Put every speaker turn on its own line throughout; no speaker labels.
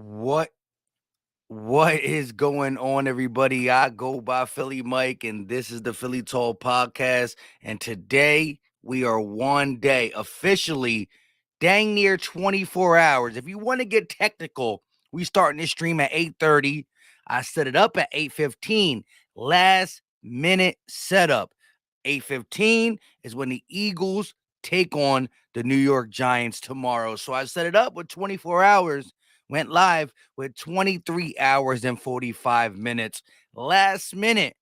What what is going on, everybody? I go by Philly Mike, and this is the Philly Talk Podcast. And today we are one day officially, dang near 24 hours. If you want to get technical, we starting this stream at 8:30. I set it up at 8:15. Last minute setup. 8:15 is when the Eagles take on the New York Giants tomorrow. So I set it up with 24 hours. Went live with 23 hours and 45 minutes. Last minute,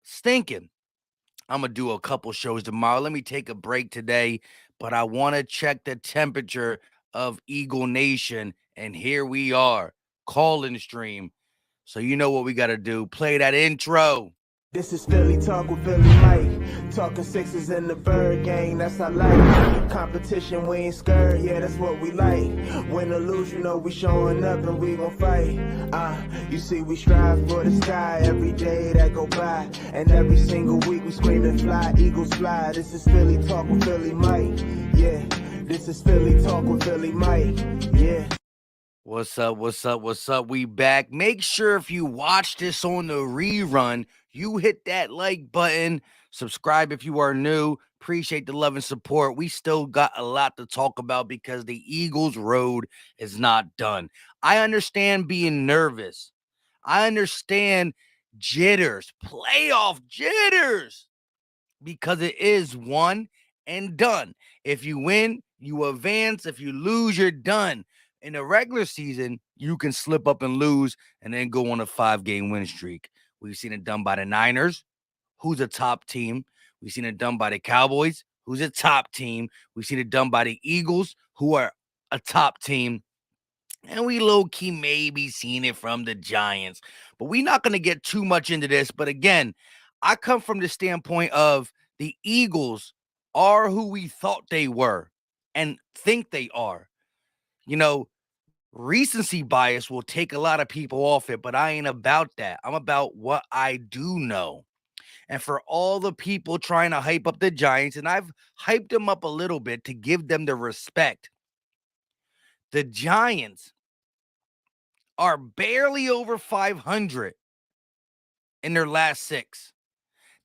stinking. I'm going to do a couple shows tomorrow. Let me take a break today, but I want to check the temperature of Eagle Nation. And here we are, calling stream. So you know what we got to do. Play that intro.
This is Philly Talk with Philly Mike. Talking sixes in the bird gang, that's I like. Competition, we ain't scared, yeah, that's what we like. Win or lose, you know we showing up and we gon' fight. You see we strive for the sky every day that go by. And every single week we screaming fly, Eagles fly. This is Philly Talk with Philly Mike, yeah. This is Philly Talk with Philly Mike, yeah.
What's up? What's up? What's up? We back. Make sure if you watch this on the rerun, you hit that like button. Subscribe if you are new. Appreciate the love and support. We still got a lot to talk about because the Eagles' road is not done. I understand being nervous. I understand jitters, playoff jitters, because it is one and done. If you win, you advance. If you lose, you're done. In the regular season, you can slip up and lose and then go on a 5-game win streak. We've seen it done by the Niners, who's a top team. We've seen it done by the Cowboys, who's a top team. We've seen it done by the Eagles, who are a top team. And we low-key maybe seen it from the Giants. But we're not going to get too much into this. But again, I come from the standpoint of the Eagles are who we thought they were and think they are. You know, recency bias will take a lot of people off it, but I ain't about that. I'm about what I do know. And for all the people trying to hype up the Giants, and I've hyped them up a little bit to give them the respect, the Giants are barely over 500 in their last 6.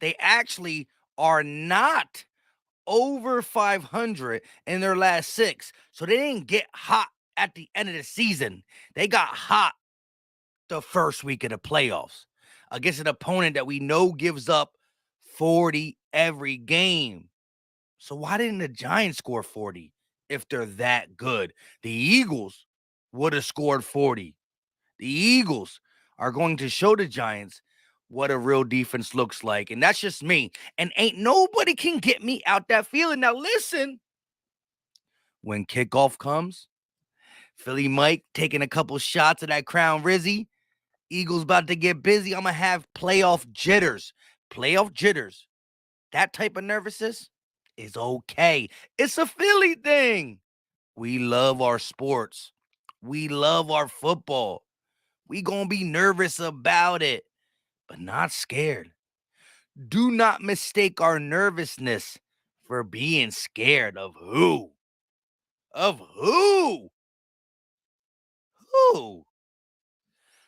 They actually are not over 500 in their last 6. So they didn't get hot at the end of the season. They got hot the first week of the playoffs against an opponent that we know gives up 40 every game. So why didn't the Giants score 40 if they're that good? The Eagles would have scored 40. The Eagles are going to show the Giants what a real defense looks like. And that's just me. And ain't nobody can get me out that feeling. Now listen, when kickoff comes, Philly Mike taking a couple shots of that Crown Rizzy, Eagles about to get busy. I'm going to have playoff jitters. Playoff jitters. That type of nervousness is okay. It's a Philly thing. We love our sports. We love our football. We gonna be nervous about it, but not scared. Do not mistake our nervousness for being scared of who? Of who? Who?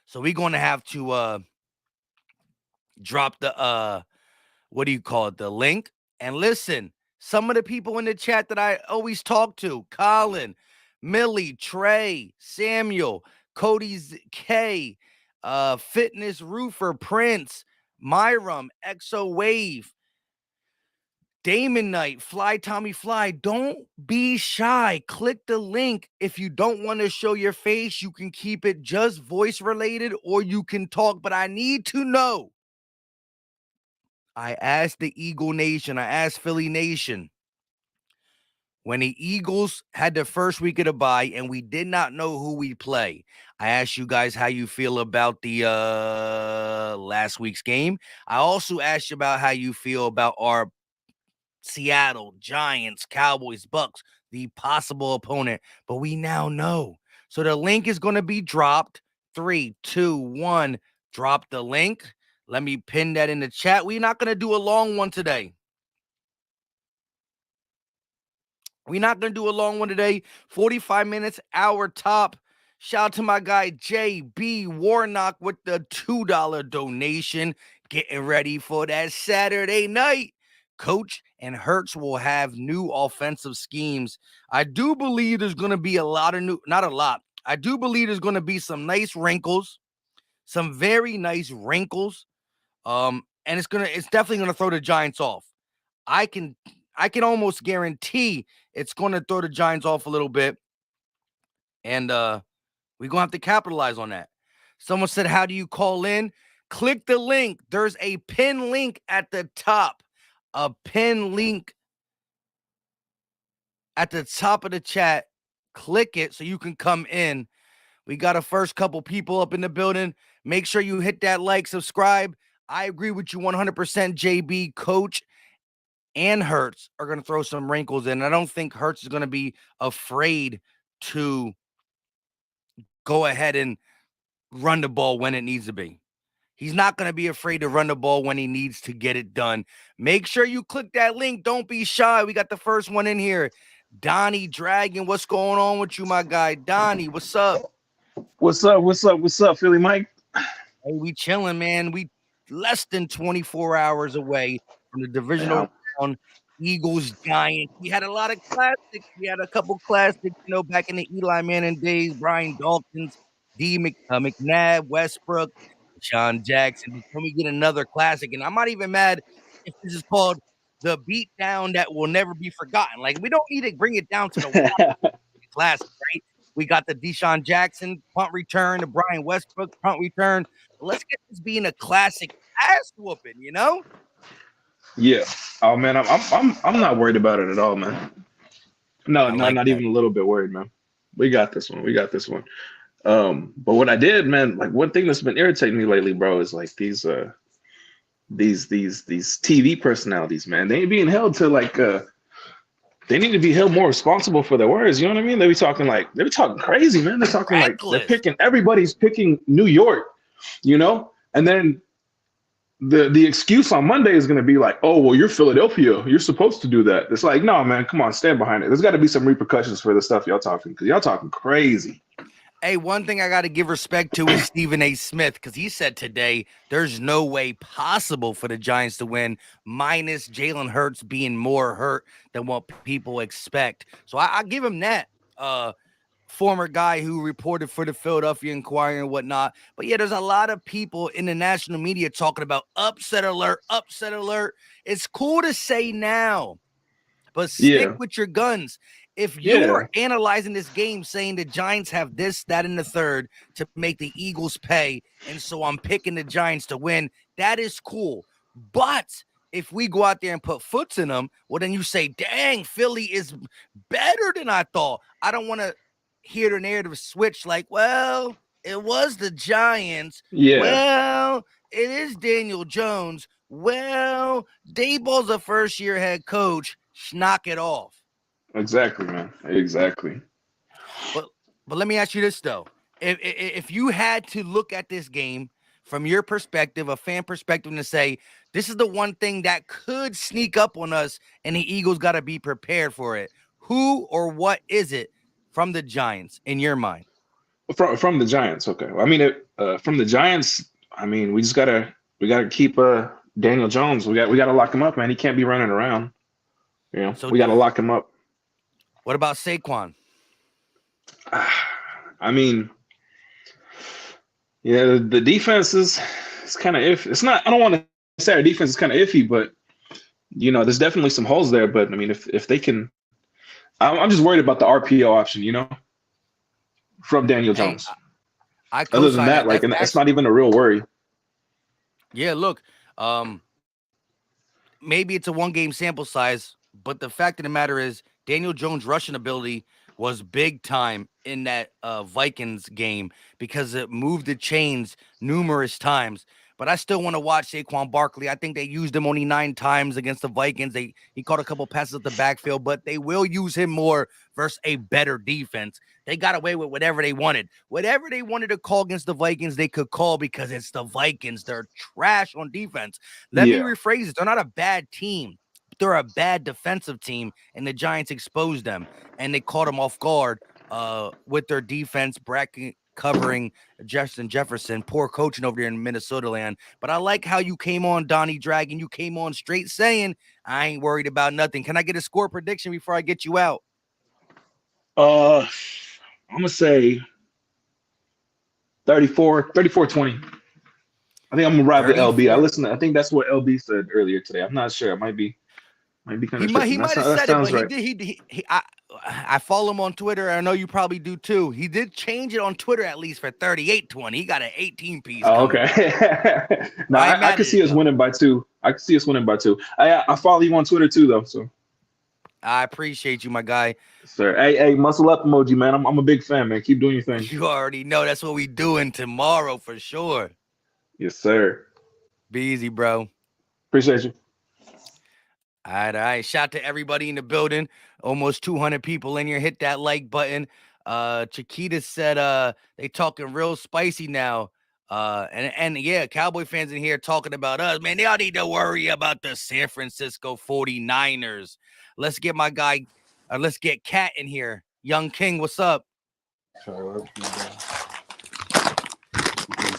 So we're gonna have to drop the what do you call it? The link. And listen, some of the people in the chat that I always talk to, Colin, Millie, Trey, Samuel, Cody's K, Fitness Roofer, Prince, Myram, Exo Wave, Damon Knight, Fly Tommy Fly. Don't be shy. Click the link. If you don't want to show your face, you can keep it just voice related or you can talk. But I need to know. I asked the Eagle Nation, I asked Philly Nation, when the Eagles had the first week of the bye and we did not know who we play, I asked you guys how you feel about the last week's game. I also asked you about how you feel about our Seattle, Giants, Cowboys, Bucks, the possible opponent, but we now know. So the link is going to be dropped. 3, 2, 1, drop the link. Let me pin that in the chat. We're not going to do a long one today. We're not going to do a long one today. 45 minutes, hour top. Shout out to my guy JB Warnock with the $2 donation. Getting ready for that Saturday night. Coach and Hertz will have new offensive schemes. I do believe there's going to be a lot of not a lot. I do believe there's going to be some nice wrinkles, some very nice wrinkles. And it's definitely gonna throw the Giants off. I can I can almost guarantee it's gonna throw the Giants off a little bit, and we're gonna have to capitalize on that. Someone said, "How do you call in?" Click the link. There's a pin link at the top. A pin link at the top of the chat. Click it so you can come in. We got a first couple people up in the building. Make sure you hit that like, subscribe. I agree with you 100%, JB. Coach and Hertz are going to throw some wrinkles in. I don't think Hertz is going to be afraid to go ahead and run the ball when it needs to be. He's not going to be afraid to run the ball when he needs to get it done. Make sure you click that link. Don't be shy. We got the first one in here. Donnie Dragon, what's going on with you, my guy? Donnie, what's up?
What's up? What's up? What's up, Philly Mike?
Hey, we chilling, man. We less than 24 hours away from the divisional round. Eagles, Giants. We had a lot of classics. We had a couple classics, back in the Eli Manning days. Brian Dawkins, McNabb, Westbrook, Sean Jackson. Can we get another classic? And I'm not even mad if this is called the beatdown that will never be forgotten. Like, we don't need to bring it down to the classic, right? We got the Deshaun Jackson punt return, the Brian Westbrook punt return. Let's get this being a classic ass whooping,
Yeah. Oh man, I'm not worried about it at all, man. No, not even a little bit worried, man. We got this one. We got this one. But what I did, man, like one thing that's been irritating me lately, bro, is like these TV personalities, man. They ain't being held to like they need to be held more responsible for their words. You know what I mean? They be talking crazy, man. They're talking like everybody's picking New York, and then the excuse on Monday is going to be like, oh, well, you're Philadelphia. You're supposed to do that. It's like, no, man, come on, stand behind it. There's got to be some repercussions for the stuff y'all talking, because y'all talking crazy.
Hey, one thing I got to give respect to is Stephen A. Smith, because he said today there's no way possible for the Giants to win, minus Jalen Hurts being more hurt than what people expect. So I give him that. Former guy who reported for the Philadelphia Inquirer and whatnot. But yeah, there's a lot of people in the national media talking about upset alert, upset alert. It's cool to say now, but stick with your guns. If you're analyzing this game saying the Giants have this, that, and the third to make the Eagles pay, and so I'm picking the Giants to win, that is cool. But if we go out there and put foots in them, well, then you say, dang, Philly is better than I thought. I don't want to hear the narrative switch like, well, it was the Giants.
Yeah.
Well, it is Daniel Jones. Well, Daboll's a first-year head coach. Knock it off.
Exactly, man. Exactly.
But let me ask you this, though. If you had to look at this game from your perspective, a fan perspective, and say, this is the one thing that could sneak up on us and the Eagles got to be prepared for it, who or what is it from the Giants in your mind?
From the Giants, okay. I mean, from the Giants, I mean, we gotta keep Daniel Jones. We gotta lock him up, man. He can't be running around. So we gotta lock him up.
What about Saquon?
I mean, yeah, the defense is kind of iffy. It's not. I don't want to say our defense is kind of iffy, but there's definitely some holes there. But I mean, if they can, I'm just worried about the RPO option, from Daniel Jones. Other than that, like, it's not even a real worry.
Yeah, look, maybe it's a one-game sample size, but the fact of the matter is Daniel Jones' rushing ability was big time in that Vikings game because it moved the chains numerous times. But I still want to watch Saquon Barkley. I think they used him only 9 times against the Vikings. He caught a couple passes at the backfield, but they will use him more versus a better defense. They got away with whatever they wanted. Whatever they wanted to call against the Vikings, they could call because it's the Vikings. They're trash on defense. Let me rephrase it. They're not a bad team. They're a bad defensive team, and the Giants exposed them, and they caught them off guard with their defense bracket covering Justin Jefferson. Poor coaching over there in Minnesota land. But I like how you came on, Donnie Dragon. You came on straight saying, I ain't worried about nothing. Can I get a score prediction before I get you out?
I'm gonna say 34-20. I think I'm gonna ride with LB. I think that's what LB said earlier today. I'm not sure. It might be kind of
he might have said it, but right. He did. I follow him on Twitter. I know you probably do too. He did change it on Twitter at least for 38-20. He got an 18 piece.
Oh, okay. No, I can see us winning by 2. I follow you on Twitter too, though. So
I appreciate you, my guy.
Sir, hey, muscle up emoji, man. I'm a big fan, man. Keep doing your thing.
You already know that's what we doing tomorrow for sure.
Yes, sir.
Be easy, bro.
Appreciate you.
All right. Shout out to everybody in the building. Almost 200 people in here. Hit that like button. Chiquita said they talking real spicy now. And yeah, Cowboy fans in here talking about us. Man, they all need to worry about the San Francisco 49ers. Let's get my guy, let's get Cat in here. Young King, what's up?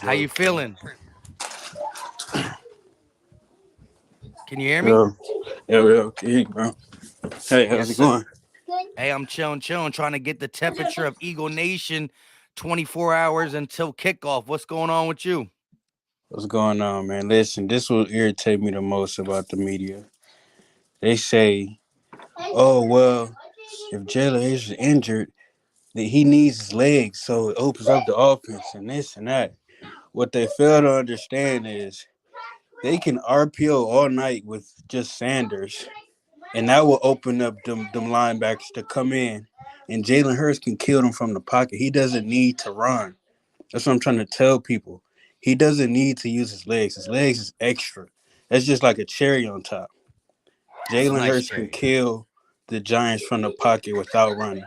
How you feeling? Can you hear me?
Yeah, okay, bro. Hey, how's it going?
Hey, I'm chilling, trying to get the temperature of Eagle Nation 24 hours until kickoff. What's going on with you?
What's going on, man? Listen, this will irritate me the most about the media. They say, oh, well, if Jalen is injured, that he needs his legs, so it opens up the offense and this and that. What they fail to understand is they can RPO all night with just Sanders, and that will open up them linebackers to come in, and Jalen Hurts can kill them from the pocket. He doesn't need to run. That's what I'm trying to tell people. He doesn't need to use his legs. His legs is extra. That's just like a cherry on top. Jalen Hurts can kill the Giants from the pocket without running.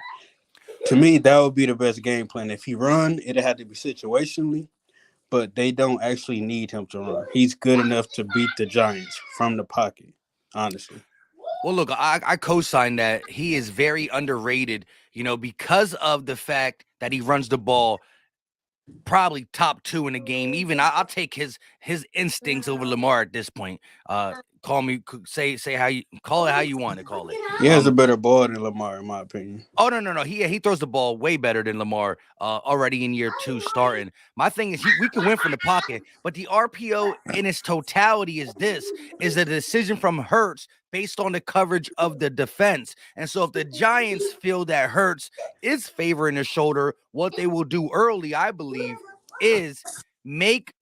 To me, that would be the best game plan. If he run, it'd have to be situationally, but they don't actually need him to run. He's good enough to beat the Giants from the pocket, honestly.
Well, look, I co-sign that. He is very underrated, because of the fact that he runs the ball probably top 2 in the game. Even I'll take his instincts over Lamar at this point. Say how you call it, how you want to call it.
He has a better ball than Lamar, in my opinion.
Oh, no. He throws the ball way better than Lamar already in year 2 starting. My thing is we can win from the pocket, but the RPO in its totality is a decision from Hurts based on the coverage of the defense. And so if the Giants feel that Hurts is favoring the shoulder, what they will do early, I believe, is make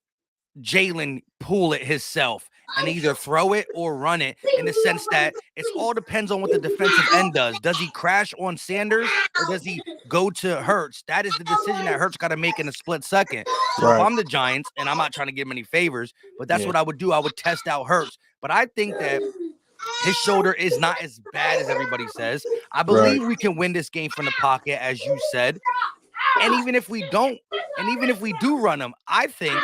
Jalen pull it himself and either throw it or run it, in the sense that it all depends on what the defensive end does. Does he crash on Sanders or does he go to Hurts? That is the decision that Hurts got to make in a split second. So if I'm the Giants, and I'm not trying to give him any favors, but that's what I would do. I would test out Hurts. But I think that his shoulder is not as bad as everybody says. I believe we can win this game from the pocket, as you said. And even if we don't, and even if we do run him, I think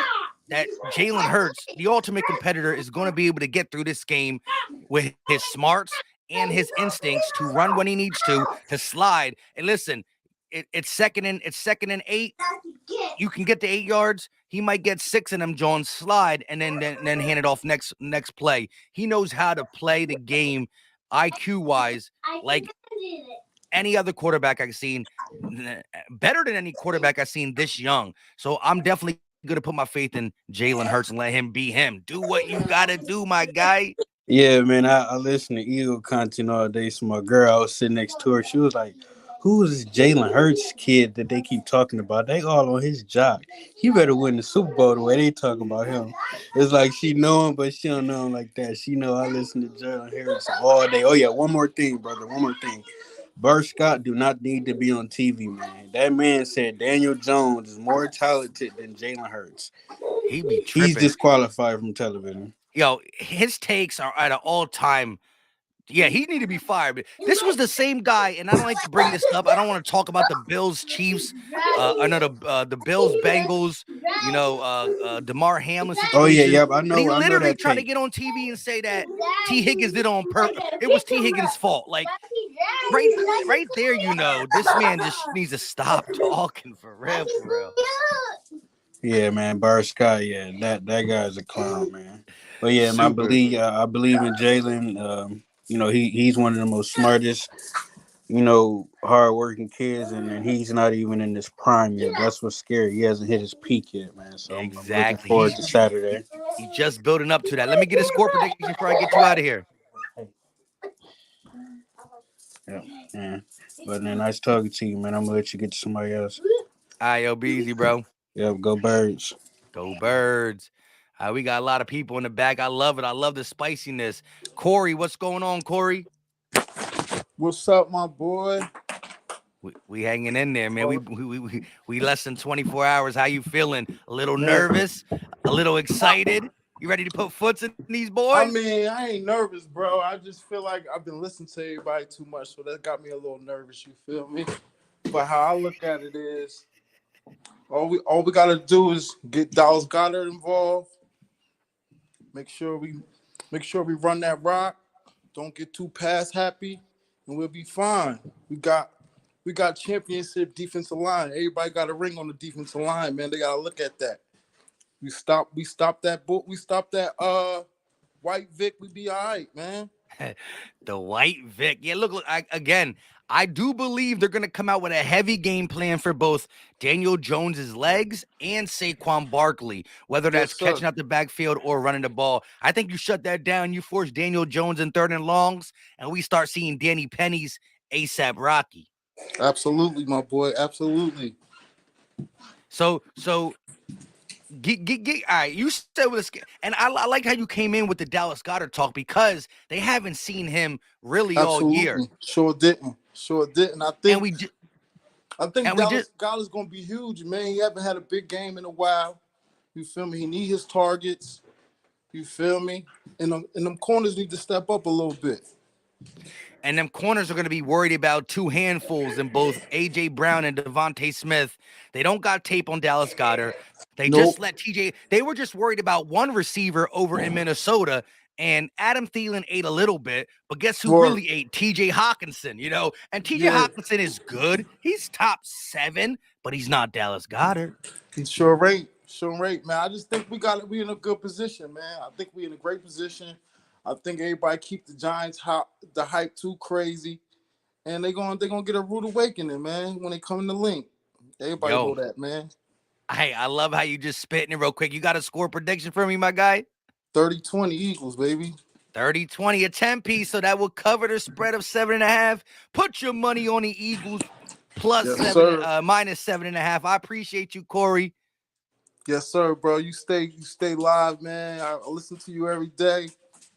that Jalen Hurts, the ultimate competitor, is going to be able to get through this game with his smarts and his instincts to run when he needs to slide. And listen, it's second and 8. You can get the 8 yards. He might get 6 in them, John, slide, and then hand it off next play. He knows how to play the game IQ wise, like any other quarterback I've seen, better than any quarterback I've seen this young. So I'm definitely going to put my faith in Jalen Hurts and let him be him. Do what you got to do, my guy.
Yeah, man, I listen to Eagle content all day. So my girl, I was sitting next to her. She was like, who is this Jalen Hurts kid that they keep talking about? They all on his job. He better win the Super Bowl the way they talking about him. It's like she know him, but she don't know him like that. She know I listen to Jalen Hurts all day. Oh, yeah, one more thing, brother, one more thing. Bert Scott do not need to be on TV, man. That man said Daniel Jones is more talented than Jalen Hurts. He's disqualified from television.
His takes are at an all-time. Yeah, he need to be fired. But this was the same guy, and I don't like to bring this up. I don't want to talk about the Bills Chiefs, the Bills Bengals, DeMar Hamlin situation.
Oh yeah, I know.
He literally tried to get on TV and say that T. Higgins did it on purpose. It was T. Higgins' fault. Like, right there, this man just needs to stop talking for real, for real.
Yeah, man, Bar Sky, yeah, that guy's a clown, man. But yeah, man,
Super.
I believe in Jalen. He's one of the most smartest, hardworking kids, and he's not even in his prime yet. That's what's scary. He hasn't hit his peak yet, man. So I'm looking
Exactly.
forward to Saturday.
He just building up to that. Let me get a score prediction before I get you out of here.
Yeah, man. But then nice talking to you, man. I'm gonna let you get to somebody else.
All right, yo, be easy, bro.
Yep, go Birds.
Go Birds. We got a lot of people in the back. I love it. I love the spiciness. Corey, what's going on, Corey?
What's up, my boy?
We hanging in there, man. We less than 24 hours. How you feeling? A little nervous? A little excited? You ready to put foots in these boys?
I mean, I ain't nervous, bro. I just feel like I've been listening to everybody too much, so that got me a little nervous. You feel me? But how I look at it is, all we gotta do is get Dallas Goddard involved. Make sure we run that rock. Don't get too pass happy, and we'll be fine. We got championship defensive line. Everybody got a ring on the defensive line, man. They gotta look at that. We stop that book. We stop that White Vic. We be all right, man.
The White Vic. Yeah, look, I do believe they're going to come out with a heavy game plan for both Daniel Jones's legs and Saquon Barkley, whether that's catching out the backfield or running the ball. I think you shut that down. You force Daniel Jones in 3rd and longs, and we start seeing Danny Penny's ASAP Rocky.
Absolutely, my boy. Absolutely.
So get all right. You said with a, and I like how you came in with the Dallas Goddard talk because they haven't seen him really all year.
Sure didn't. I think Dallas Goddard's gonna be huge, man. He haven't had a big game in a while. You feel me? He need his targets. You feel me? And them corners need to step up a little bit.
And them corners are going to be worried about 2 handfuls in both A.J. Brown and Devontae Smith. They don't got tape on Dallas Goddard. They just let TJ. They were just worried about one receiver over in Minnesota, and Adam Thielen ate a little bit. But guess who really ate? T.J. Hawkinson, And T.J. Hawkinson is good. He's top 7, but he's not Dallas Goddard.
He's sure ain't, man. I just think we in a good position, man. I think we in a great position. I think everybody keep the Giants the hype too crazy, and they're gonna get a rude awakening, man, when they come in the link. Everybody know that, man.
Hey, I love how you just spitting it real quick. You got a score prediction for me, my guy?
30-20 Eagles, baby.
30-20, a 10-piece, so that will cover the spread of 7.5. Put your money on the Eagles plus minus 7.5. I appreciate you, Corey.
Yes, sir, bro. You stay live, man. I listen to you every day.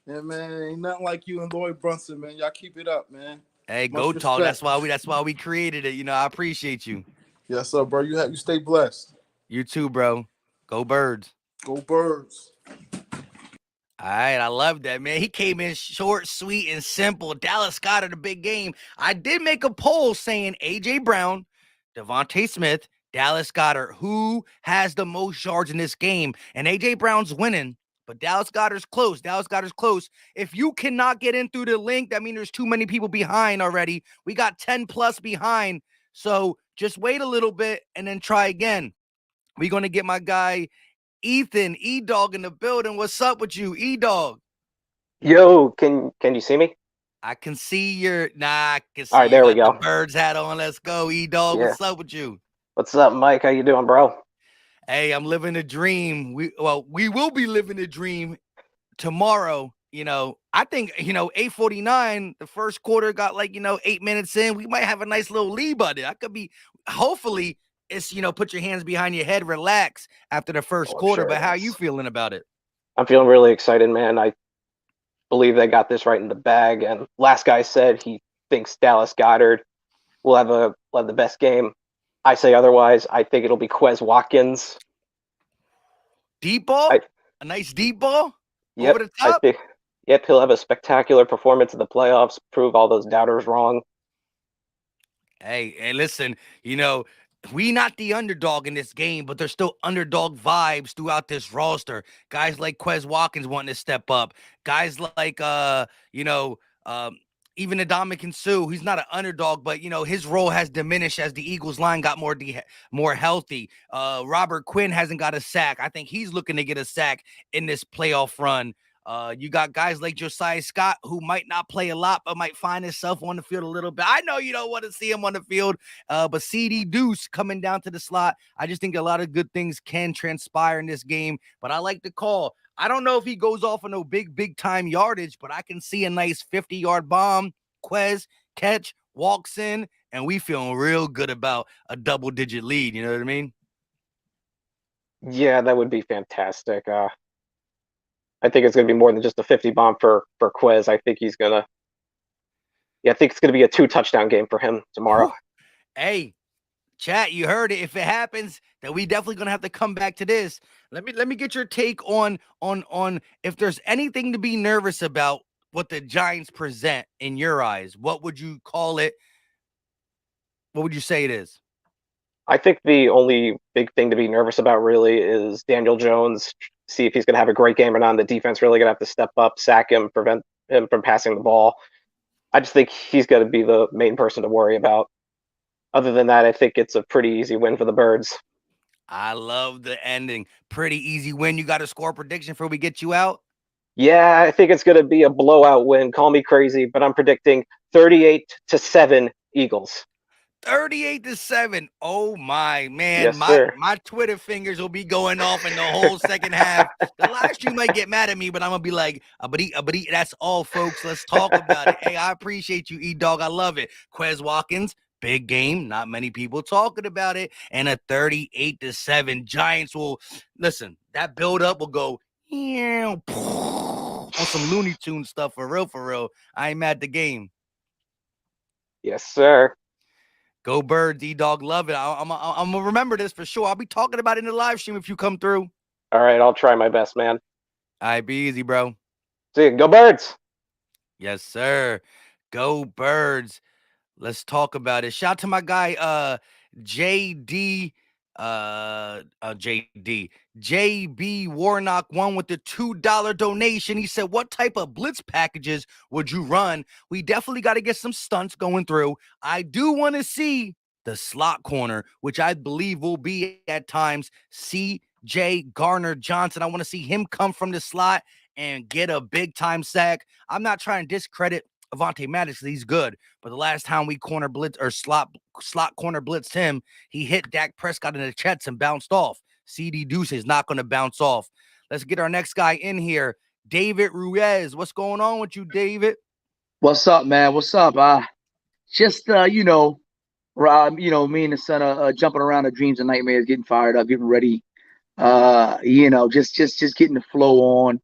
Yeah, man, ain't nothing like you and Lloyd Brunson, man. Y'all keep it up, man.
Hey, go talk. That's why we created it. I appreciate you.
Yes, sir, bro. You stay blessed.
You too, bro. Go Birds.
Go Birds.
All right, I love that, man. He came in short, sweet, and simple. Dallas Goddard, a big game. I did make a poll saying A.J. Brown, Devontae Smith, Dallas Goddard, who has the most yards in this game? And A.J. Brown's winning. But Dallas Goddard's close. If you cannot get in through the link, that means there's too many people behind already. We got 10 plus behind. So just wait a little bit and then try again. We're going to get my guy, Ethan, E-Dog in the building. What's up with you, E-Dog?
Yo, can you see me?
I can see your, I can see
all right, there we go.
The Birds hat on. Let's go, E-Dog. Yeah. What's up with you?
What's up, Mike? How you doing, bro?
Hey, I'm living a dream. We will be living a dream tomorrow. I think, 8:49, the first quarter got 8 minutes in. We might have a nice little lead, buddy. I could be, hopefully it's, put your hands behind your head, relax after the first quarter. Sure, but how are you feeling about it?
I'm feeling really excited, man. I believe they got this right in the bag. And last guy said he thinks Dallas Goddard will have the best game. I say otherwise. I think it'll be Quez Watkins.
Deep ball? A nice deep ball?
Yep,
over the top?
He'll have a spectacular performance in the playoffs, prove all those doubters wrong.
Hey, listen, we not the underdog in this game, but there's still underdog vibes throughout this roster. Guys like Quez Watkins wanting to step up. Guys like, even Ndamukong Suh, he's not an underdog, but his role has diminished as the Eagles line got more healthy. Robert Quinn hasn't got a sack. I think he's looking to get a sack in this playoff run. You got guys like Josiah Scott, who might not play a lot, but might find himself on the field a little bit. I know you don't want to see him on the field, but CD Deuce coming down to the slot. I just think a lot of good things can transpire in this game, but I like the call. I don't know if he goes off on no big time yardage, but I can see a nice 50-yard bomb. Quez catch, walks in, and we feeling real good about a double-digit lead. You know what I mean?
Yeah, that would be fantastic. I think it's going to be more than just a 50 bomb for Quez. I think he's going to. Yeah, I think it's going to be a 2-touchdown game for him tomorrow.
Hey, chat, you heard it. If it happens, then we definitely gonna have to come back to this. Let me get your take on if there's anything to be nervous about what the Giants present in your eyes. What would you call it? What would you say it is?
I think the only big thing to be nervous about really is Daniel Jones. See if he's going to have a great game or not. The defense really going to have to step up, sack him, prevent him from passing the ball. I just think he's going to be the main person to worry about. Other than that, I think it's a pretty easy win for the Birds.
I love the ending. Pretty easy win. You got a score prediction before we get you out?
Yeah, I think it's going to be a blowout win. Call me crazy, but I'm predicting 38-7 Eagles.
38-7. Oh my man,
yes,
my Twitter fingers will be going off in the whole second half. The live stream might get mad at me, but I'm gonna be like, but that's all, folks. Let's talk about it. Hey, I appreciate you, E-Dog. I love it. Quez Watkins, big game. Not many people talking about it. And a 38-7. Giants will listen. That build up will go on some Looney Tune stuff for real. I ain't mad at the game.
Yes, sir.
Go Birds, E-Dog, love it. I'm going to remember this for sure. I'll be talking about it in the live stream if you come through.
All right, I'll try my best, man.
All right, be easy, bro.
See you. Go Birds.
Yes, sir. Go Birds. Let's talk about it. Shout out to my guy, JD. JB Warnock won with the $2 donation. He said, what type of blitz packages would you run? We definitely got to get some stunts going through. I do want to see the slot corner, which I believe will be at times CJ Garner Johnson. I want to see him come from the slot and get a big time sack. I'm not trying to discredit Avonte Maddox, he's good, but the last time we corner blitz or slot corner blitzed him, he hit Dak Prescott in the chest and bounced off. CD Deuce is not going to bounce off. Let's get our next guy in here, David Ruiz. What's going on with you, David?
What's up, man? What's up? Just me and the son jumping around the dreams and nightmares, getting fired up, getting ready. Just getting the flow on,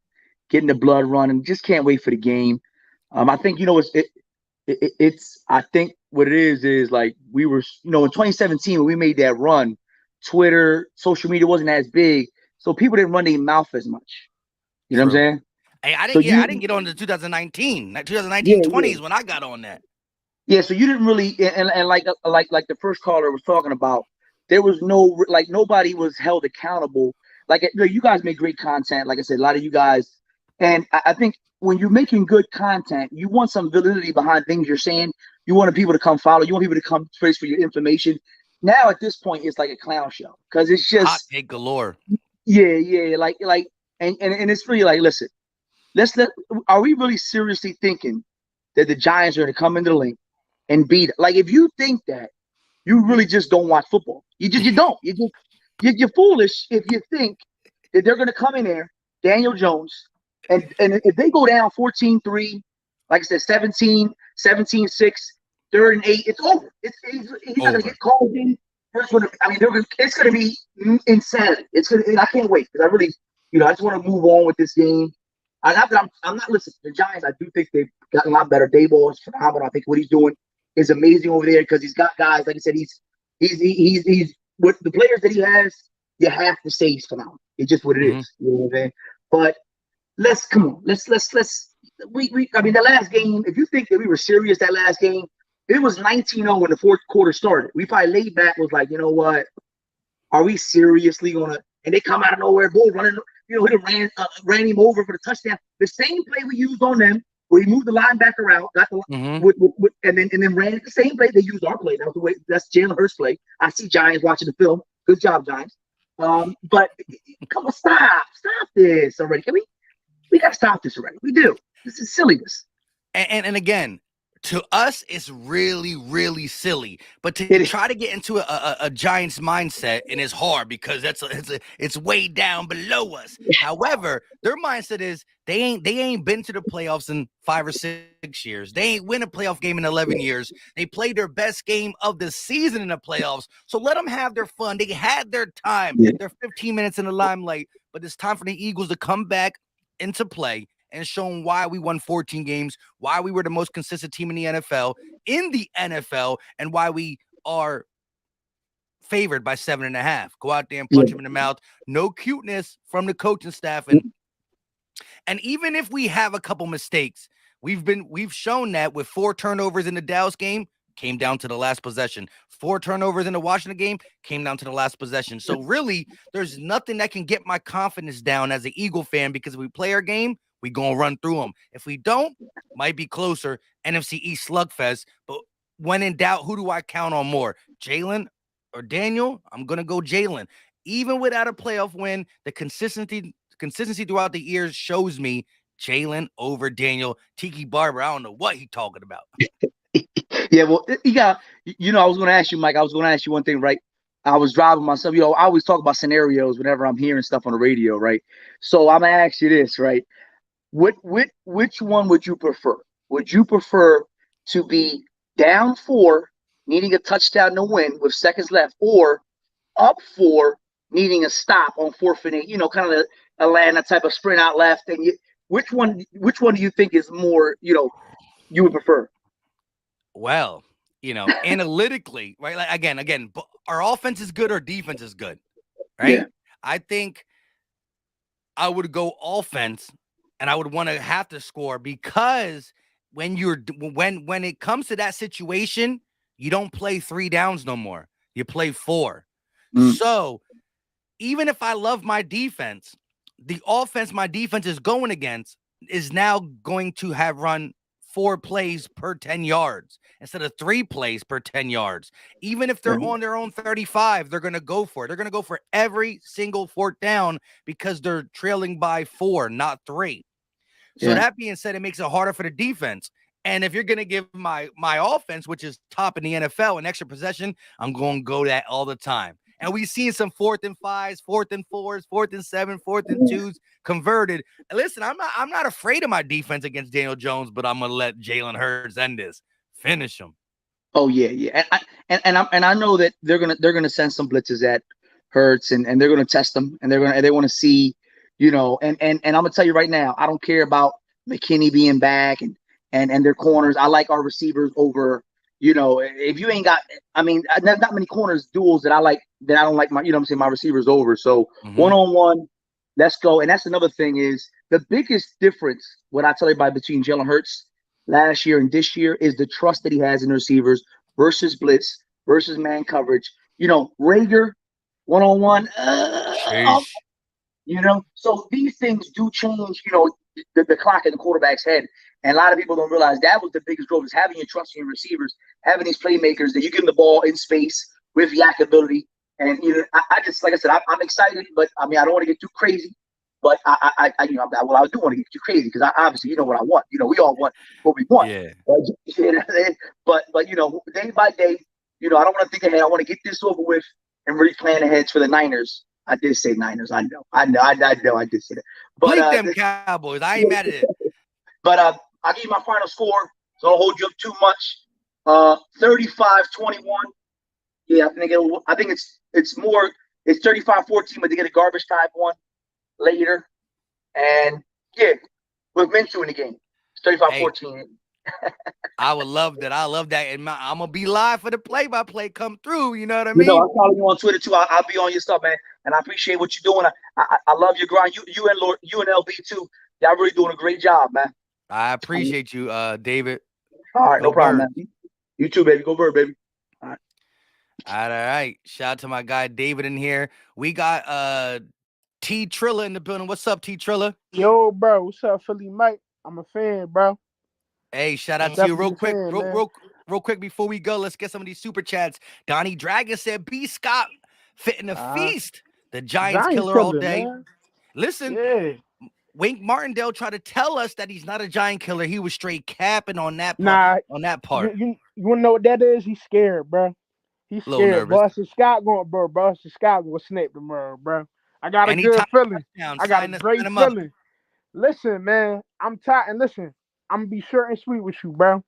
getting the blood running. Just can't wait for the game. I think it's I think what it is like we were in 2017 when we made that run, Twitter, social media wasn't as big, so people didn't run their mouth as much. You know what I'm saying?
Hey, I didn't get on to 2019. 2019-20 is when I got on that.
Yeah, so you didn't really and like the first caller was talking about, there was nobody was held accountable. You guys make great content. Like I said, a lot of you guys, and I think when you're making good content, you want some validity behind things you're saying. You want people to come follow. You want people to come trace for your information. Now at this point, it's like a clown show because it's just
hot take galore.
Yeah, and it's really like, listen, are we really seriously thinking that the Giants are going to come into the link and beat? Like, if you think that, you really just don't watch football. You don't. You're foolish if you think that they're going to come in there, Daniel Jones. And if they go down 14-3, like I said, 17-6, 3rd and 8, it's over. He's not going to get called in. It's going to be insanity. I can't wait because I really, I just want to move on with this game. I'm not listening to the Giants. I do think they've gotten a lot better. Daboll is phenomenal. I think what he's doing is amazing over there because he's got guys. Like I said, he's with the players that he has. You have to say he's phenomenal. It's just what it is. You know what I'm saying? But let's the last game, if you think that we were serious that last game, it was 19-0 when the fourth quarter started. We probably laid back, was like, you know what? Are we seriously gonna? And they come out of nowhere, bull running, ran him over for the touchdown. The same play we used on them, where he moved the linebacker out, got the
Mm-hmm.
and then ran the same play. They used our play. That was the way. That's Jalen Hurts' play. I see Giants watching the film. Good job, Giants. But come on, stop this already. Can we got to stop this already. We do. This is silliness.
And again, to us, it's really, really silly. But to try to get into a Giants mindset, and it's hard because it's way down below us. However, their mindset is they ain't been to the playoffs in 5 or 6 years. They ain't win a playoff game in 11 years. They played their best game of the season in the playoffs. So let them have their fun. They had their time. They're 15 minutes in the limelight, but it's time for the Eagles to come back into play and shown why we won 14 games, why we were the most consistent team in the NFL, and why we are favored by 7.5. Go out there and punch him in the mouth. No cuteness from the coaching staff. And even if we have a couple mistakes, we've shown that with 4 turnovers in the Dallas game, came down to the last possession. 4 turnovers in the Washington game, came down to the last possession. So really, there's nothing that can get my confidence down as an Eagle fan, because if we play our game, we gonna run through them. If we don't, might be closer. NFC East slugfest. But when in doubt, who do I count on more, Jalen or Daniel? I'm gonna go Jalen. Even without a playoff win, the consistency throughout the years shows me Jalen over Daniel. Tiki Barber, I don't know what he talking about.
Yeah, well, you got, I was going to ask you, Mike. I was going to ask you one thing, right? I was driving myself. I always talk about scenarios whenever I'm hearing stuff on the radio, right? So I'm gonna ask you this, right? Which one would you prefer? Would you prefer to be down 4, needing a touchdown to win with seconds left, or up 4, needing a stop on 4th and 8? Kind of a Atlanta type of sprint out left. And which one do you think is more? You would prefer?
Well, analytically, right? Like again, our offense is good, our defense is good, right?
Yeah.
I think I would go offense, and I would want to have to score, because when it comes to that situation, you don't play 3 downs no more. You play 4. So even if I love my defense, the offense my defense is going against is now going to have run 4 plays per 10 yards instead of 3 plays per 10 yards. Even if they're on their own 35, they're going to go for it. They're going to go for every single 4th down because they're trailing by 4, not 3. So that being said, it makes it harder for the defense. And if you're going to give my offense, which is top in the NFL, an extra possession, I'm going to go that all the time. And we've seen some 4th and 5s, 4th and 4s, 4th and 7, 4th and 2s converted. And listen, I'm not afraid of my defense against Daniel Jones, but I'm gonna let Jalen Hurts end this, finish him.
Oh yeah. And I know that they're gonna send some blitzes at Hurts, and they're gonna test them, and they want to see, and I'm gonna tell you right now, I don't care about McKinney being back and their corners. I like our receivers over. If you ain't got, there's not many corners duels that I like, that I don't like my, my receivers over. So 1-on-1, let's go. And that's another thing, is the biggest difference, what I tell everybody, between Jalen Hurts last year and this year, is the trust that he has in the receivers versus blitz versus man coverage. Rager 1-on-1, so these things do change, the clock in the quarterback's head. And a lot of people don't realize that was the biggest growth, is having your trust in your receivers, having these playmakers that you give them the ball in space with yak ability. And I just, like I said, I'm excited, but I don't want to get too crazy. But I do want to get too crazy, because obviously, what I want. We all want what we want.
Yeah.
But day by day, I don't want to think ahead. I want to get this over with and really plan ahead for the Niners. I did say Niners. I know. I did say that. But
bleep them Cowboys. I ain't mad at it.
But I'll give you my final score, so I don't hold you up too much. 35-21. Yeah, I think it's 35-14, but they get a garbage time one later. And yeah, with Minshew in the game, it's 35-14.
I would love that. I love that. And I'm going to be live for the play-by-play come through. You know what I mean?
I'll follow you on Twitter too. I'll be on your stuff, man. And I appreciate what you're doing. I love your grind. You and LB too. Y'all really doing a great job, man.
I appreciate you, David.
All right, no problem, man. You too, baby. Go Bird, baby. All
right. Shout out to my guy David in here. We got T Trilla in the building. What's up, T Trilla?
Yo, bro. What's up, Philly Mike? I'm a fan, bro.
Hey, shout out to
That's
you
what
real
you're
quick.
saying, man.
Real quick before we go. Let's get some of these super chats. Donnie Dragon said, B. Scott fitting a feast. The Giants
Giants
killer all
killer,
day.
man.
Listen,
Yeah.
Wink Martindale tried to tell us that he's not a Giant killer. He was straight capping on that part.
Nah,
on that part.
You wanna know what that is? He's scared, bro. He's
A little
scared.
nervous.
Buster Scott going to snap tomorrow, bro. I got a
Anytime
good feeling.
touchdown,
I got a
sign
great
him up.
feeling. Listen, man, I'm tired. And listen, I'm gonna be short and sweet with you, bro.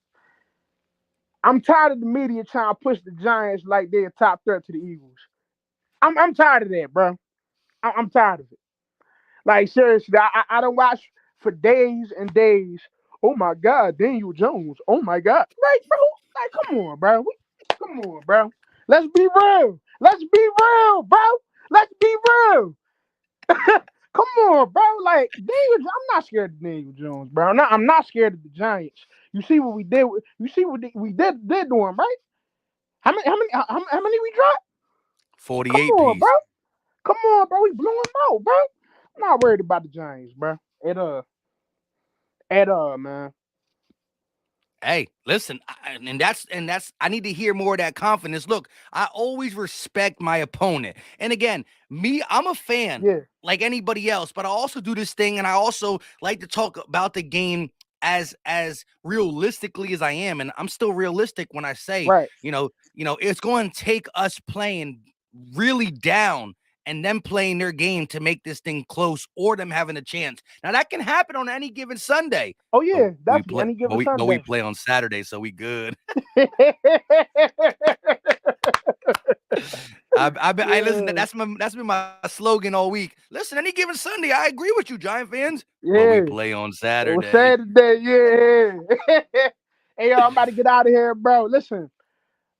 I'm tired of the media trying to push the Giants like they're a top threat to the Eagles. I'm tired of that, bro. I'm tired of it. Like seriously, I don't watch for days and days. Oh my God, Daniel Jones. Oh my God, like bro, like come on, bro. Come on, bro. Let's be real. Let's be real, bro. Let's be real. Come on, bro. Like Daniel, I'm not scared of Daniel Jones, bro. I'm not scared of the Giants. You see what we did? You see what we did to him, right? How many we dropped?
48
Come on,
piece.
bro. Come on, bro. We blew him out, bro. I'm not worried about the Giants, bro. At all, man.
Hey, listen, and that's I need to hear more of that confidence. Look, I always respect my opponent. And again, I'm a fan like anybody else, but I also do this thing and I also like to talk about the game as realistically as I am. And I'm still realistic when I say, you know, it's going to take us playing really down and them playing their game to make this thing close or them having a chance. Now that can happen on any given Sunday.
Oh yeah,
But
definitely any given
but we
Sunday.
play on Saturday, so we good. I listen. That's been my slogan all week. Listen, any given Sunday, I agree with you, Giant fans. But we play on Saturday.
It was Saturday, yeah. Hey, yo, I'm about to get out of here, bro. Listen,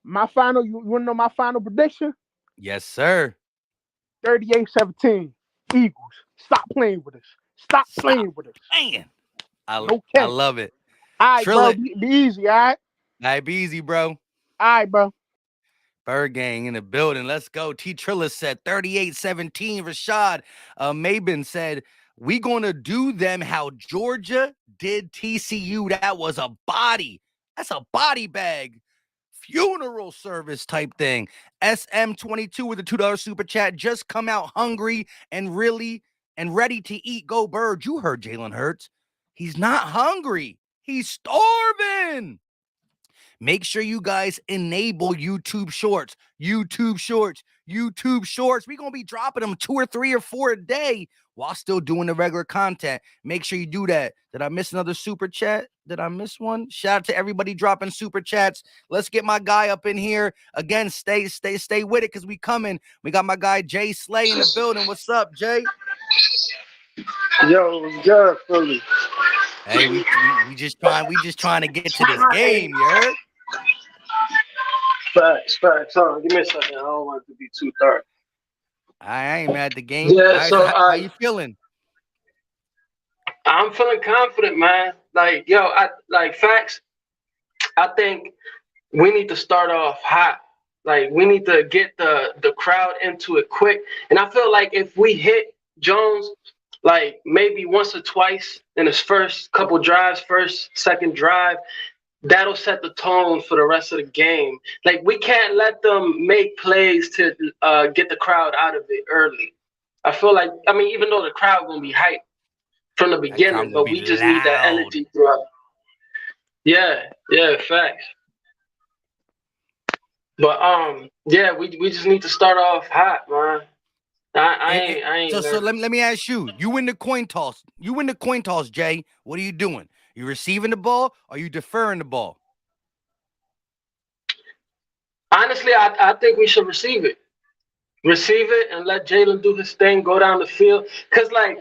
my final. You want to know my final prediction?
Yes, sir.
38-17. Eagles. Stop playing with us. Stop playing with us.
Man, I love it.
All right, bro. Be easy, all right?
All right, be easy, bro.
All right, bro.
Bird Gang in the building. Let's go. T. Trillis said 38-17. Rashad Mabin said, we going to do them how Georgia did TCU. That was a body. That's a body bag. Funeral service type thing. SM22 with a $2 super chat. Just come out hungry and ready to eat. Go Bird. You heard Jalen Hurts. He's not hungry. He's starving. Make sure you guys enable YouTube Shorts. YouTube Shorts. We're going to be dropping them 2 or 3 or 4 a day while still doing the regular content. Make sure you do that. Did I miss another super chat? Did I miss one? Shout out to everybody dropping super chats. Let's get my guy up in here. Again, stay with it because we coming. We got my guy Jay Slay in the building. What's up, Jay?
Yo, what's good, Philly?
Hey, we just trying to get to this game, you heard?
Facts. Hold on, give me a second. I don't want it to be too dark.
I ain't mad at the game.
Yeah, so
how you feeling?
I'm feeling confident, man. Like, yo, facts. I think we need to start off hot. Like, we need to get the crowd into it quick. And I feel like if we hit Jones, like maybe once or twice in his first couple drives, second drive, that'll set the tone for the rest of the game. Like, we can't let them make plays to get the crowd out of it early. I feel like, I mean, even though the crowd gonna be hyped from the beginning, but we just need that energy throughout. Yeah, facts. But yeah, we just need to start off hot, man. I ain't.
So let me ask you. You win the coin toss. Jay. What are you doing? You receiving the ball or you deferring the ball?
Honestly, I think we should receive it. Receive it and let Jalen do his thing, go down the field. Because, like,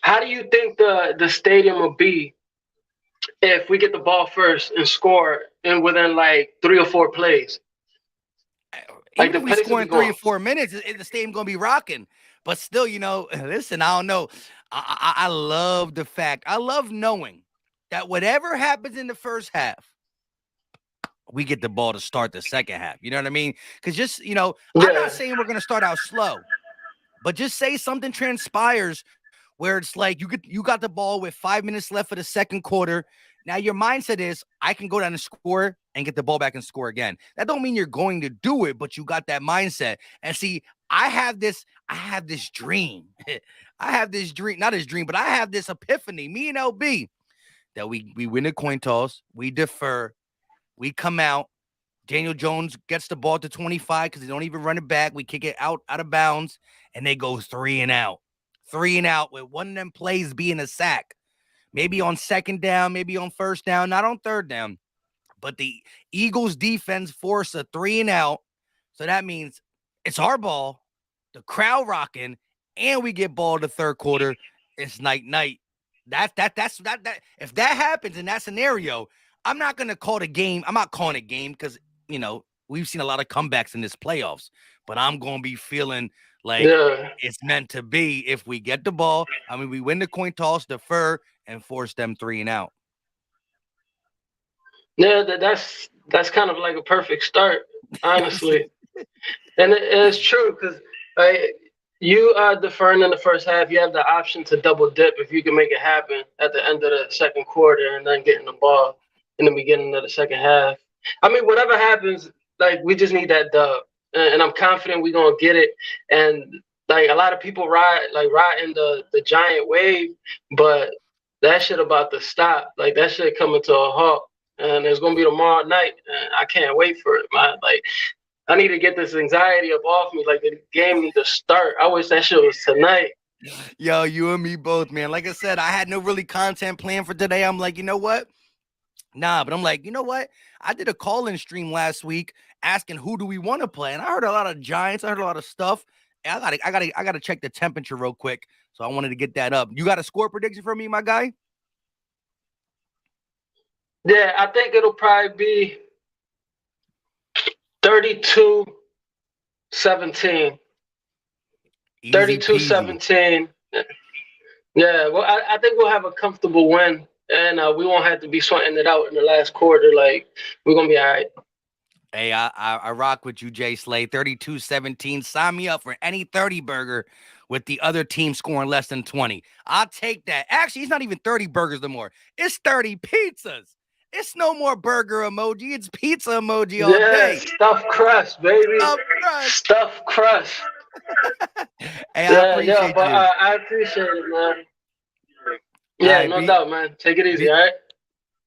how do you think the stadium will be if we get the ball first and score and within, like, 3 or 4 plays?
Even if we score in 3 or 4 minutes, the stadium going to be rocking. But still, listen, I don't know. I love the fact. I love knowing that whatever happens in the first half, we get the ball to start the second half. You know what I mean? Because just, I'm not saying we're going to start out slow, but just say something transpires where it's like you got the ball with 5 minutes left for the second quarter. Now your mindset is I can go down and score and get the ball back and score again. That don't mean you're going to do it, but you got that mindset. And see, I have this dream. I have this dream, not his dream, but I have this epiphany, me and LB, that we win a coin toss, we defer, we come out. Daniel Jones gets the ball to 25 because they don't even run it back. We kick it out of bounds, and they go 3 and out. 3 and out with one of them plays being a sack. Maybe on second down, maybe on first down, not on third down. But the Eagles defense forced a 3 and out. So that means it's our ball, the crowd rocking, and we get ball to third quarter. It's night. That's if that happens in that scenario, I'm not gonna call the game. I'm not calling a game because we've seen a lot of comebacks in this playoffs, but I'm gonna be feeling like it's meant to be if we get the ball. I mean, we win the coin toss, defer, and force them 3 and out.
Yeah, that's kind of like a perfect start, honestly. And it's true because you are deferring in the first half. You have the option to double dip if you can make it happen at the end of the second quarter and then getting the ball in the beginning of the second half. I mean, whatever happens, like we just need that dub, and I'm confident we're gonna get it. And like a lot of people riding the giant wave, but that shit about to stop. Like that shit coming to a halt, and it's gonna be tomorrow night. And I can't wait for it, man. Like I need to get this anxiety up off me. Like the game need to start. I wish that shit was tonight.
Yo, you and me both, man. Like I said, I had no really content planned for today. I'm like, you know what? Nah, but I'm like, you know what? I did a call-in stream last week asking who do we want to play, and I heard a lot of Giants. I heard a lot of stuff. And I gotta check the temperature real quick. So I wanted to get that up. You got a score prediction for me, my guy?
Yeah, I think it'll probably be 32-17. 32-17. Yeah, well, I think we'll have a comfortable win. And we won't have to be sweating it out in the last quarter. Like, we're going to be all right.
Hey, I rock with you, Jay Slay. 32-17. Sign me up for any 30 burger with the other team scoring less than 20. I'll take that. Actually, it's not even 30 burgers no more. It's 30 pizzas. It's no more burger emoji. It's pizza emoji all day.
Stuffed crust, baby. Stuffed crust.
Hey, I appreciate you.
I appreciate it, man. Yeah, right, no doubt, man. Take it easy, all right?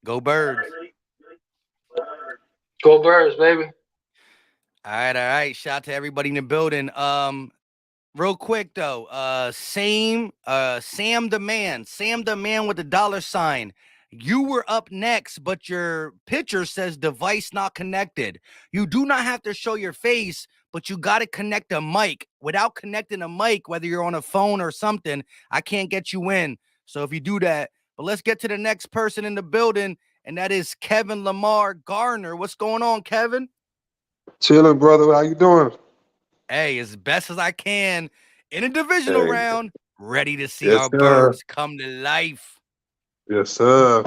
Go Birds.
Go Birds, baby.
All right. Shout out to everybody in the building. Real quick though, Sam the man with the $sign. You were up next, but your picture says device not connected. You do not have to show your face, but you got to connect a mic. Without connecting a mic, whether you're on a phone or something, I can't get you in. So if you do that, but let's get to the next person in the building, and that is Kevin Lamar Garner. What's going on, Kevin?
Chilling, brother. How you doing?
Hey, as best as I can in a divisional round, ready to see our
sir.
Birds come to life.
Yes, sir.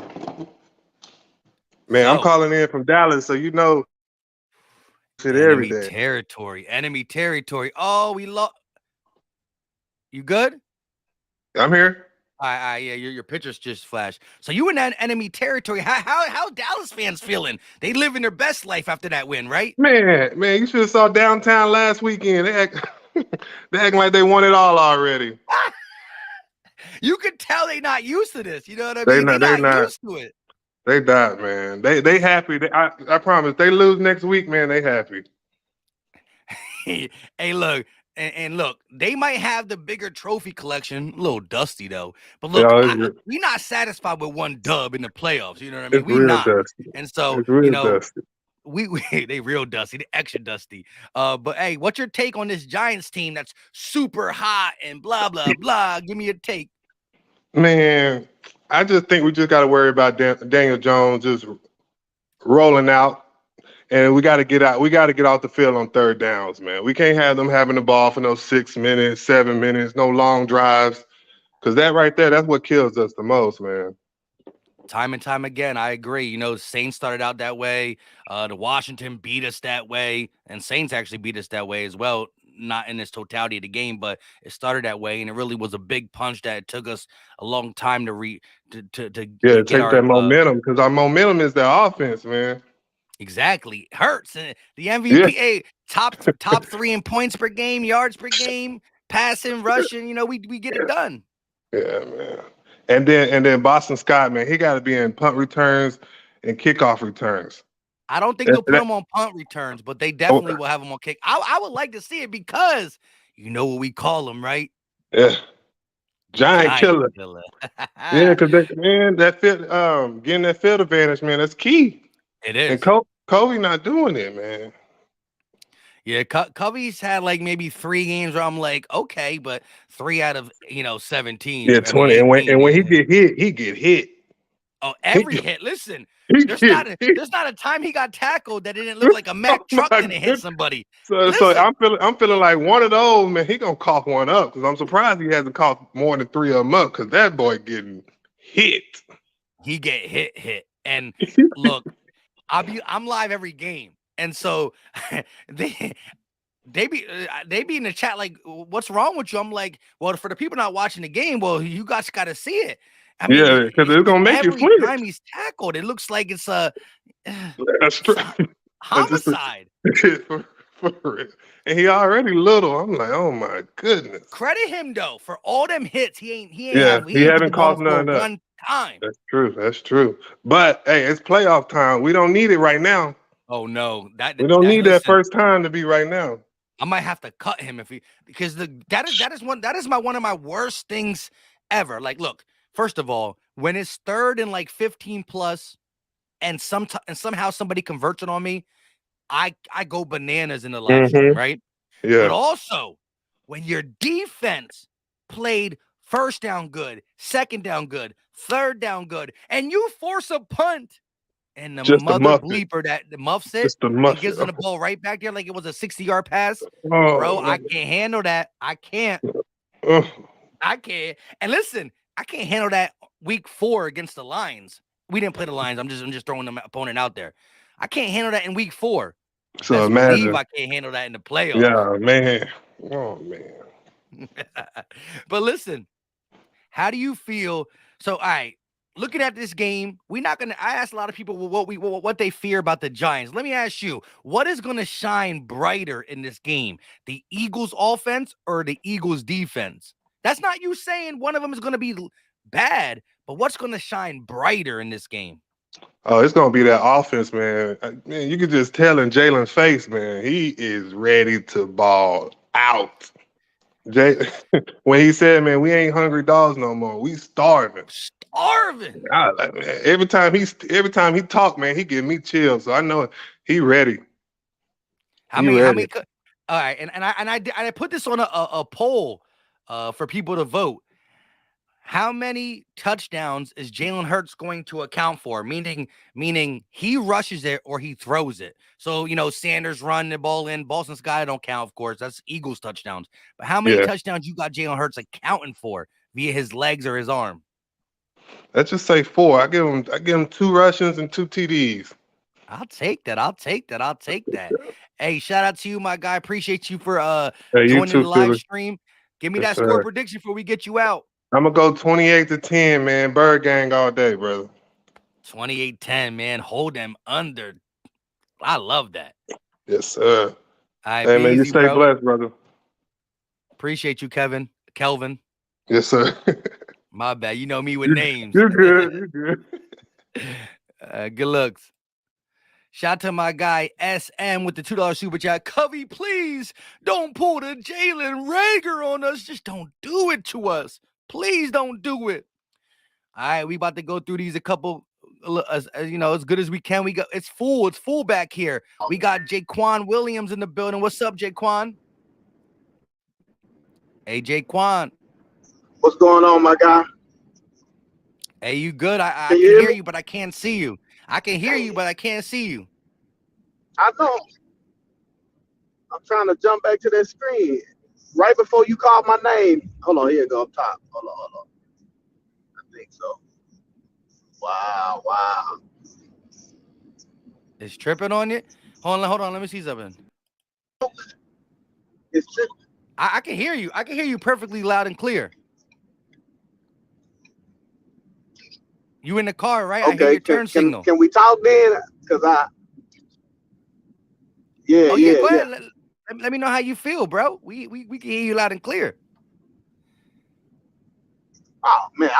Man, I'm calling in from Dallas, so you know shit every day.
Enemy territory. Oh, we lost. You good?
I'm here.
Yeah, your pictures just flashed. So you in that enemy territory. How Dallas fans feeling? They living their best life after that win, right?
Man, you should have saw downtown last weekend. They acting like they won it all already.
You could tell they not used to this. You know what I mean? They're not used to it.
They not, man. They happy. I promise. They lose next week, man. They happy.
Hey, look. And look, they might have the bigger trophy collection, a little dusty though. But look, we're not satisfied with one dub in the playoffs. You know what I mean?
We're not. Dusty.
And so,
it's real dusty.
we they real dusty, they extra dusty. But hey, what's your take on this Giants team that's super hot and blah blah blah? Give me your take.
Man, I just think we just got to worry about Daniel Jones just rolling out. And we got to get out. We got to get off the field on third downs, man. We can't have them having the ball for no 6 minutes, 7 minutes, no long drives. Because that right there, that's what kills us the most, man.
Time and time again, I agree. You know, Saints started out that way. The Washington beat us that way. And Saints actually beat us that way as well. not in its totality of the game, but it started that way, and it really was a big punch that it took us a long time to
Yeah,
get
take
our
that momentum because our momentum is their offense, man.
exactly Hurts and the
Yeah.
MVP, top 3 in points per game, yards per game, passing, rushing. You know, we get it done.
Yeah, man. And then Boston Scott, man, he got to be in punt returns and kickoff returns.
I don't think they'll put him on punt returns, but they definitely will have him on kick. I would like to see it because you know what we call him, right?
Yeah. Giant killer. Yeah, because that field, getting that field advantage, man, that's key.
It is.
And Kobe not doing it, man.
Yeah, Covey's had like maybe 3 games where I'm like, okay, but 3 out of 17.
Yeah,
I mean,
20.
18,
And when he get hit, he get hit.
Oh, every hit. Listen, there's not a time he got tackled that it didn't look like a Mack truck didn't hit somebody.
So I'm feeling like one of those, man. He gonna cough one up because I'm surprised he hasn't coughed more than 3 of them up because that boy getting hit. He
get hit, and look, I'm live every game, and so they be in the chat like, what's wrong with you? I'm like, well, for the people not watching the game, well, you guys got to see it. I mean,
yeah, because it's gonna make you flinch.
Every time he's tackled, it looks like it's a homicide.
For real. And he already little. I'm like, oh my goodness.
Credit him though for all them hits. He
haven't cost none up.
One time.
That's true. But hey, it's playoff time. We don't need it right now.
Oh no,
we don't need that first time to be right now.
I might have to cut him because that is one of my worst things ever. Like, look, first of all, when it's 3rd and like 15 plus, and somehow somebody converts it on me, I go bananas in the live stream, right?
Yeah.
But also, when your defense played first down good, second down good, third down good, and you force a punt, and the mother bleeper that the muffs it and gives them the ball right back there like it was a 60-yard pass. Bro, I can't handle that. I can't. I can't. And listen, I can't handle that week 4 against the Lions. We didn't play the Lions. I'm just throwing the opponent out there. I can't handle that in week 4.
So imagine.
I can't handle that in the playoffs.
Yeah, man. Oh man.
But listen, how do you feel? So, all right, looking at this game, I asked a lot of people what they fear about the Giants. Let me ask you, what is going to shine brighter in this game? The Eagles offense or the Eagles defense? That's not you saying one of them is going to be bad, but what's going to shine brighter in this game?
Oh, it's going to be that offense, man. Man, you can just tell in Jalen's face, man, he is ready to ball out. When he said, man, we ain't hungry dogs no more. We starving.
Starving.
Like, man, every time he talk, man, he give me chills. So I know he ready.
How many? All right, and I put this on a poll for people to vote. How many touchdowns is Jalen Hurts going to account for? Meaning he rushes it or he throws it. So, Sanders run the ball in. Boston Scott don't count, of course. That's Eagles touchdowns. But how many touchdowns you got Jalen Hurts accounting for via his legs or his arm?
Let's just say 4. I give him 2 rushings and 2 TDs.
I'll take that. Hey, shout out to you, my guy. Appreciate you for joining the live stream. Give me that score prediction before we get you out.
I'm going to go 28-10, man. Bird gang all day, brother.
28-10, man. Hold them under. I love that.
Yes, sir.
Right,
hey, man, you stay blessed, brother.
Appreciate you, Kelvin.
Yes, sir.
My bad. You know me with names.
You're good. You're good.
Good looks. Shout out to my guy SM with the $2 super chat. Covey, please don't pull the Jalen Reagor on us. Just don't do it to us. Please don't do it. All right, we about to go through these a couple, as good as we can. It's full back here. We got Jaquan Williams in the building. What's up, Jaquan? Hey, Jaquan.
What's going on, my guy?
Hey, you good? I can hear you, but I can't see you. I can hear you, but I can't see you.
I know. I'm trying to jump back to that screen. Right before you called my name. Hold on, here you go up top. Hold on. I think so. Wow.
It's tripping on you? Hold on. Let me see something.
It's tricky.
I can hear you. I can hear you perfectly loud and clear. You in the car, right? I hear
Okay,
your turn signal.
can we talk then? Cause
Oh yeah, go
yeah.
ahead. Let me know how you feel, bro. We can hear you loud and clear.
Oh man,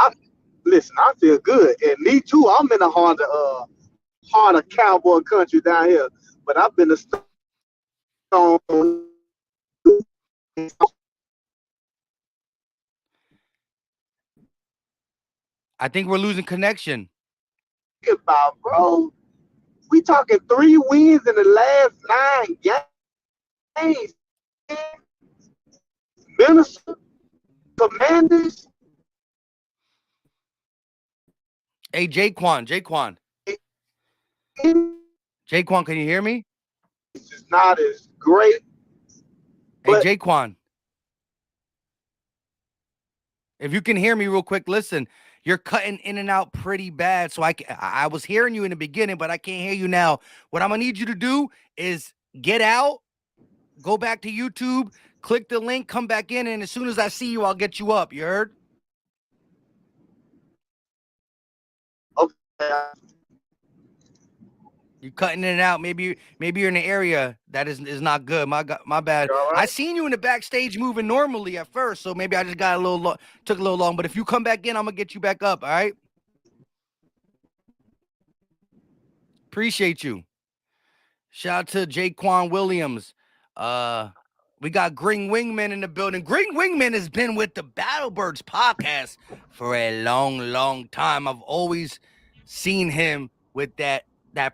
listen, I feel good, and me too. I'm in a heart of cowboy country down here, but I've been a stone
I think we're losing connection.
about, bro. We talking 3 wins in the last 9 games. Minnesota Commanders.
Hey, Jaquan, can you hear me?
It's not as great,
Hey,
but
Jaquan, if you can hear me real quick, listen. You're cutting in and out pretty bad, so I was hearing you in the beginning, but I can't hear you now. What I'm gonna need you to do is get out, go back to YouTube, click the link, come back in, and as soon as I see you, I'll get you up. You heard?
okay.
You're cutting in and out. Maybe you're in an area that is not good. My bad.
You all
I
right?
seen you in the backstage moving normally at first, so maybe I just got took a little long. But if you come back in, I'm gonna get you back up. All right. Appreciate you. Shout out to Jaquan Williams. We got Green Wingman in the building. Green Wingman has been with the Battlebirds podcast for a long time. I've always seen him with that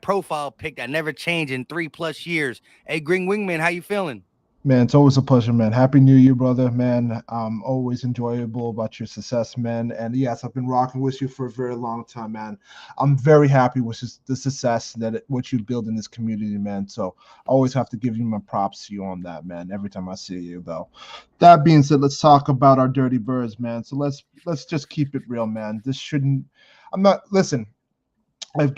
profile pic that never changed in 3+ years. Hey, Green Wingman, how you feeling?
Man, it's always a pleasure, man. Happy New Year, brother, man. Always enjoyable about your success, man. And yes, I've been rocking with you for a very long time, man. I'm very happy with the success what you build in this community, man. So I always have to give you my props to you on that, man. Every time I see you, though. That being said, let's talk about our Dirty Birds, man. So let's just keep it real, man. This shouldn't. I'm not. Listen. Let's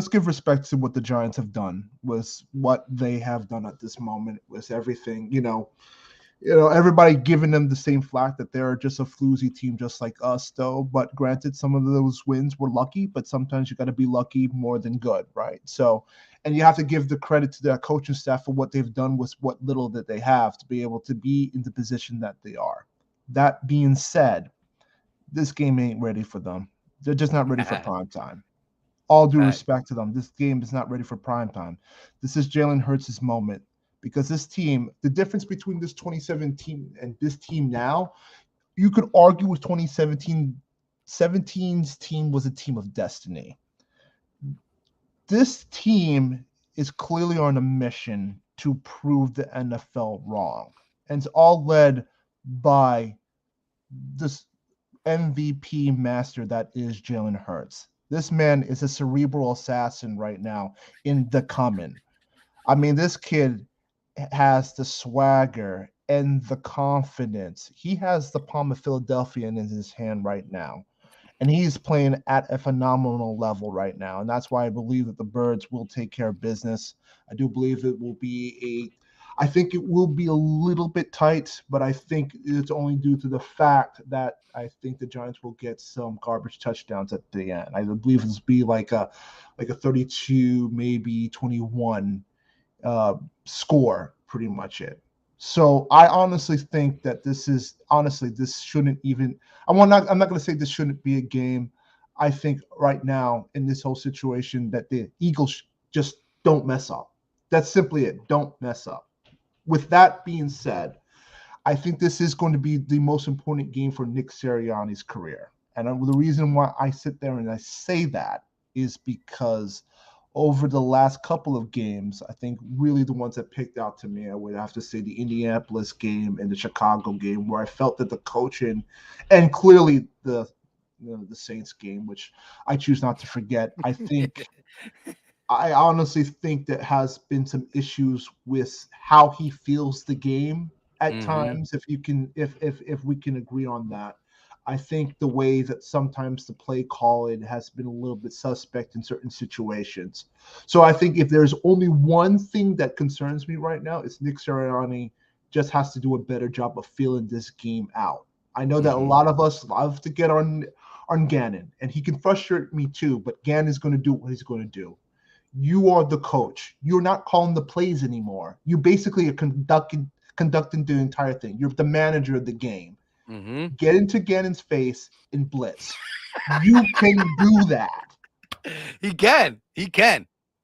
give respect to what the Giants have done. Was what they have done at this moment was everything. Everybody giving them the same flack that they're just a floozy team, just like us, though. But granted, some of those wins were lucky, but sometimes you got to be lucky more than good, right? So, and you have to give the credit to their coaching staff for what they've done with what little that they have to be able to be in the position that they are. That being said, this game ain't ready for them. They're just not ready for prime time. All due respect to them, this game is not ready for prime time. This is Jalen Hurts' moment because this team, the difference between this 2017 and this team now, you could argue with 2017. 17's team was a team of destiny. This team is clearly on a mission to prove the NFL wrong. And it's all led by this MVP master that is Jalen Hurts. This man is a cerebral assassin right now in the common. I mean, this kid has the swagger and the confidence. He has the palm of Philadelphia in his hand right now. And he's playing at a phenomenal level right now. And that's why I believe that the Birds will take care of business. I do believe it will be I think it will be a little bit tight, but I think it's only due to the fact that I think the Giants will get some garbage touchdowns at the end. I believe it'll be like a 32, maybe 21 score, pretty much it. So I honestly think that this shouldn't even. I'm not going to say this shouldn't be a game. I think right now in this whole situation that the Eagles just don't mess up. That's simply it. Don't mess up. With that being said, I think this is going to be the most important game for Nick Sirianni's career. And the reason why I sit there and I say that is because over the last couple of games, I think really the ones that picked out to me, I would have to say the Indianapolis game and the Chicago game, where I felt that the coaching and clearly the Saints game, which I choose not to forget. I honestly think that has been some issues with how he feels the game at times. If we can agree on that, I think the way that sometimes the play calling has been a little bit suspect in certain situations. So I think if there's only one thing that concerns me right now, it's Nick Sirianni just has to do a better job of feeling this game out. I know that a lot of us love to get on Gannon, and he can frustrate me too, but Gannon's going to do what he's going to do. You are the coach. You're not calling the plays anymore. You basically are conducting the entire thing. You're the manager of the game. Get into Gannon's face and blitz. You can do that.
He can.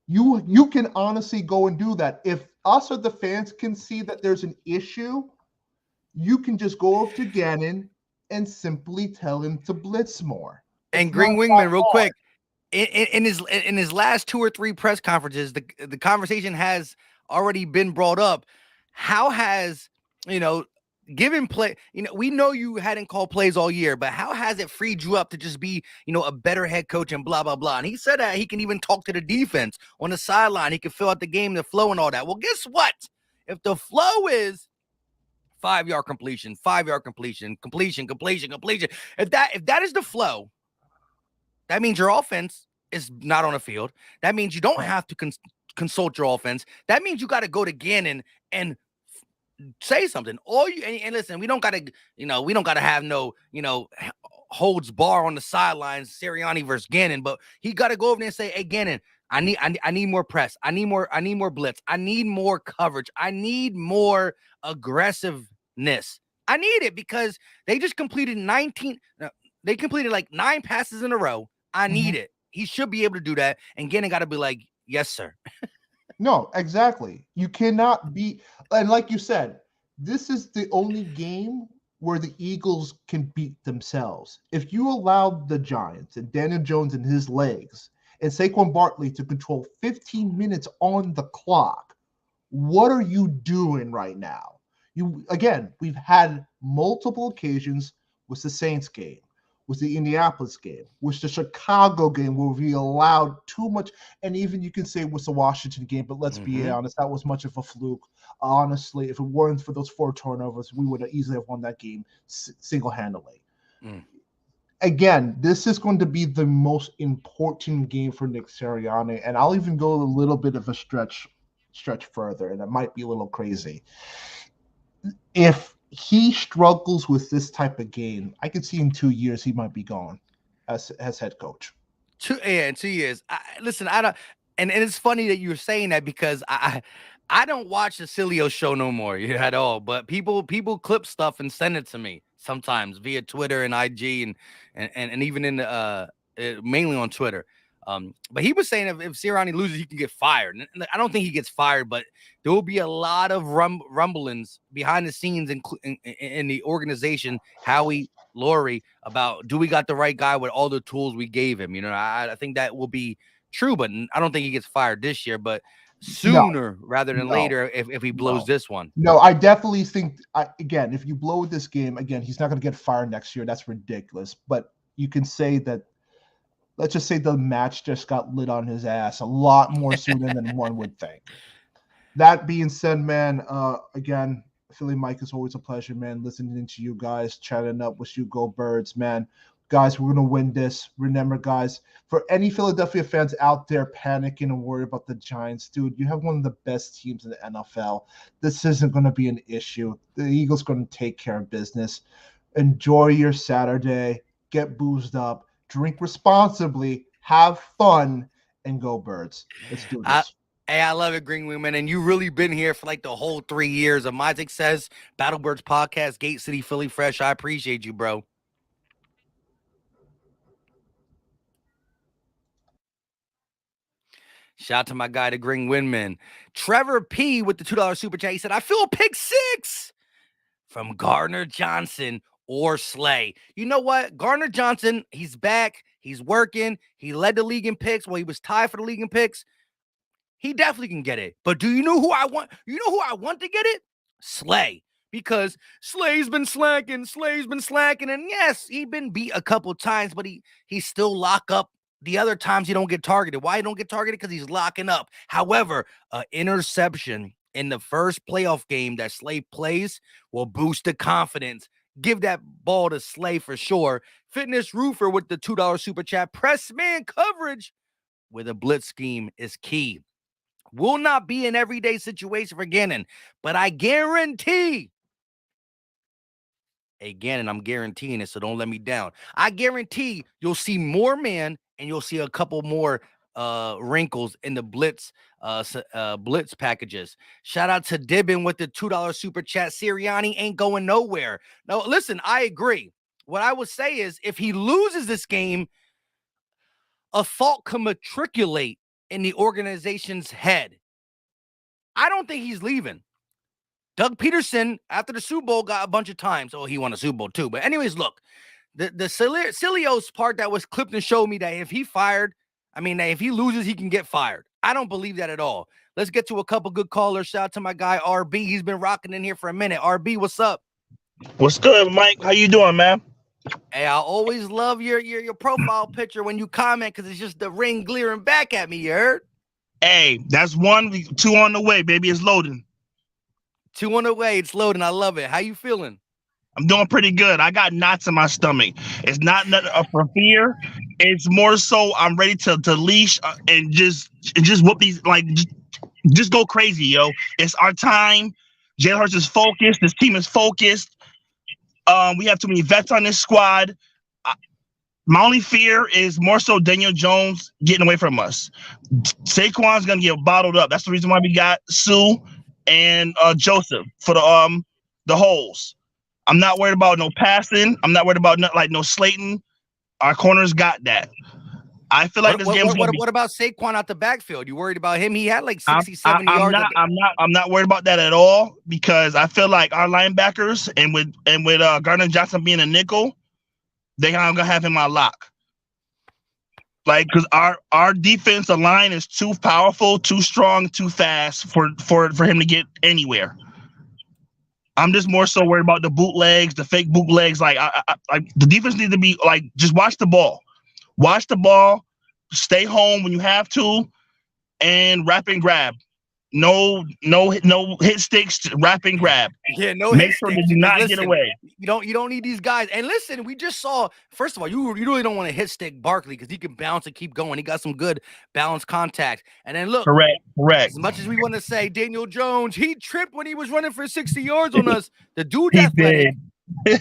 You can honestly go and do that. If us or the fans can see that there's an issue, you can just go up to Gannon and simply tell him to blitz more.
And Green Wingman, real quick, in his last 2 or 3 press conferences, the conversation has already been brought up. How has, given play, we know you hadn't called plays all year, but how has it freed you up to just be, a better head coach and blah, blah, blah? And he said that he can even talk to the defense on the sideline. He can fill out the game, the flow and all that. Well, guess what? If the flow is 5-yard completion, 5-yard completion. If that is the flow, that means your offense is not on the field. That means you don't have to consult your offense. That means you got to go to Gannon and say something. And listen, we don't got to have no, holds bar on the sidelines, Sirianni versus Gannon, but he got to go over there and say, hey, Gannon, I need more press. I need more blitz. I need more coverage. I need more aggressiveness. I need it because they just completed 19. They completed like 9 passes in a row. I need it. He should be able to do that. And Gannon got to be like, yes, sir.
No, exactly. You cannot be, and like you said, this is the only game where the Eagles can beat themselves. If you allow the Giants and Daniel Jones and his legs and Saquon Barkley to control 15 minutes on the clock, what are you doing right now? We've had multiple occasions with the Saints game, with the Indianapolis game, with the Chicago game where we allowed too much, and even you can say with the Washington game, but let's be honest, that was much of a fluke. Honestly, if it weren't for those 4 turnovers, we would have easily have won that game single-handedly. Again, this is going to be the most important game for Nick Sirianni, and I'll even go a little bit of a stretch further, and it might be a little crazy. If he struggles with this type of game, I could see in 2 years he might be gone as head coach.
2 years. Listen, I don't, and it's funny that you're saying that because I don't watch the Cilio show no more at all. But people clip stuff and send it to me sometimes via Twitter and IG and even in the mainly on Twitter. But he was saying if Sirianni loses, he can get fired. And I don't think he gets fired, but there will be a lot of rumblings behind the scenes in the organization, Howie, Laurie, about do we got the right guy with all the tools we gave him? I think that will be true, but I don't think he gets fired this year, but sooner rather than later if he blows this one.
No, I definitely think, again, if you blow this game, again, he's not going to get fired next year. That's ridiculous. But you can say that, let's just say the match just got lit on his ass a lot more sooner than one would think. That being said, man, again, Philly Mike, is always a pleasure, man, listening to you guys, chatting up with you, Go Birds, man. Guys, we're going to win this. Remember, guys, for any Philadelphia fans out there panicking and worried about the Giants, dude, you have one of the best teams in the NFL. This isn't going to be an issue. The Eagles going to take care of business. Enjoy your Saturday. Get boozed up. Drink responsibly. Have fun. And go Birds. Let's do this.
Hey, I love it, Green Women, and you really been here for like the whole 3 years of My Success, Battlebirds Podcast, Gate City, Philly Fresh. I appreciate you, bro. Shout out to my guy, the Green Windman. Trevor P with the $2 super chat. He said, I feel a pick 6 from Gardner Johnson or Slay. You know what? Gardner Johnson, he's back. He's working. He led the league in picks. Well, he was tied for the league in picks. He definitely can get it. But do you know who I want? You know who I want to get it? Slay. Because Slay's been slacking. And yes, he's been beat a couple times, but he still lock up the other times he don't get targeted. Why he don't get targeted? Because he's locking up. However, an interception in the first playoff game that Slay plays will boost the confidence. Give that ball to Slay for sure. Fitness Roofer with the $2 super chat. Press man coverage with a blitz scheme is key. Will not be an everyday situation for Gannon, but I guarantee. Hey, Gannon, I'm guaranteeing it, so don't let me down. I guarantee you'll see more man and you'll see a couple more wrinkles in the blitz packages. Shout out to Dibin with the $2 super chat. Sirianni ain't going nowhere. No, listen, I agree. What I would say is if he loses this game, a thought can matriculate in the organization's head. I don't think he's leaving. Doug Peterson, after the Super Bowl, got a bunch of times. Oh, he won a Super Bowl too. But anyways, look, the Cilios part that was clipped and showed me that if he if he loses, he can get fired. I don't believe that at all. Let's get to a couple good callers. Shout out to my guy, RB. He's been rocking in here for a minute. RB, what's up?
What's good, Mike? How you doing, man?
Hey, I always love your profile picture when you comment because it's just the ring glaring back at me, you heard?
Hey, that's one. 2 on the way, baby. It's loading.
2 on the way. It's loading. I love it. How you feeling?
I'm doing pretty good. I got knots in my stomach. It's not nothing for fear. It's more so I'm ready to leash and just whoop these, like, just go crazy, yo. It's our time. Jalen Hurts is focused. This team is focused. We have too many vets on this squad. My only fear is more so Daniel Jones getting away from us. Saquon's gonna get bottled up. That's the reason why we got Sue and Joseph for the holes. I'm not worried about no passing. I'm not worried about no Slayton. Our corners got that. I feel like this game's gonna be.
What about Saquon out the backfield? You worried about him? He had like 60, 70 yards.
I'm not worried about that at all because I feel like our linebackers and with Gardner Johnson being a nickel, they're gonna have him on lock. Like, because our defensive line is too powerful, too strong, too fast for him to get anywhere. I'm just more so worried about the bootlegs, the fake bootlegs. Like, the defense needs to be like, just watch the ball. Watch the ball. Stay home when you have to, and wrap and grab. No hit sticks. Wrap and grab.
Yeah, no
Make
hit
sure
sticks.
they do not get away.
You don't need these guys. And listen, we just saw. First of all, you really don't want to hit stick Barkley because he can bounce and keep going. He got some good balanced contact. And then look,
correct.
As much as we want to say Daniel Jones, he tripped when he was running for 60 yards on us. The dude's athletic,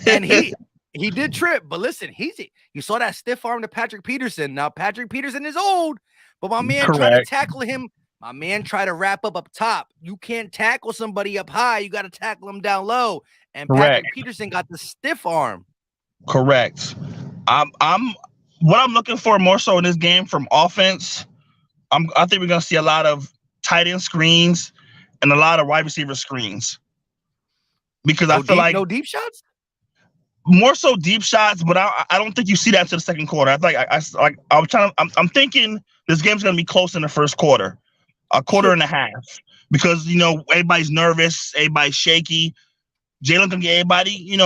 and he did trip. But listen, you saw that stiff arm to Patrick Peterson. Now Patrick Peterson is old, but my man tried to tackle him. My man tried to wrap up top. You can't tackle somebody up high. You got to tackle him down low. And Patrick Peterson got the stiff arm.
Correct. I'm what I'm looking for more so in this game from offense. I think we're gonna see a lot of tight end screens and a lot of wide receiver screens because I feel like
no deep shots.
More so deep shots, but I don't think you see that until the second quarter. I'm thinking this game's gonna be close in the first quarter. A quarter and a half, because everybody's nervous, everybody's shaky. Jalen can get everybody,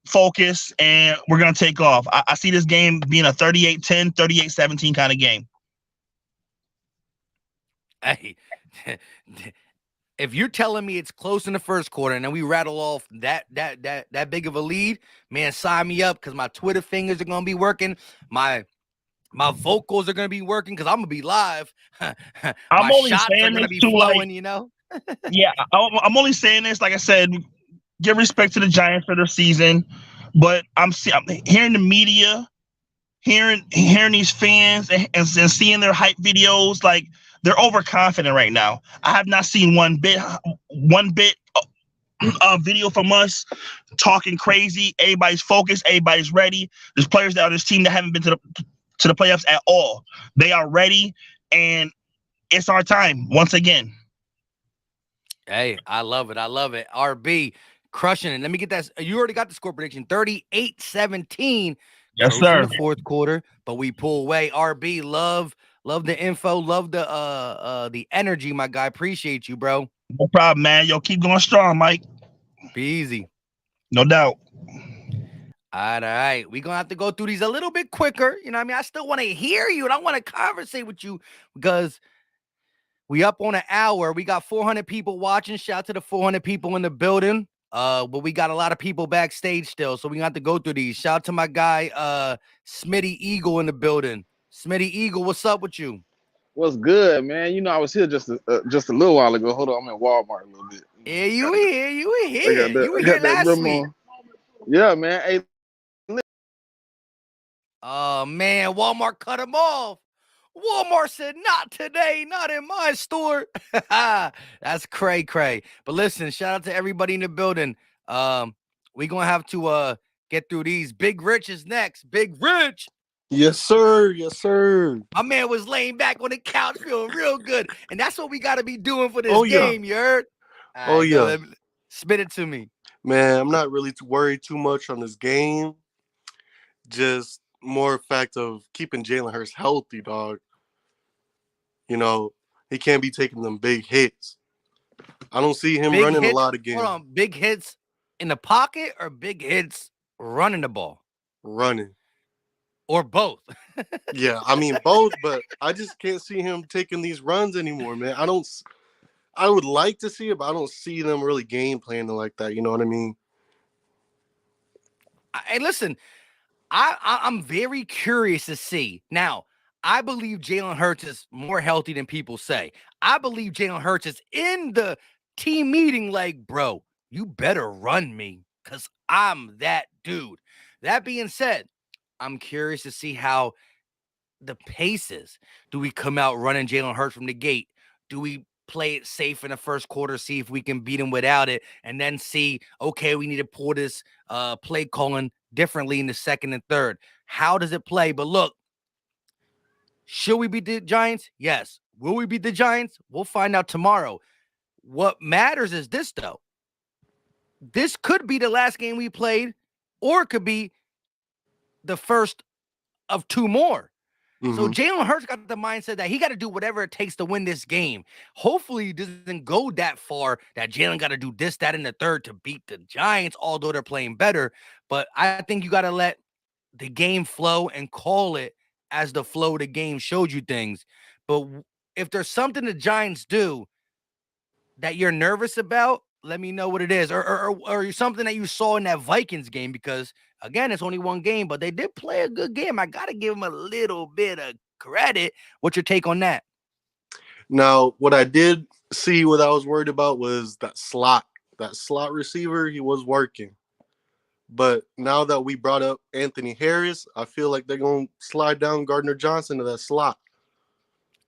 focused, and we're gonna take off. I see this game being a 38-10, 38-17 kind of game.
Hey, if you're telling me it's close in the first quarter and then we rattle off that big of a lead, man, sign me up because my Twitter fingers are gonna be working. My vocals are going to be working because I'm going to be live.
I'm only saying this to
flowing,
Yeah, I'm only saying this, like I said, give respect to the Giants for their season. But I'm hearing the media, hearing these fans and seeing their hype videos, like they're overconfident right now. I have not seen one bit video from us talking crazy. Everybody's focused. Everybody's ready. There's players that on this team that haven't been to the playoffs at all. They are ready, and it's our time once again.
Hey, I love it. RB crushing it. Let me get that. You already got the score prediction, 38-17.
Yes, sir.
In the fourth quarter, but we pull away. RB, love the info, love the energy, my guy. Appreciate you, bro.
No problem, man. Yo, keep going strong, Mike.
Be easy.
No doubt.
All right. We're going to have to go through these a little bit quicker. You know what I mean? I still want to hear you, and I want to conversate with you because we up on an hour. We got 400 people watching. Shout out to the 400 people in the building. But we got a lot of people backstage still, so we got to go through these. Shout out to my guy, Smitty Eagle in the building. Smitty Eagle, what's up with you?
What's good, man? You know, I was here just a little while ago. Hold on, I'm in Walmart a little bit.
Yeah, you were here. You were
I
here. You were
I
here
got that
last week.
grandma. Yeah, man. Hey,
Oh man, Walmart cut him off. Walmart said, "Not today, not in my store." That's cray. But listen, shout out to everybody in the building. We gonna have to get through these. Big Rich is next. Big Rich.
Yes, sir. Yes, sir.
My man was laying back on the couch feeling real good. And that's what we got to be doing for this
Oh yeah.
game, you heard? All
Oh
right, go
yeah.
ahead. Spit it to me.
Man, I'm not really worried too much on this game. Just more fact of keeping Jalen Hurts healthy, dog. You know, he can't be taking them big hits. I don't see him
Big
running a
hits.
lot of games.
Hold on. Big hits in the pocket or big hits running the ball?
Running.
Or both.
Yeah, I mean both, but I just can't see him taking these runs anymore, man. I would like to see it, but I don't see them really game planning like that. You know what I mean?
Hey, listen, I'm very curious to see. Now, I believe Jalen Hurts is more healthy than people say. I believe Jalen Hurts is in the team meeting like, bro, you better run me because I'm that dude. That being said, I'm curious to see how the paces. Do we come out running Jalen Hurts from the gate? Do we play it safe in the first quarter, see if we can beat him without it, and then see, okay, we need to pull this play calling differently in the second and third? How does it play? But look, should we beat the Giants? Yes. Will we beat the Giants? We'll find out tomorrow. What matters is this, though. This could be the last game we played, or it could be the first of two more. So Jalen Hurts got the mindset that he got to do whatever it takes to win this game. Hopefully, it doesn't go that far that Jalen got to do this, that, and the third to beat the Giants, although they're playing better. But I think you got to let the game flow and call it as the flow of the game showed you things. But if there's something the Giants do that you're nervous about, let me know what it is, or something that you saw in that Vikings game, because again, it's only one game, but they did play a good game. I gotta give them a little bit of credit. What's your take on that?
Now, what I did see, what I was worried about was that slot receiver. He was working, but now that we brought up Anthony Harris, I feel like they're gonna slide down Gardner Johnson to that slot.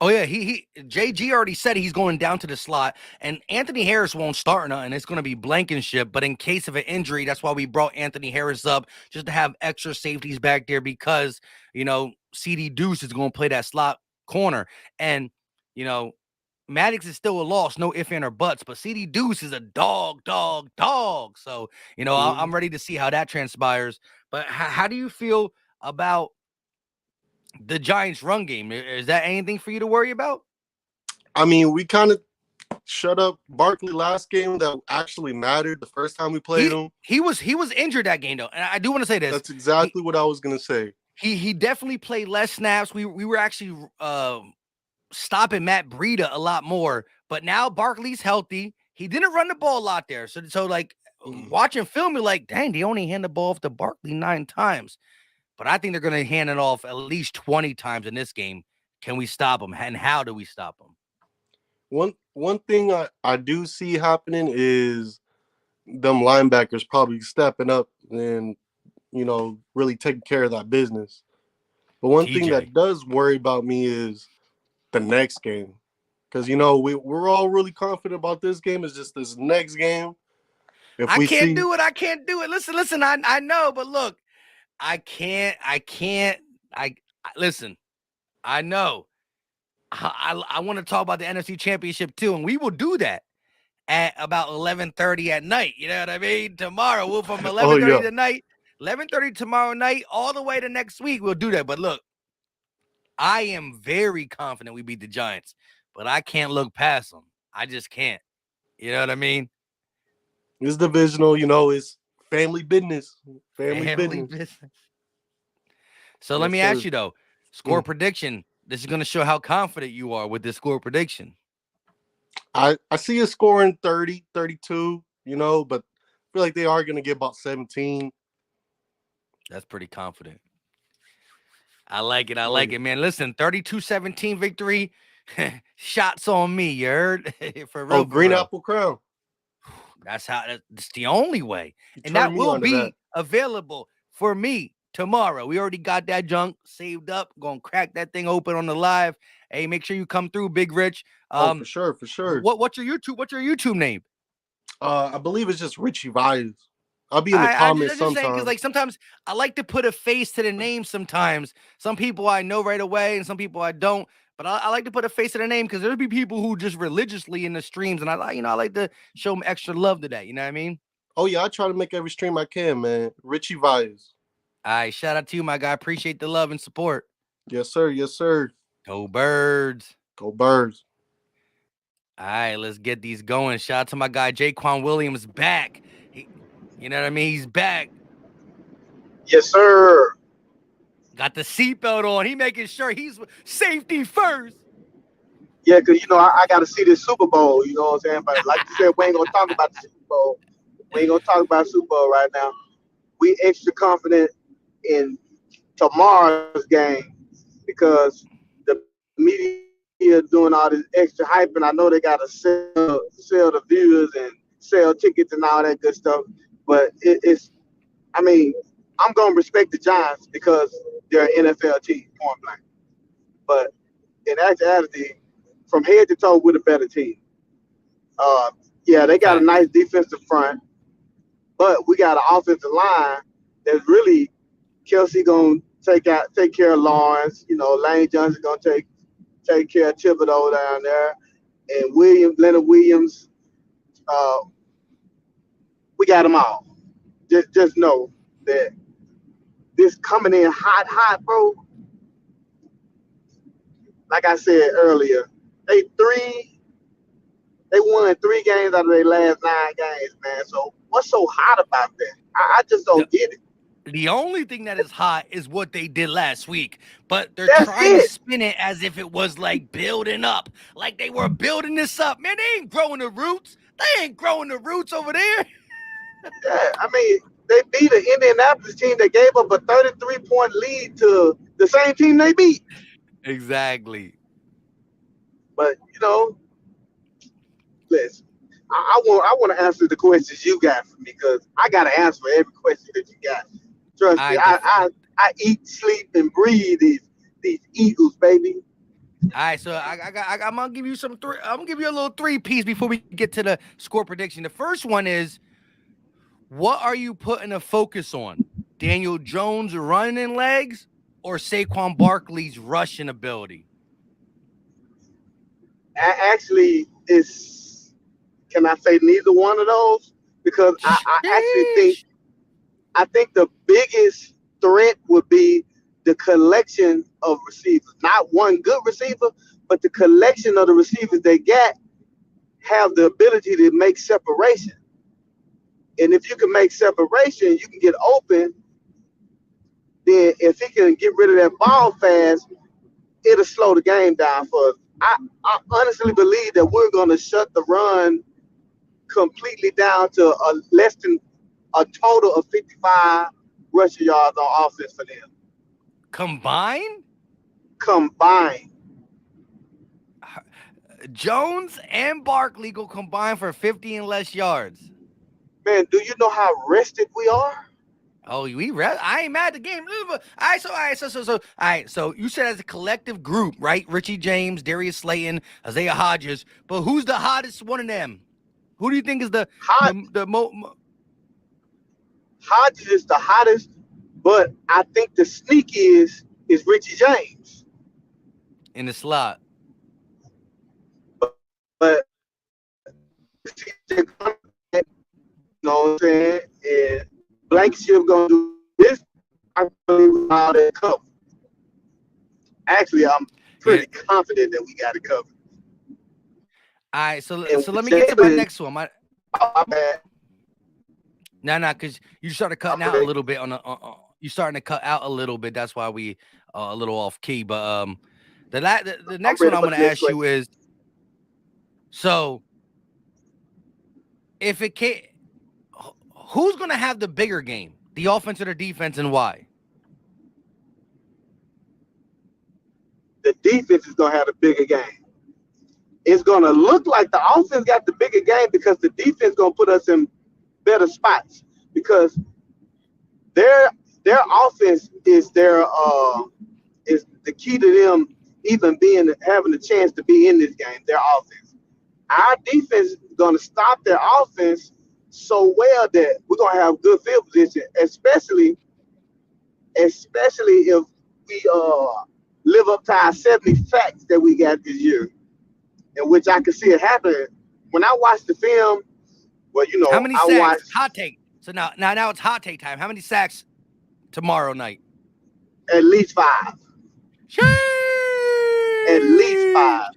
Oh yeah, he JG already said he's going down to the slot, and Anthony Harris won't start nothing. It's going to be Blankenship, but in case of an injury, that's why we brought Anthony Harris up, just to have extra safeties back there, because CD Deuce is going to play that slot corner, and Maddox is still a loss, no ifs and or buts, but CD Deuce is a dog. So I'm ready to see how that transpires. But how do you feel about the Giants' run game? Is that anything for you to worry about?
I mean, we kind of shut up Barkley last game that actually mattered the first time we played him.
He was injured that game, though. And I do want to say this.
That's exactly what I was going to say.
He definitely played less snaps. We were actually stopping Matt Breida a lot more. But now Barkley's healthy. He didn't run the ball a lot there. So like, watching film, you're like, dang, they only hand the ball off to Barkley 9 times. But I think they're going to hand it off at least 20 times in this game. Can we stop them? And how do we stop them?
One thing I do see happening is them linebackers probably stepping up and, really taking care of that business. But one thing that does worry about me is the next game. Because, we're all really confident about this game. It's just this next game.
I can't do it. Listen, I know, but look. I can't. Listen, I know. I want to talk about the NFC Championship too, and we will do that at about 11:30 at night. You know what I mean? Tomorrow, we'll from 11:30 tonight, 11:30 tomorrow night, all the way to next week. We'll do that. But look, I am very confident we beat the Giants, but I can't look past them. I just can't. You know what I mean?
It's divisional. It's family business. Family business.
So let me ask you, though, score prediction. This is going to show how confident you are with this score prediction.
I see us scoring 30, 32, but I feel like they are going to get about 17.
That's pretty confident. I like it. I like it, man. Listen, 32-17 victory. Shots on me, you heard? For real,
Oh,
for
green
real.
apple crown.
That's the only way.
You
And
turned
that
me
will
onto that.
be available for me tomorrow. We already got that junk saved up. Gonna crack that thing open on the live. Hey, make sure you come through, Big Rich.
Oh, for sure, for sure.
What's your YouTube name?
I believe it's just Richie Vibes. I'll be in the
I'm
comments
just saying, because
sometimes.
like sometimes I like to put a face to the name. Sometimes some people I know right away, and some people I don't. But I like to put a face to the name because there'll be people who just religiously in the streams, and I like to show them extra love today. You know what I mean?
Oh yeah, I try to make every stream I can, man. Richie Vibes.
All right, shout out to you, my guy. Appreciate the love and support.
Yes, sir. Yes, sir.
Go Birds.
Go Birds.
All right, let's get these going. Shout out to my guy Jaquan Williams back. You know what I mean? He's back.
Yes, sir.
Got the seatbelt on. He making sure he's safety first.
Yeah, because, I got to see this Super Bowl, you know what I'm saying? But like you said, we ain't going to talk about the Super Bowl. We ain't going to talk about Super Bowl right now. We extra confident in tomorrow's game because the media doing all this extra hype, and I know they got to sell the viewers and sell tickets and all that good stuff. But I'm going to respect the Giants because they're an NFL team, point blank. But in actuality, from head to toe, we're the better team. Yeah, they got a nice defensive front, but we got an offensive line that's really Kelsey gonna take care of Lawrence. Lane Johnson gonna take care of Thibodeau down there, and Leonard Williams. We got them all. Just know that this coming in hot, bro. Like I said earlier, they won 3 games out of their last 9 games, man. So what's so hot about that? I just don't get it.
The only thing that is hot is what they did last week, but they're
That's
trying
it.
to spin it as if it was like building up, like they were building this up. Man, they ain't growing the roots. They ain't growing the roots over there.
Yeah, they beat an Indianapolis team that gave up a 33-point lead to the same team they beat.
Exactly.
But listen, I want to answer the questions you got for me because I got to answer every question that you got. Trust me, I eat, sleep, and breathe these Eagles, baby.
All right, so I'm gonna give you I'm gonna give you a little 3-piece before we get to the score prediction. The first one is, what are you putting a focus on? Daniel Jones running legs or Saquon Barkley's rushing ability?
Actually, can I say neither one of those? Because I think the biggest threat would be the collection of receivers. Not one good receiver, but the collection of the receivers they got have the ability to make separation. And if you can make separation, you can get open. Then if he can get rid of that ball fast, it'll slow the game down for us. I honestly believe that we're going to shut the run completely down to less than a total of 55 rushing yards on offense for them.
Combined? Jones and Barkley go combine for 50 and less yards.
Man, do you know how rested we are?
Oh, I ain't mad at the game. All right, so you said as a collective group, right? Richie James, Darius Slayton, Isaiah Hodges, but who's the hottest one of them? Who do you think is the
Hodges is the hottest, but I think the sneak is Richie James
in the slot.
But you know what I'm saying? And Blankenship gonna do this. I believe all that covered. Actually, I'm pretty confident that we got it covered.
All right, so let me get to my next one. My
bad.
No, because you started cutting out a little bit you starting to cut out a little bit. That's why we a little off key. But the next one I'm going to ask you is, so if it can't, who's going to have the bigger game, the offense or the defense, and why?
The defense is going to have the bigger game. it's gonna look like the offense got the bigger game because the defense gonna put us in better spots because their offense is is the key to them even having a chance to be in this game. Their offense, our defense is gonna stop their offense so well that we're gonna have good field position, especially if we live up to our 70 sacks that we got this year, in which I can see it happening. When I watch the film, well,
How many
I
sacks?
watch
Hot take. So now it's hot take time. How many sacks tomorrow night?
at least 5.
Sheesh.
At least 5.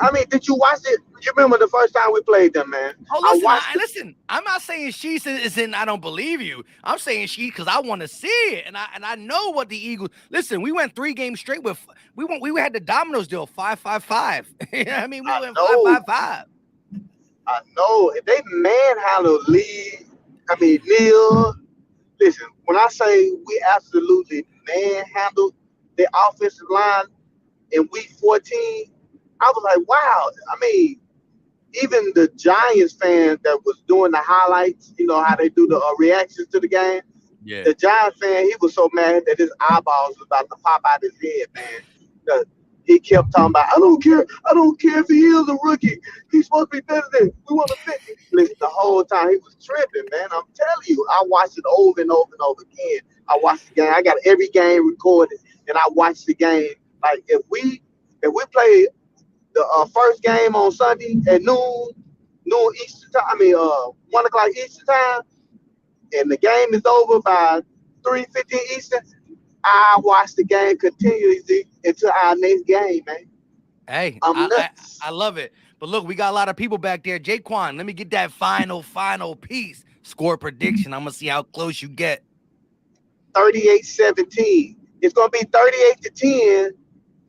I mean, did you watch it? You remember the first time we played them, man?
Oh, listen, I'm not saying she isn't. I don't believe you. I'm saying she because I want to see it, and I know what the Eagles. Listen, we went 3 games straight with we had the Domino's deal 5-5-5. I mean, we went 5-5-5.
I know they manhandled Lee. I mean, Neil. Listen, when I say we absolutely manhandled the offensive line in week 14, I was like, wow. I mean, even the Giants fan that was doing the highlights, how they do the reactions to the game.
Yeah.
The Giants fan, he was so mad that his eyeballs was about to pop out his head, man. He kept talking about, I don't care if he is a rookie. He's supposed to be better than we want to fit. Listen, the whole time he was tripping, man. I'm telling you, I watched it over and over and over again. I watched the game. I got every game recorded, and I watched the game. Like if we play the first game on Sunday at noon Eastern time. 1:00 Eastern time, and the game is over by 3:15 Eastern. I watch the game continuously until our next game, man.
Hey, I love it. But look, we got a lot of people back there. Jaquan, let me get that final piece. Score prediction. I'm gonna see how close you get.
38-17. It's gonna be 38-10.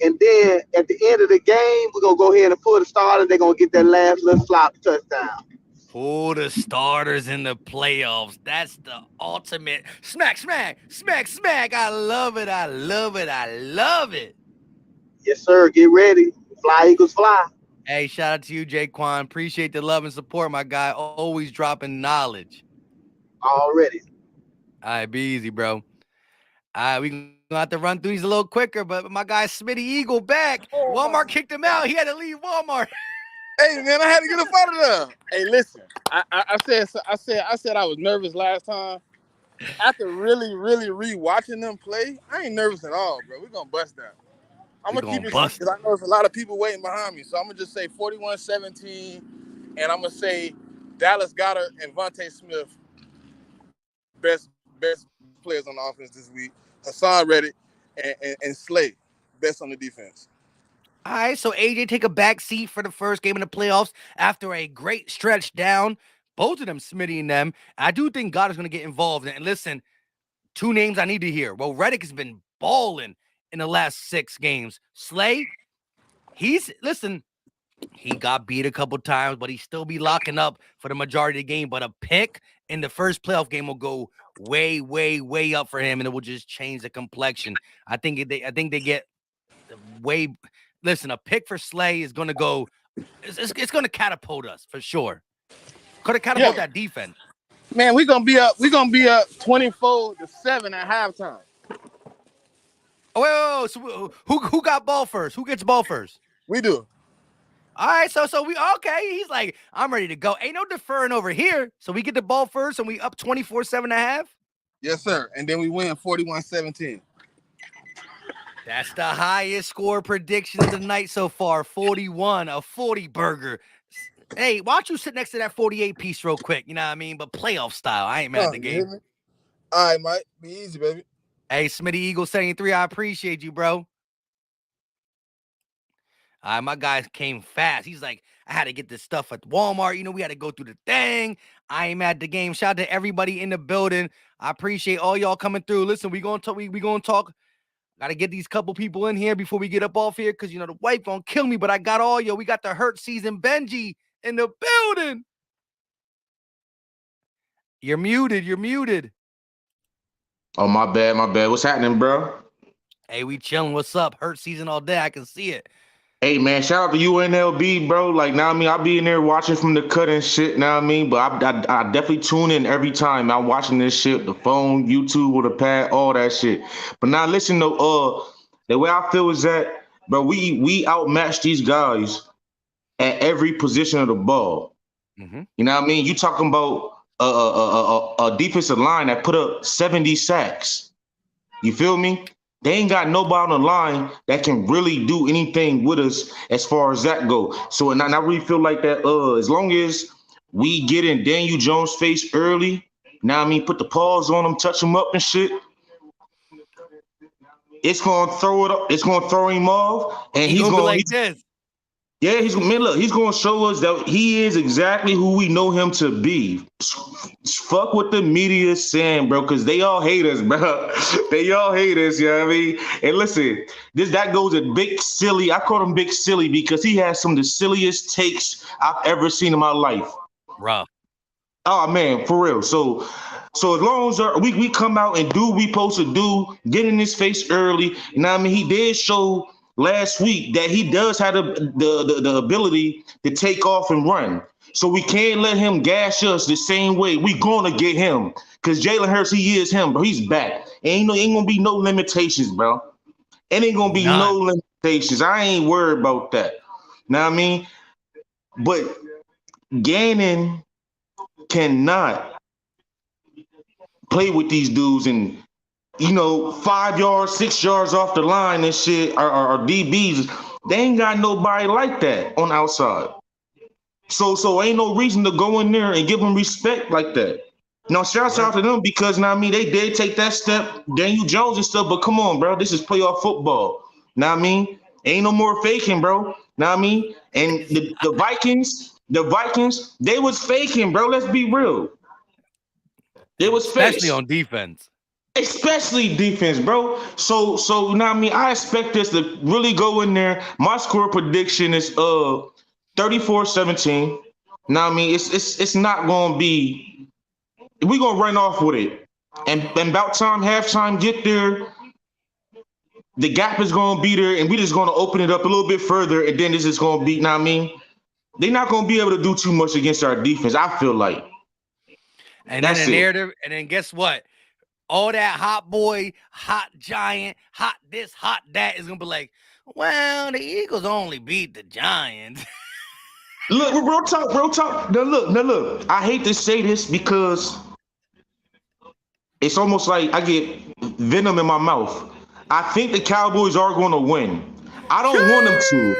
And then at the end of the game, we're going to go ahead and pull the starter. They're going to get that last little flop touchdown.
Pull the starters in the playoffs. That's the ultimate. Smack. I love it.
Yes, sir. Get ready. Fly, Eagles, fly.
Hey, shout out to you, Jaquan. Appreciate the love and support, my guy. Always dropping knowledge.
Already.
All right, be easy, bro. We gonna have to run through these a little quicker, but my guy Smitty Eagle back. Walmart kicked him out. He had to leave Walmart.
Hey man, I had to get up out of there. Hey, listen, I said I was nervous last time. After really rewatching them play, I ain't nervous at all, bro. We're gonna bust down. I'm gonna keep it because I know there's a lot of people waiting behind me. So I'm gonna just say 41-17, and I'm gonna say Dallas Goedert and Vontae Smith best players on the offense this week. Hassan Reddick and Slay best on the defense.
All right, so AJ take a back seat for the first game in the playoffs after a great stretch down. Both of them, Smitty and them. I do think God is going to get involved. And listen, 2 names I need to hear. Well, Reddick has been balling in the last 6 games. Slay, he got beat a couple times, but he still be locking up for the majority of the game. But a pick in the first playoff game will go way, way, way up for him, and it will just change the complexion. I think they get way. Listen, a pick for Slay is going to go. It's going to catapult us for sure. Could have catapult that defense.
Man, we're gonna be up 24-7 at halftime.
Oh, wait. So who got ball first? Who gets ball first?
We do.
All right, so we okay. He's like, I'm ready to go. Ain't no deferring over here. So we get the ball first, and we up 24-7.5.
Yes, sir. And then we win 41-17.
That's the highest score prediction of the night so far. 41, a 40 burger. Hey, why don't you sit next to that 48 piece real quick? You know what I mean? But playoff style. I ain't mad at the game.
All right, Mike. Be easy, baby.
Hey, Smitty Eagle 73. I appreciate you, bro. My guy came fast. He's like, I had to get this stuff at Walmart. You know, we had to go through the thing. I ain't mad at the game. Shout out to everybody in the building. I appreciate all y'all coming through. Listen, we gonna talk. Gotta get these couple people in here before we get up off here, because you know the wife gonna kill me. But I got all yo. We got the hurt season Benji in the building. You're muted.
Oh, my bad. What's happening, bro?
Hey, we chilling. What's up? Hurt season all day. I can see it.
Hey man, shout out to UNLB, bro. Like, now I mean, I'll be in there watching from the cut and shit. Now I mean, but I definitely tune in every time I'm watching this shit, the phone, YouTube, or the pad, all that shit. But now listen to the way I feel is that, bro, we outmatch these guys at every position of the ball.
Mm-hmm.
You know what I mean? You talking about a defensive line that put up 70 sacks. You feel me? They ain't got nobody on the line that can really do anything with us as far as that go. So and I really feel like that as long as we get in Daniel Jones' face early, now I mean put the paws on him, touch him up and shit, it's gonna throw it up, it's gonna throw him off, and
He's gonna be like this.
Yeah, he's gonna show us that he is exactly who we know him to be. Fuck what the media is saying, bro, because they all hate us, bro. They all hate us, you know what I mean? And listen, that goes to Big Silly. I call him Big Silly because he has some of the silliest takes I've ever seen in my life.
Rough.
Oh man, for real. So as long as we come out and do what we supposed to do, get in his face early. You know what I mean? He did show last week that he does have the ability to take off and run. So we can't let him gash us the same way. We gonna get him. Cause Jalen Hurts, he is him, bro. He's back. Ain't gonna be no limitations, bro. Ain't gonna be no limitations. I ain't worried about that. Know what I mean? But Gannon cannot play with these dudes and 5 yards, 6 yards off the line and shit, or DBs. They ain't got nobody like that on outside. So ain't no reason to go in there and give them respect like that. Now, shouts out to them because now I mean they did take that step, Daniel Jones and stuff. But come on, bro, this is playoff football. Now I mean, ain't no more faking, bro. Now I mean, and the Vikings, they was faking, bro. Let's be real. They was fake,
especially on defense.
Especially defense, bro. So you know what I mean? I expect us to really go in there. My score prediction is 34-17. Now I mean it's not gonna be. We're gonna run off with it. And about time halftime get there, the gap is gonna be there, and we're just gonna open it up a little bit further, and then this is gonna be, know what I mean? They're not gonna be able to do too much against our defense, I feel like.
And that's then the narrative, and then guess what? All that hot boy, hot giant, hot this, hot that is gonna be like, well, the Eagles only beat the Giants.
Look, real talk. Now look. I hate to say this because it's almost like I get venom in my mouth. I think the Cowboys are going to win. I don't want them to.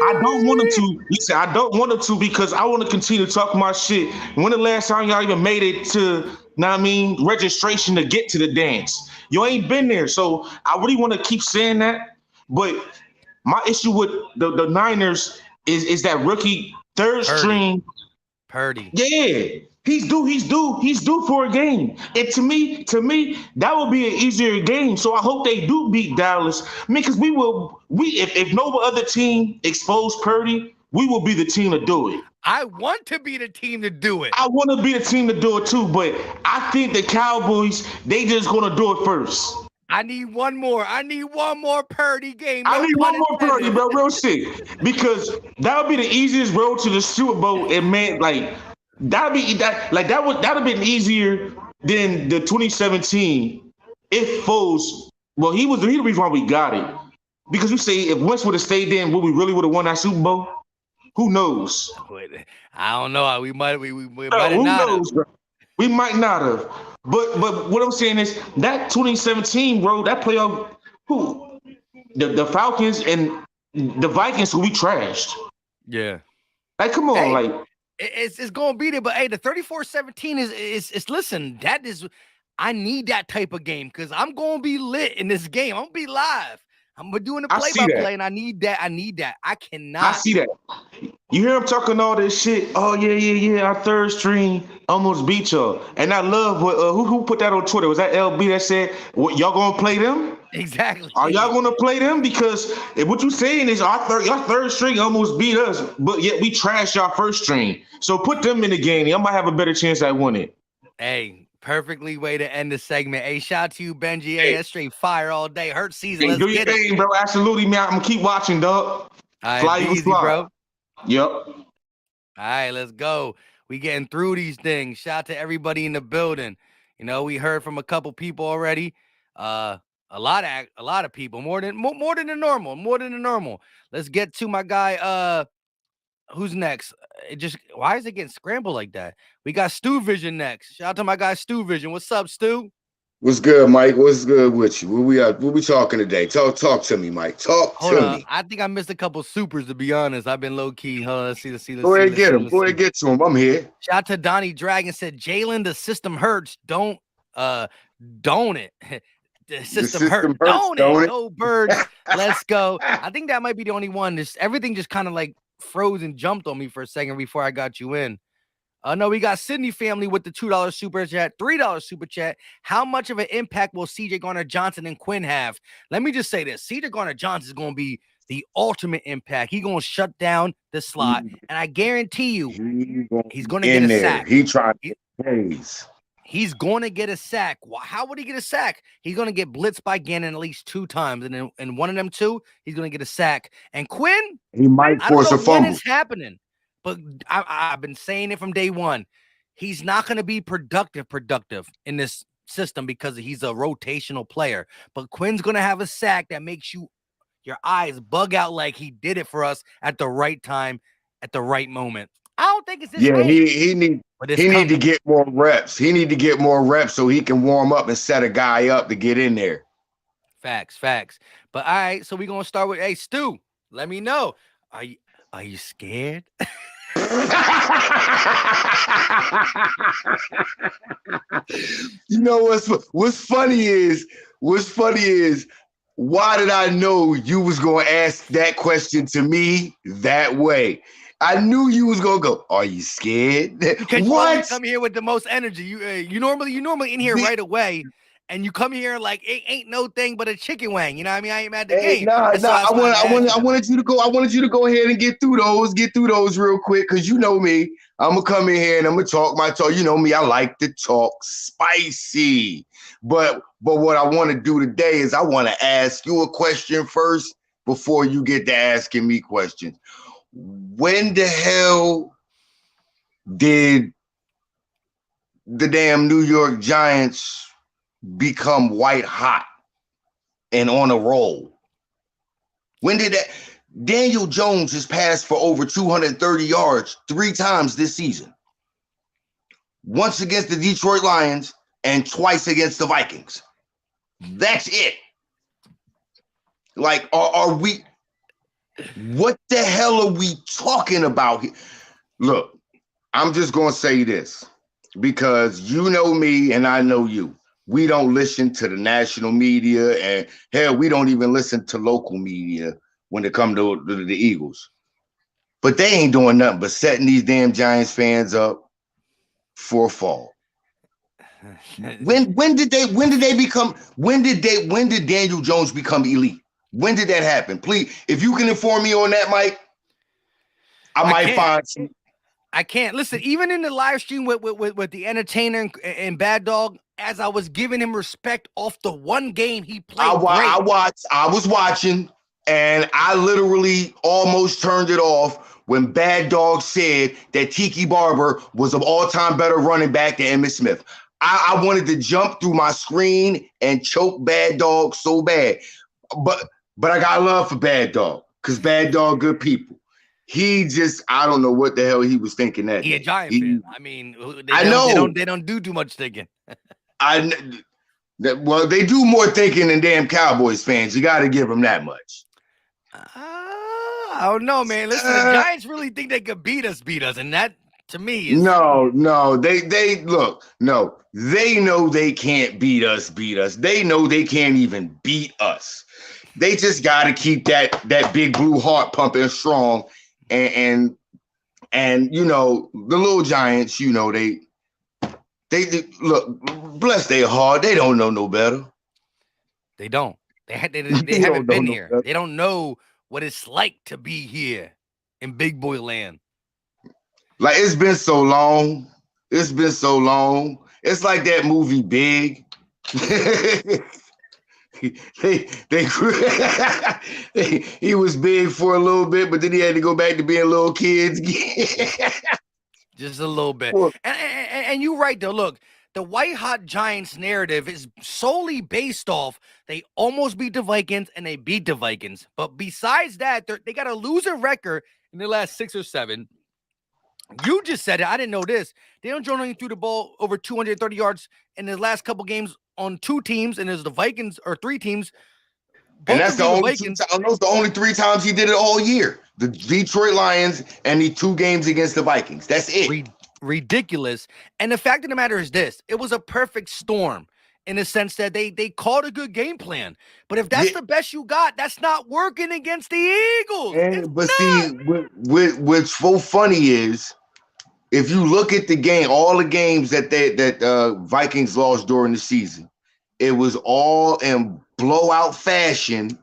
I don't want them to. Listen, I don't want them to because I want to continue to talk my shit. When the last time y'all even made it to, know what I mean, registration to get to the dance? You ain't been there. So I really want to keep saying that. But my issue with the Niners is that rookie third string.
Purdy.
Yeah. He's due for a game. And to me, that would be an easier game. So I hope they do beat Dallas. I mean, because if no other team expose Purdy, we will be the team to do it.
I want to be the team to do it.
I want to be the team to do it too, but I think the Cowboys, they just gonna do it first.
I need one more Purdy game.
I need one more Purdy, bro. Real shit. Because that would be the easiest road to the Super Bowl. And man, like that'd have been easier than the 2017 if Foles. Well, he was the reason why we got it. Because you say if Wentz would have stayed there, would we really would have won that Super Bowl? Who knows?
I don't know. We might have
who
not
knows, bro? We might not have. But what I'm saying is that 2017, bro, that playoff, the Falcons and the Vikings, who we trashed.
Yeah.
Like, come on, like
it's gonna be there, but hey, the 34-17 is listen, that is I need that type of game because I'm gonna be lit in this game. I'm gonna be live. I'm doing the play-by-play, and I need that. I cannot.
I see that. You hear him talking all this shit. Oh yeah. Our third string almost beat y'all, and I love what who put that on Twitter. Was that LB that said y'all gonna play them?
Exactly.
Are y'all gonna play them? Because if what you saying is your third string almost beat us, but yet we trashed y'all first string. So put them in the game. I might have a better chance at winning.
Hey. Perfectly way to end the segment. Hey, shout out to you, Benji. Hey, that's straight fire all day. Hurt season. Let's
do your thing, bro. Absolutely, man. I'm gonna keep watching, dog.
All right,
Fly
be
Eagles
easy,
fly.
bro.
Yep.
All right, let's go. We getting through these things. Shout out to everybody in the building. You know, we heard from a couple people already. A lot of people, more than the normal. Let's get to my guy. Who's next? Why is it getting scrambled like that? We got Stu Vision next. Shout out to my guy Stu Vision. What's up, Stu?
What's good, Mike? What's good with you? What we talking today? Talk to me, Mike. Talk
Hold
to
on.
me.
I think I missed a couple supers, to be honest. I've been low key. Hold on, let's see.
Go ahead, get him. Go ahead, get to him. I'm here.
Shout out to Donnie Dragon, said Jalen, the system hurts. Don't it? The system hurts. Don't it? Go Birds. Let's go. I think that might be the only one. Everything just kind of like froze and jumped on me for a second before I got you in. No, we got Sydney family with the $2 super chat, $3 super chat. How much of an impact will CJ Garner-Johnson and Quinn have? Let me just say this. CJ Garner-Johnson is going to be the ultimate impact. He's going to shut down the slot, and I guarantee you he's going to get a sack.
He tried to praise.
He's going to get a sack. How would he get a sack? He's going to get blitzed by Gannon at least 2 times, and then in one of them 2, he's going to get a sack. And Quinn,
he might force a fumble.
When it's happening. But I've been saying it from day one. He's not going to be productive in this system because he's a rotational player. But Quinn's going to have a sack that makes your eyes bug out like he did it for us at the right time, at the right moment. I don't think it's his
game.
He
need to get more reps. He need to get more reps so he can warm up and set a guy up to get in there.
Facts. But all right, so we're going to start with, hey, Stu, let me know. Are you scared?
You know what's funny is why did I know you was gonna ask that question to me that way? I knew you was gonna go. Are you scared?
Because
what?
you come here with the most energy. You normally in here right away. And you come here like it ain't no thing but a chicken wing. You know what I mean? I ain't mad at the game.
I wanted you to go. I wanted you to go ahead and get through those real quick, because you know me. I'm gonna come in here and I'm gonna talk my talk. You know me, I like to talk spicy. But what I want to do today is I want to ask you a question first before you get to asking me questions. When the hell did the damn New York Giants become white hot and on a roll? When did that? Daniel Jones has passed for over 230 yards 3 times this season. Once against the Detroit Lions and twice against the Vikings. That's it. Like, are we? What the hell are we talking about here? Look, I'm just gonna say this because you know me and I know you. We don't listen to the national media, and hell, we don't even listen to local media when it comes to the Eagles. But they ain't doing nothing but setting these damn Giants fans up for a fall. When did Daniel Jones become elite? When did that happen? Please, if you can inform me on that, Mike, I might find some.
I can't listen. Even in the live stream with the entertainer and Bad Dog, as I was giving him respect off the one game he played,
I was watching, and I literally almost turned it off when Bad Dog said that Tiki Barber was an all-time better running back than Emmitt Smith. I wanted to jump through my screen and choke Bad Dog so bad, but I got love for Bad Dog because Bad Dog good people. He just, I don't know what the hell he was thinking that.
He a Giant fan. I mean, they don't do too much thinking.
Well, they do more thinking than damn Cowboys fans. You got to give them that much.
I don't know, man. Listen, the Giants really think they could beat us, and that to me is
no. They look, no. They know they can't beat us. They know they can't even beat us. They just got to keep that big blue heart pumping strong. And you know, the little Giants, you know, they look, bless their heart, they don't know no better.
They don't. They haven't been here. They don't know what it's like to be here in big boy land.
Like, it's been so long. It's like that movie Big. he was big for a little bit, but then he had to go back to being little kids.
Just a little bit.
Well,
And you're right, though. Look, the White Hot Giants narrative is solely based off they almost beat the Vikings and they beat the Vikings. But besides that, they got a losing record in the last 6 or 7. You just said it. I didn't know this. Daniel Jones only threw the ball over 230 yards in the last couple games on 2 teams, and there's the Vikings or 3 teams.
And that's the only those the only 3 times he did it all year. The Detroit Lions and the 2 games against the Vikings. That's it.
Ridiculous. And the fact of the matter is this: it was a perfect storm in the sense that they called a good game plan. But if that's the best you got, that's not working against the Eagles.
But see, what's so funny is if you look at the game, all the games that Vikings lost during the season, it was all in blowout fashion,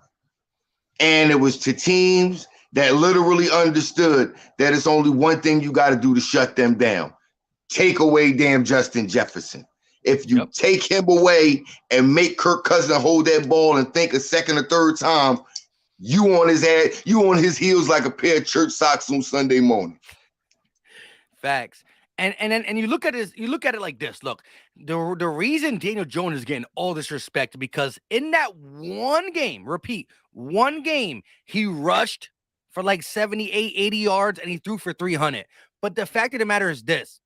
and it was to teams that literally understood that it's only one thing you got to do to shut them down. Take away damn Justin Jefferson. If you take him away and make Kirk Cousins hold that ball and think a second or third time, you on his head, you on his heels like a pair of church socks on Sunday morning.
Facts. And you look at it like this. Look, the reason Daniel Jones is getting all this respect because in that one game, one game, he rushed for like 78, 80 yards and he threw for 300. But the fact of the matter is this: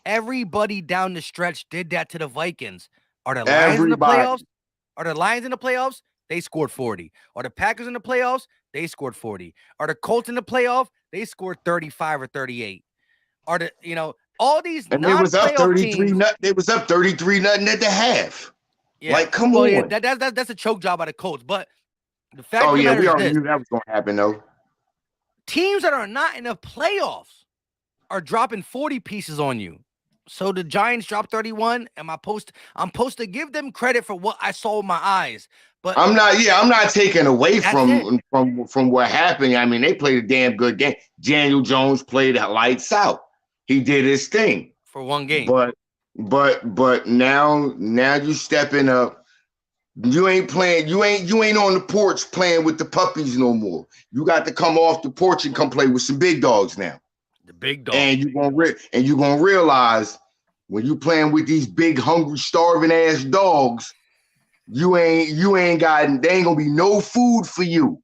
everybody down the stretch did that to the Vikings. Are the Lions in the playoffs? Are the Lions in the playoffs? They scored 40. Are the Packers in the playoffs? They scored 40. Are the Colts in the playoff? They scored 35 or 38. Are the all these
and they was up 33
teams,
they was up 33-0 at the half.
Yeah.
Like, come on.
Yeah, that's a choke job by the Colts. But the fact
we
is
already
this:
knew that was gonna happen though.
teams that are not in the playoffs are dropping 40 pieces on you. So the Giants dropped 31. I'm supposed to give them credit for what I saw with my eyes. But
I'm not taking away from what happened. I mean, they played a damn good game. Daniel Jones played lights out. He did his thing
for one game.
But now you stepping up. You ain't playing. You ain't on the porch playing with the puppies no more. You got to come off the porch and come play with some big dogs now.
The big dogs.
And you're gonna realize when you playing with these big, hungry, starving ass dogs, you ain't got. There ain't gonna be no food for you,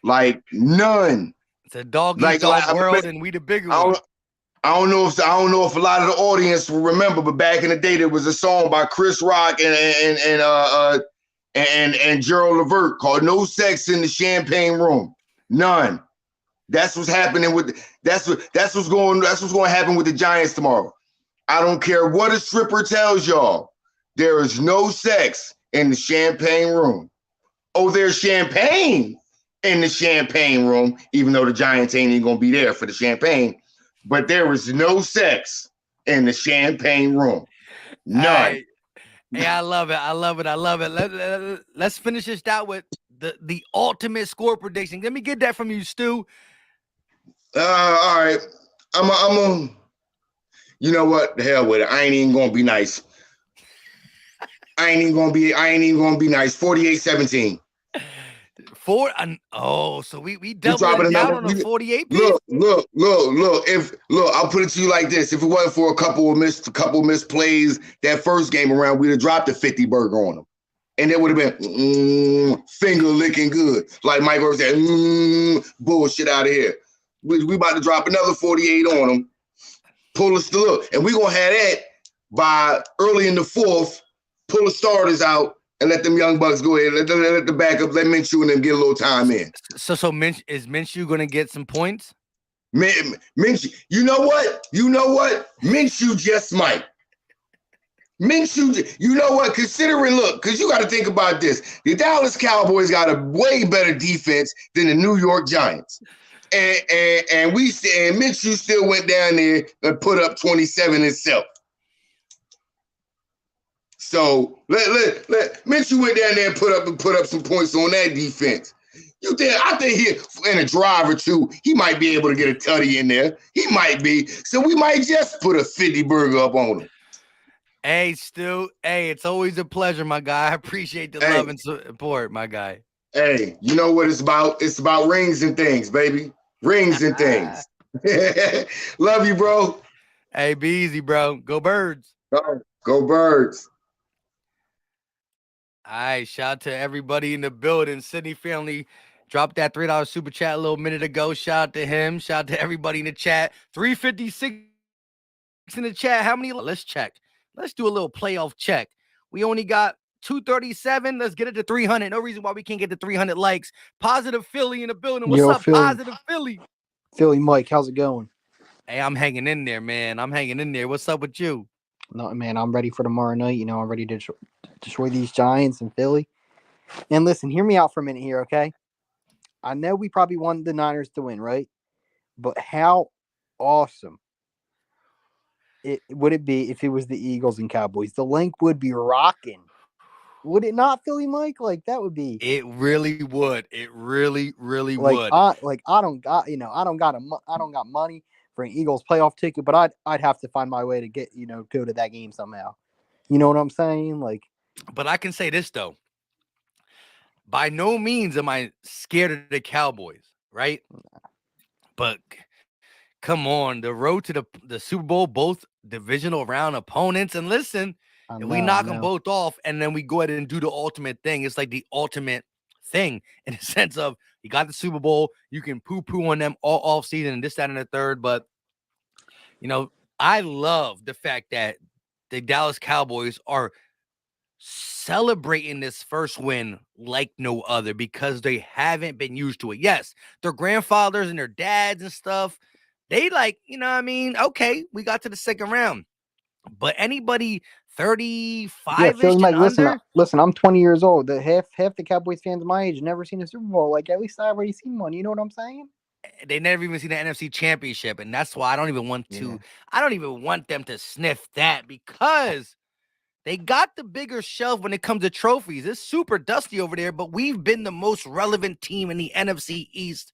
like none.
It's a dog eat dog world, and we the bigger one.
I don't know if a lot of the audience will remember, but back in the day there was a song by Chris Rock and Gerald Levert called "No Sex in the Champagne Room." None. That's what's happening that's what's going to happen with the Giants tomorrow. I don't care what a stripper tells y'all. There is no sex in the champagne room. Oh, there's champagne in the champagne room, even though the Giants ain't even gonna be there for the champagne. But there is no sex in the champagne room. None.
Hey, I love it. Let's finish this out with the ultimate score prediction. Let me get that from you, Stu.
All right. I'm you know what? The hell with it. I ain't even gonna be nice. I ain't even gonna be nice. 48-17.
So we doubling down on the 48 piece.
Look. I'll put it to you like this: if it wasn't for a couple of missed plays that first game around, we'd have dropped a 50 burger on them, and it would have been finger licking good, like Mike Irvin said. Bullshit out of here. We about to drop another 48 on them. Pull us look, and we gonna have that by early in the fourth. Pull the starters out. And let them young bucks go ahead. Let the backup, let Minshew and them get a little time in.
So is Minshew going to get some points?
Minshew, you know what? Minshew just might. Minshew, you know what? Considering, look, because you got to think about this. The Dallas Cowboys got a way better defense than the New York Giants. And Minshew still went down there and put up 27 himself. So let Minshew went down there and put up some points on that defense. I think he in a drive or two, he might be able to get a tutty in there. He might be. So we might just put a 50 burger up on him.
Hey, Stu. Hey, it's always a pleasure, my guy. I appreciate the love and support, my guy.
Hey, you know what it's about? It's about rings and things, baby. Rings and things. Love you, bro.
Hey, be easy, bro. Go Birds.
Go Birds.
All right, shout out to everybody in the building. Sydney family dropped that $3 super chat a little minute ago. Shout out to him. Shout out to everybody in the chat. 356 in the chat. How many? Let's check. Let's do a little playoff check. We only got 237. Let's get it to 300. No reason why we can't get to 300 likes. Positive Philly in the building. What's up,
Philly.
Positive Philly?
Philly Mike, how's it going?
Hey, I'm hanging in there, man. I'm hanging in there. What's up with you?
No, man, I'm ready for tomorrow night. You know, I'm ready to destroy these Giants in Philly. And listen, hear me out for a minute here, okay? I know we probably want the Niners to win, right? But how awesome would it be if it was the Eagles and Cowboys? The link would be rocking. Would it not, Philly Mike? Like that would be.
It really would. It really would.
I don't got money for an Eagles playoff ticket, but I'd have to find my way to get go to that game somehow. You know what I'm saying? Like,
but I can say this though. By no means am I scared of the Cowboys, right? But come on, the road to the Super Bowl, both divisional round opponents. And listen, if we knock them both off and then we go ahead and do the ultimate thing, it's like the ultimate thing in the sense of you got the Super Bowl, you can poo-poo on them all off season and this, that, and the third. But, I love the fact that the Dallas Cowboys are celebrating this first win like no other because they haven't been used to it. Yes, their grandfathers and their dads and stuff, they okay, we got to the second round. But anybody 35
Philly Mike,
under,
listen, I'm 20 years old. Half the Cowboys fans my age never seen a Super Bowl. Like, at least I already seen one. You know what I'm saying?
they never even seen the NFC Championship, and that's why I don't even want to. I don't even want them to sniff that because they got the bigger shelf when it comes to trophies. It's super dusty over there, but we've been the most relevant team in the NFC East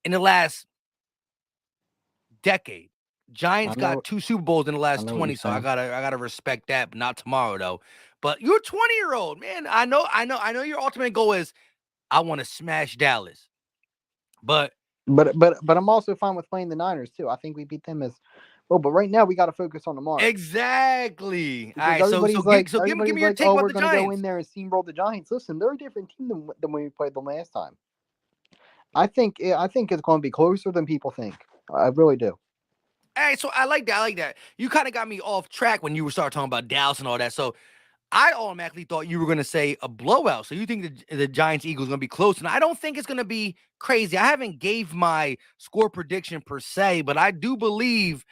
in the last decade. Giants got 2 Super Bowls in the last 20, so I gotta respect that. But not tomorrow though. But you're a 20-year-old man. I know. Your ultimate goal is I want to smash Dallas, but
I'm also fine with playing the Niners too. I think we beat them as well. But right now we got to focus on tomorrow.
Exactly.
All right. So
give me your take about
we're
the
gonna
Giants.
go in there and steamroll the Giants. Listen, they're a different team than when we played them last time. I think it's going to be closer than people think. I really do.
All right, so I like that. You kind of got me off track when you were starting talking about Dallas and all that. So I automatically thought you were going to say a blowout. So you think the Giants-Eagles going to be close. And I don't think it's going to be crazy. I haven't gave my score prediction per se, but I do believe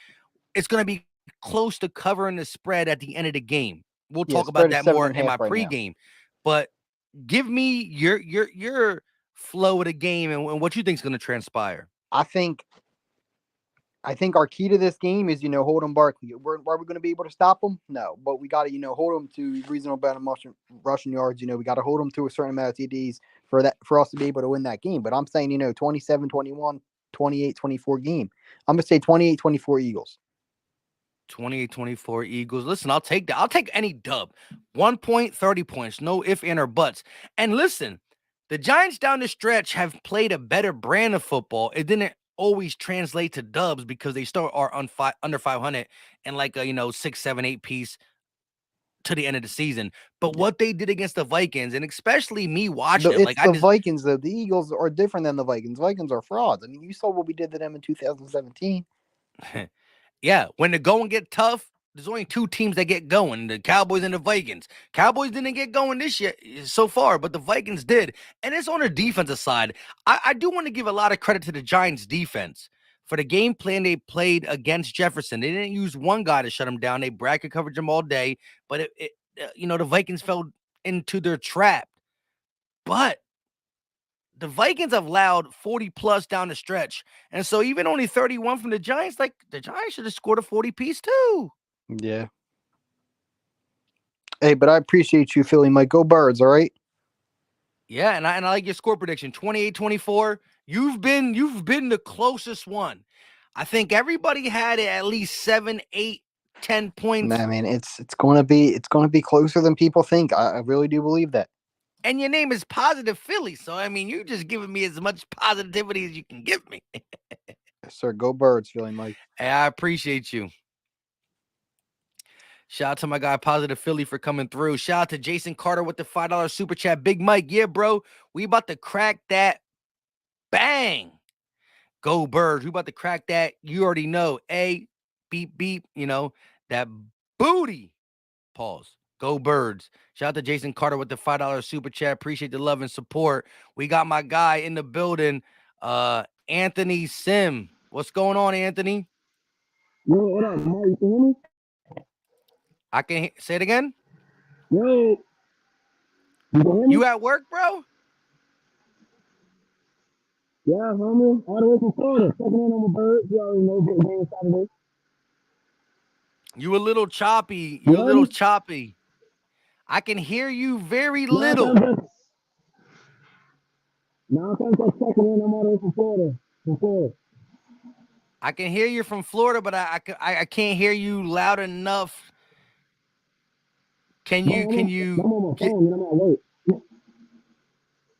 it's going to be close to covering the spread at the end of the game. We'll talk about that more in my pregame. But give me your flow of the game and what you think is going to transpire.
I think our key to this game is, hold them Barkley. Are we going to be able to stop them? No, but we got to, hold them to reasonable amount of rushing yards. We got to hold them to a certain amount of TDs for us to be able to win that game. But I'm saying, 27-21, 28-24 game. I'm going to say 28-24 Eagles.
28-24 Eagles. Listen, I'll take that. I'll take any dub. 1 point, 30 points. No ifs, ands, or buts. And listen, the Giants down the stretch have played a better brand of football. It didn't always translate to dubs because they still are under 500 and like a 6, 7, 8 piece to the end of the season. But what they did against the Vikings, and especially me watching
it, Vikings though. The Eagles are different than the Vikings. Vikings are frauds. I mean, you saw what we did to them in 2017.
Yeah, when the going get tough, there's only 2 teams that get going, the Cowboys and the Vikings. Cowboys didn't get going this year so far, but the Vikings did. And it's on the defensive side. I do want to give a lot of credit to the Giants defense for the game plan they played against Jefferson. They didn't use one guy to shut him down. They bracket coverage him all day, but the Vikings fell into their trap. But the Vikings have allowed 40 plus down the stretch. And so even only 31 from the Giants, the Giants should have scored a 40 piece too.
Yeah. Hey, but I appreciate you, Philly Mike. Go Birds, all right?
Yeah, and I like your score prediction. 28-24. You've been the closest one. I think everybody had it at least 7, 8 10 points.
I mean, it's gonna be closer than people think. I really do believe that.
And your name is Positive Philly, so I mean, you're just giving me as much positivity as you can give me.
Yes, sir, go Birds, Philly Mike.
Hey, I appreciate you. Shout out to my guy Positive Philly for coming through. Shout out to Jason Carter with the $5 super chat. Big Mike, yeah, bro, we about to crack that. Bang. Go Birds. We about to crack that. You already know. Beep, beep. You know, that booty. Pause. Go Birds. Shout out to Jason Carter with the $5 super chat. Appreciate the love and support. We got my guy in the building, Anthony Sim. What's going on, Anthony?
Yo, what up, Mike? You can hear me?
I can say it again.
Yo, you can hear me?
You at work, bro?
Yeah, homie. All the way from Florida. Checking in on my Birds. You already know big game Saturday.
You a little choppy.
You
You a
heard
little
me?
choppy. I can hear you very
Nah,
little.
I'm just checking in. I'm all the way from Florida.
I can hear you from Florida, but I can't hear you loud enough. Can you
I'm on my phone and I'm at work.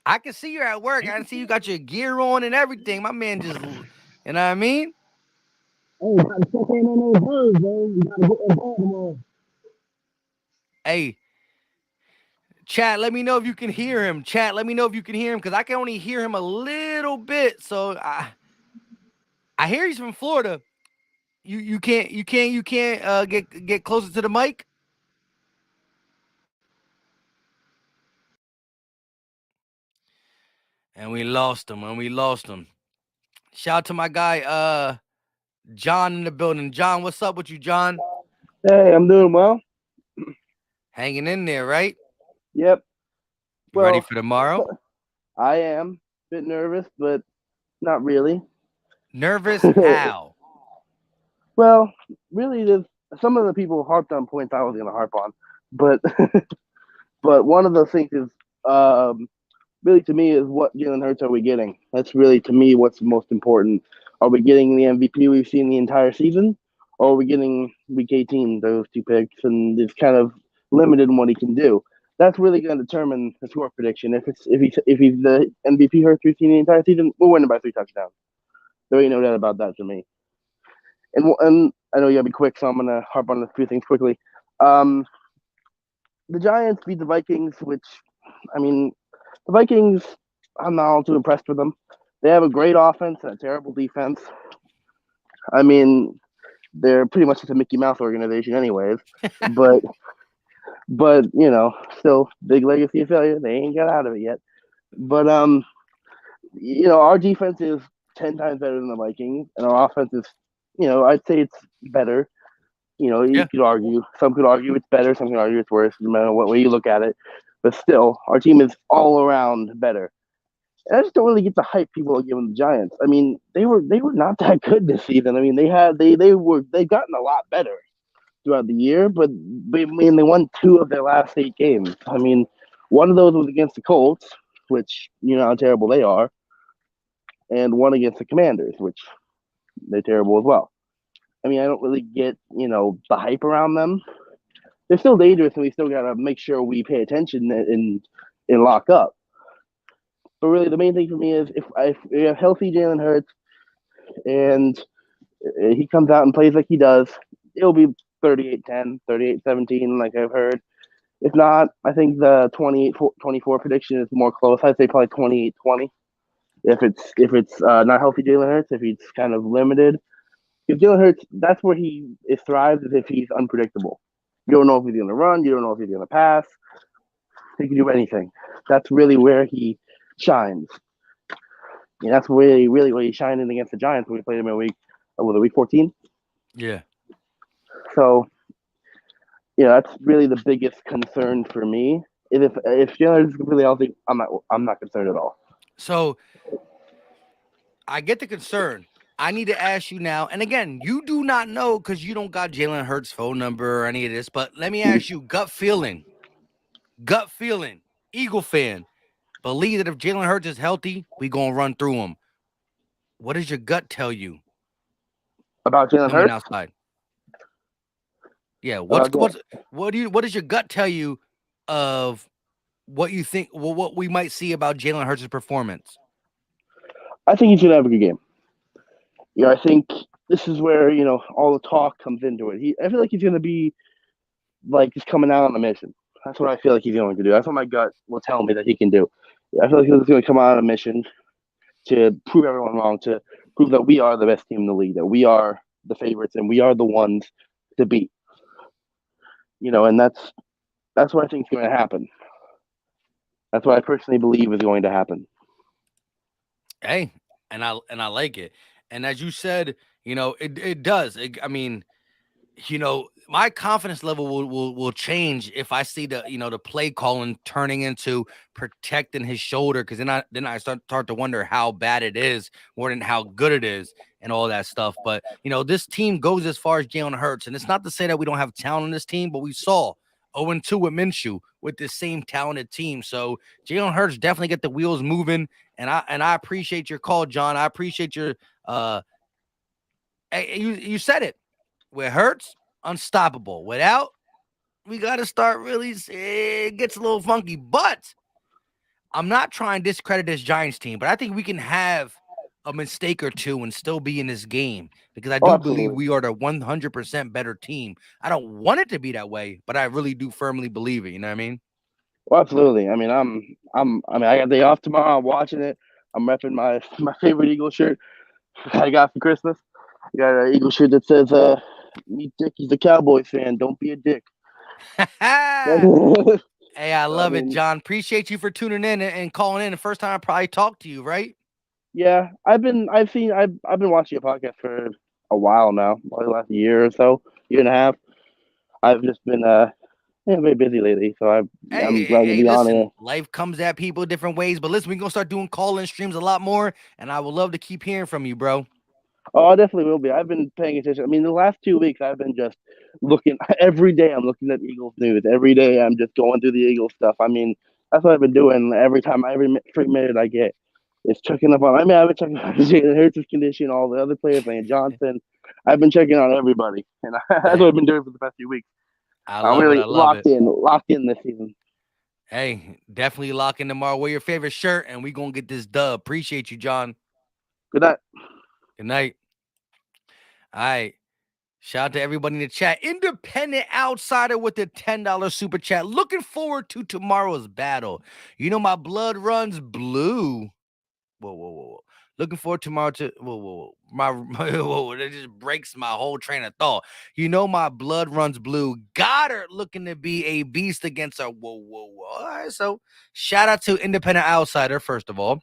I can see you're at work. I can see you got your gear on and everything. My man just, you know what I mean?
Hey, gotta check in on those Birds, bro. You gotta get that ball tomorrow.
Hey, chat, let me know if you can hear him. Chat, let me know if you can hear him, because I can only hear him a little bit. So I hear he's from Florida. You can't get closer to the mic. And we lost him. Shout out to my guy, John in the building. John, what's up with you, John?
Hey, I'm doing well.
Hanging in there, right?
Yep.
You ready for tomorrow?
I am. A bit nervous, but not really.
Nervous? How?
Well, really, there's some of the people harped on points I was going to harp on, but but one of the things is really to me is what Jalen Hurts are we getting? That's really to me what's most important. Are we getting the MVP we've seen the entire season, or are we getting Week 18 those two picks and it's kind of limited in what he can do? That's really going to determine the score prediction. If he's the MVP Hurts we've seen the entire season, we're winning by 3 touchdowns. There ain't no doubt about that to me. And I know you gotta be quick, so I'm gonna harp on a few things quickly. The Giants beat the Vikings, which, I mean, the Vikings, I'm not all too impressed with them. They have a great offense and a terrible defense. I mean, they're pretty much just a Mickey Mouse organization, anyways. but you know, still big legacy of failure. They ain't got out of it yet. But you know, our defense is 10 times better than the Vikings, and our offense is, you know, I'd say it's better. You know, you could argue. Some could argue it's better. Some could argue it's worse, no matter what way you look at it. But still, our team is all around better. And I just don't really get the hype people are giving the Giants. I mean, they were not that good this season. I mean, they've gotten a lot better throughout the year, but I mean, they won 2 of their last 8 games. I mean, one of those was against the Colts, which you know how terrible they are, and one against the Commanders, which they're terrible as well. I mean, I don't really get, you know, the hype around them. They're still dangerous, and we still got to make sure we pay attention and lock up. But really, the main thing for me is if we have healthy Jalen Hurts and he comes out and plays like he does, it'll be 38-10, 38-17, like I've heard. If not, I think the 28-24 prediction is more close. I'd say probably 28-20. If it's not healthy Jalen Hurts, if he's kind of limited. If Jalen Hurts, that's where he thrives, is if he's unpredictable. You don't know if he's going to run. You don't know if he's going to pass. He can do anything. That's really where he shines. And that's really where he's shining against the Giants when we played him in week 14?
Yeah.
So, yeah, that's really the biggest concern for me. If Jalen Hurts is completely healthy, I'm not concerned at all.
So I get the concern. I need to ask you now, and again, you do not know because you don't got Jalen Hurts' phone number or any of this, but let me ask you, gut feeling, Eagle fan, believe that if Jalen Hurts is healthy, we going to run through him. What does your gut tell you?
About Jalen Hurts?
Outside. Yeah,
Go
what does your gut tell you of what you think? Well, what we might see about Jalen Hurts' performance?
I think he's gonna have a good game. I think this is where all the talk comes into it. I feel like he's gonna be like just coming out on a mission. That's what I feel like he's going to do. That's what my gut will tell me that he can do. I feel like he's going to come out on a mission to prove everyone wrong, to prove that we are the best team in the league, that we are the favorites, and we are the ones to beat. And that's what I think is going to happen. That's what I personally believe is going to happen.
Hey, and I like it. And as you said, it does. I mean, my confidence level will change if I see the play calling turning into protecting his shoulder, because then I start to wonder how bad it is more than how good it is and all that stuff. But this team goes as far as Jalen Hurts, and it's not to say that we don't have talent on this team, but we saw 0-2 with Minshew with the same talented team. So Jalen Hurts definitely get the wheels moving, and I appreciate your call, John. I appreciate your you said it. With Hurts, unstoppable. Without, we got to start really, it gets a little funky. But I'm not trying to discredit this Giants team, but I think we can have a mistake or two and still be in this game, because I do believe we are the 100% better team. I don't want it to be that way, but I really do firmly believe it. You know what I mean?
Well, absolutely. I mean, I got the day off tomorrow. I'm watching it. I'm repping my favorite Eagle shirt I got for Christmas. I got an Eagle shirt that says, "Meet Dick. He's a Cowboys fan. Don't be a dick."
Hey, I love it, John. Appreciate you for tuning in and calling in. The first time I probably talked to you, right?
Yeah, I've been watching your podcast for a while now, probably the last year or so, year and a half. I've just been very busy lately, so I'm glad to be on here.
Life comes at people different ways, but listen, we're gonna start doing call-in streams a lot more, and I would love to keep hearing from you, bro.
Oh, I definitely will be. I've been paying attention. I mean, the last 2 weeks, I've been just looking every day. I'm looking at Eagles news every day. I'm just going through the Eagles stuff. I mean, that's what I've been doing every free minute I get. It's checking up on. I mean, I've been checking on Jalen Hurts' condition, all the other players, Lane Johnson. I've been checking on everybody, and that's what I've been doing for the past few weeks. I'm really locked in this season.
Hey, definitely lock in tomorrow. Wear your favorite shirt, and we gonna get this dub. Appreciate you, John.
Good night.
Good night. All right. Shout out to everybody in the chat. Independent Outsider with the $10 super chat. Looking forward to tomorrow's battle. My blood runs blue. Whoa. Looking forward tomorrow to whoa. That just breaks my whole train of thought. My blood runs blue. Goddard looking to be a beast against our whoa. All right, so shout out to Independent Outsider, first of all.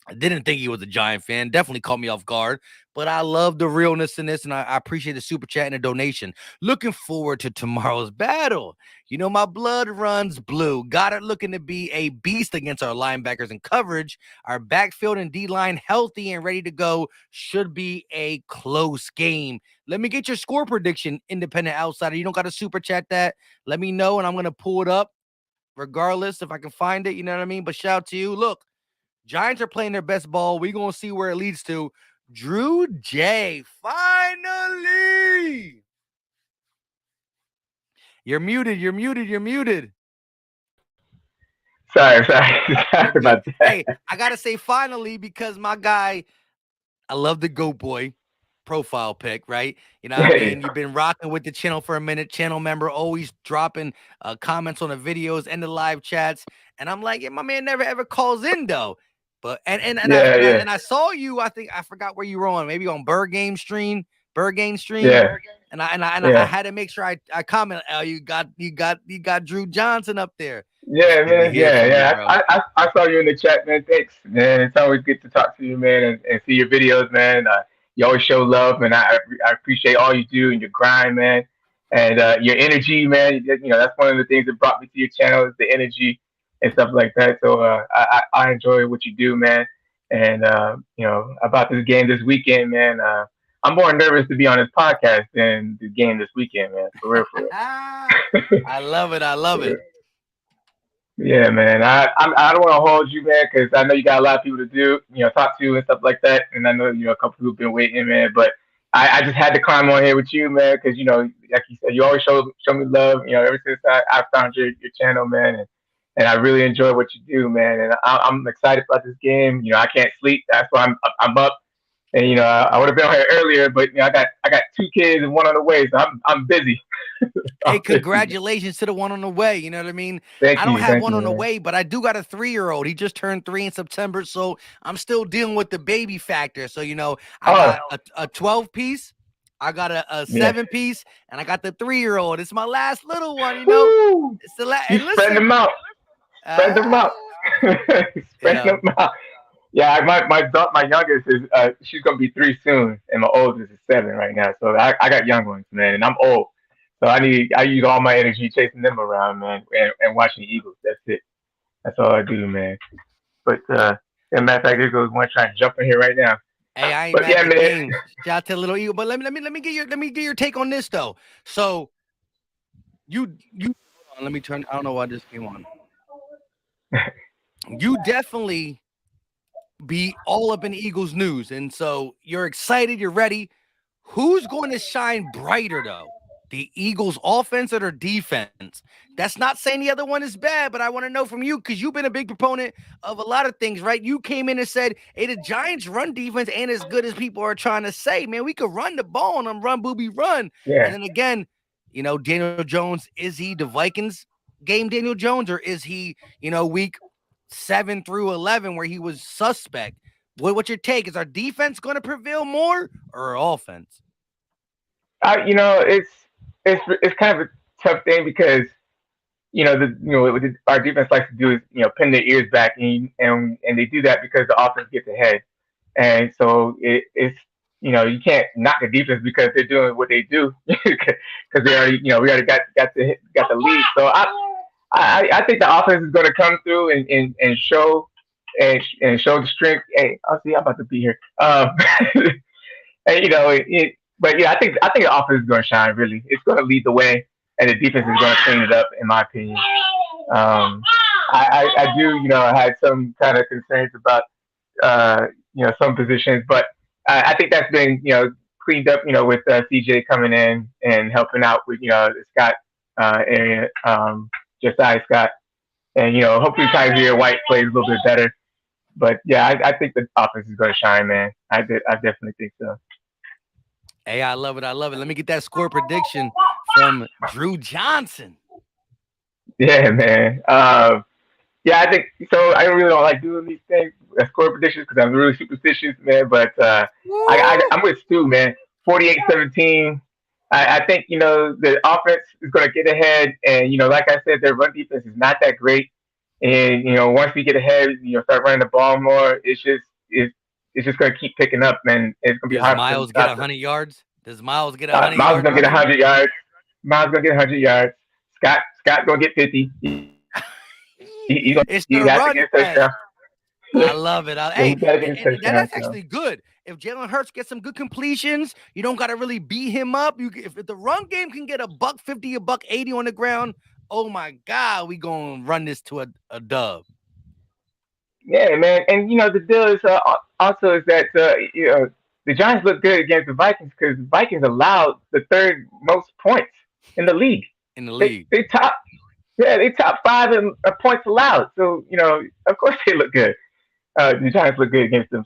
I didn't think he was a Giant fan. Definitely caught me off guard. But I love the realness in this, and I appreciate the super chat and the donation. Looking forward to tomorrow's battle. My blood runs blue. Goddard looking to be a beast against our linebackers in coverage. Our backfield and D-line healthy and ready to go. Should be a close game. Let me get your score prediction, Independent Outsider. You don't got to super chat that. Let me know, and I'm going to pull it up regardless if I can find it. You know what I mean? But shout out to you. Look. Giants are playing their best ball. We're going to see where it leads to. Drew J. Finally. You're muted.
Sorry about that.
Hey, I got to say finally because my guy, I love the GOAT boy profile pic, right? You know what I mean? You've been rocking with the channel for a minute. Channel member, always dropping comments on the videos and the live chats. And I'm like, yeah, my man never ever calls in though. But I saw you. I think I forgot where you were on. Maybe on Bird Game stream.
Yeah.
And I had to make sure I comment. Oh, you got Drew Johnson up there.
Yeah, man. Yeah. I saw you in the chat, man. Thanks, man. It's always good to talk to you, man, and see your videos, man. You always show love, and I appreciate all you do and your grind, man, and your energy, man. That's one of the things that brought me to your channel is the energy and stuff like that. So I enjoy what you do, man. And about this game this weekend, man. I'm more nervous to be on this podcast than the game this weekend, man. For real.
I love it.
Yeah, man. I don't want to hold you, man, because I know you got a lot of people to talk to and stuff like that. And I know a couple people have been waiting, man. But I just had to climb on here with you, man, because like you said, you always show me love. Ever since I found your channel, man, and I really enjoy what you do, man. And I'm excited about this game. I can't sleep. That's why I'm up. And I would have been on here earlier, but I got 2 kids and 1 on the way, so I'm busy.
Hey, congratulations to the one on the way. You know what I mean?
Thank
I don't
you,
have
thank
one
you,
on the
man.
way, but I do got a 3-year-old. He just turned 3 in September, so I'm still dealing with the baby factor. So, I got a 12-piece, I got a 7-piece, and I got the 3-year-old. It's my last little one,
Woo!
It's the last.
You
And
spread
listen,
them out. Spread them out. Spread them out. Yeah, my youngest is she's gonna be 3 soon, and my oldest is 7 right now. So I got young ones, man, and I'm old, so I use all my energy chasing them around, man, and watching the Eagles. That's it. That's all I do, man. But as a matter of fact, there goes one trying to jump in here right now.
hey, I ain't
But
mad
yeah,
at the
man.
game. Shout out to Little Eagle. But let me get your take on this though. So you hold on, let me turn. I don't know why this came on. You definitely be all up in Eagles news, and so you're excited. You're ready. Who's going to shine brighter though? The Eagles' offense or their defense? That's not saying the other one is bad, but I want to know from you because you've been a big proponent of a lot of things, right? You came in and said, hey, the Giants' run defense ain't as good as people are trying to say. Man, we could run the ball on them, run, booby, run.
Yeah.
And then again, Daniel Jones, is he the Vikings game Daniel Jones, or is he, week 7 through 11 where he was suspect? What's your take? Is our defense going to prevail more or our offense?
It's kind of a tough thing because what our defense likes to do is pin their ears back, and they do that because the offense gets ahead, and so it's you can't knock the defense because they're doing what they do because they already we already got the lead. So I think the offense is going to come through and show and show the strength. Hey, I'll see. I'm about to be here. And but yeah, I think the offense is going to shine. Really, it's going to lead the way, and the defense is going to clean it up, in my opinion. I do, I had some kind of concerns about, some positions, but I think that's been, cleaned up, with CJ coming in and helping out with, the Scott area, Josiah Scott, and hopefully Kaiser White plays a little bit better. But yeah, I think the offense is going to shine, man. I definitely think so.
Hey, I love it. I love it. Let me get that score prediction from Drew Johnson.
Yeah, man. Yeah, I think so. I really don't like doing these things, score predictions, because I'm really superstitious, man. But I'm with Stu, man. 48-17. I think the offense is going to get ahead, and like I said, their run defense is not that great. And once we get ahead, start running the ball more. It's just going to keep picking up, man. It's going to be hard.
Does Miles get 100 yards? Does Miles get 100 yards?
Miles is going to get 100 yards. Miles going to get 100 yards. Scott's going to get 50.
It's the run play. I love it. Hey, and that's actually good. If Jalen Hurts gets some good completions, you don't got to really beat him up. If the run game can get $150, $180 on the ground, oh my God, we gonna run this to a dub.
Yeah, man, and the deal is also is that the Giants look good against the Vikings because the Vikings allowed the 3rd most points in the league. They top 5 in points allowed. So of course they look good. The Giants look good against them.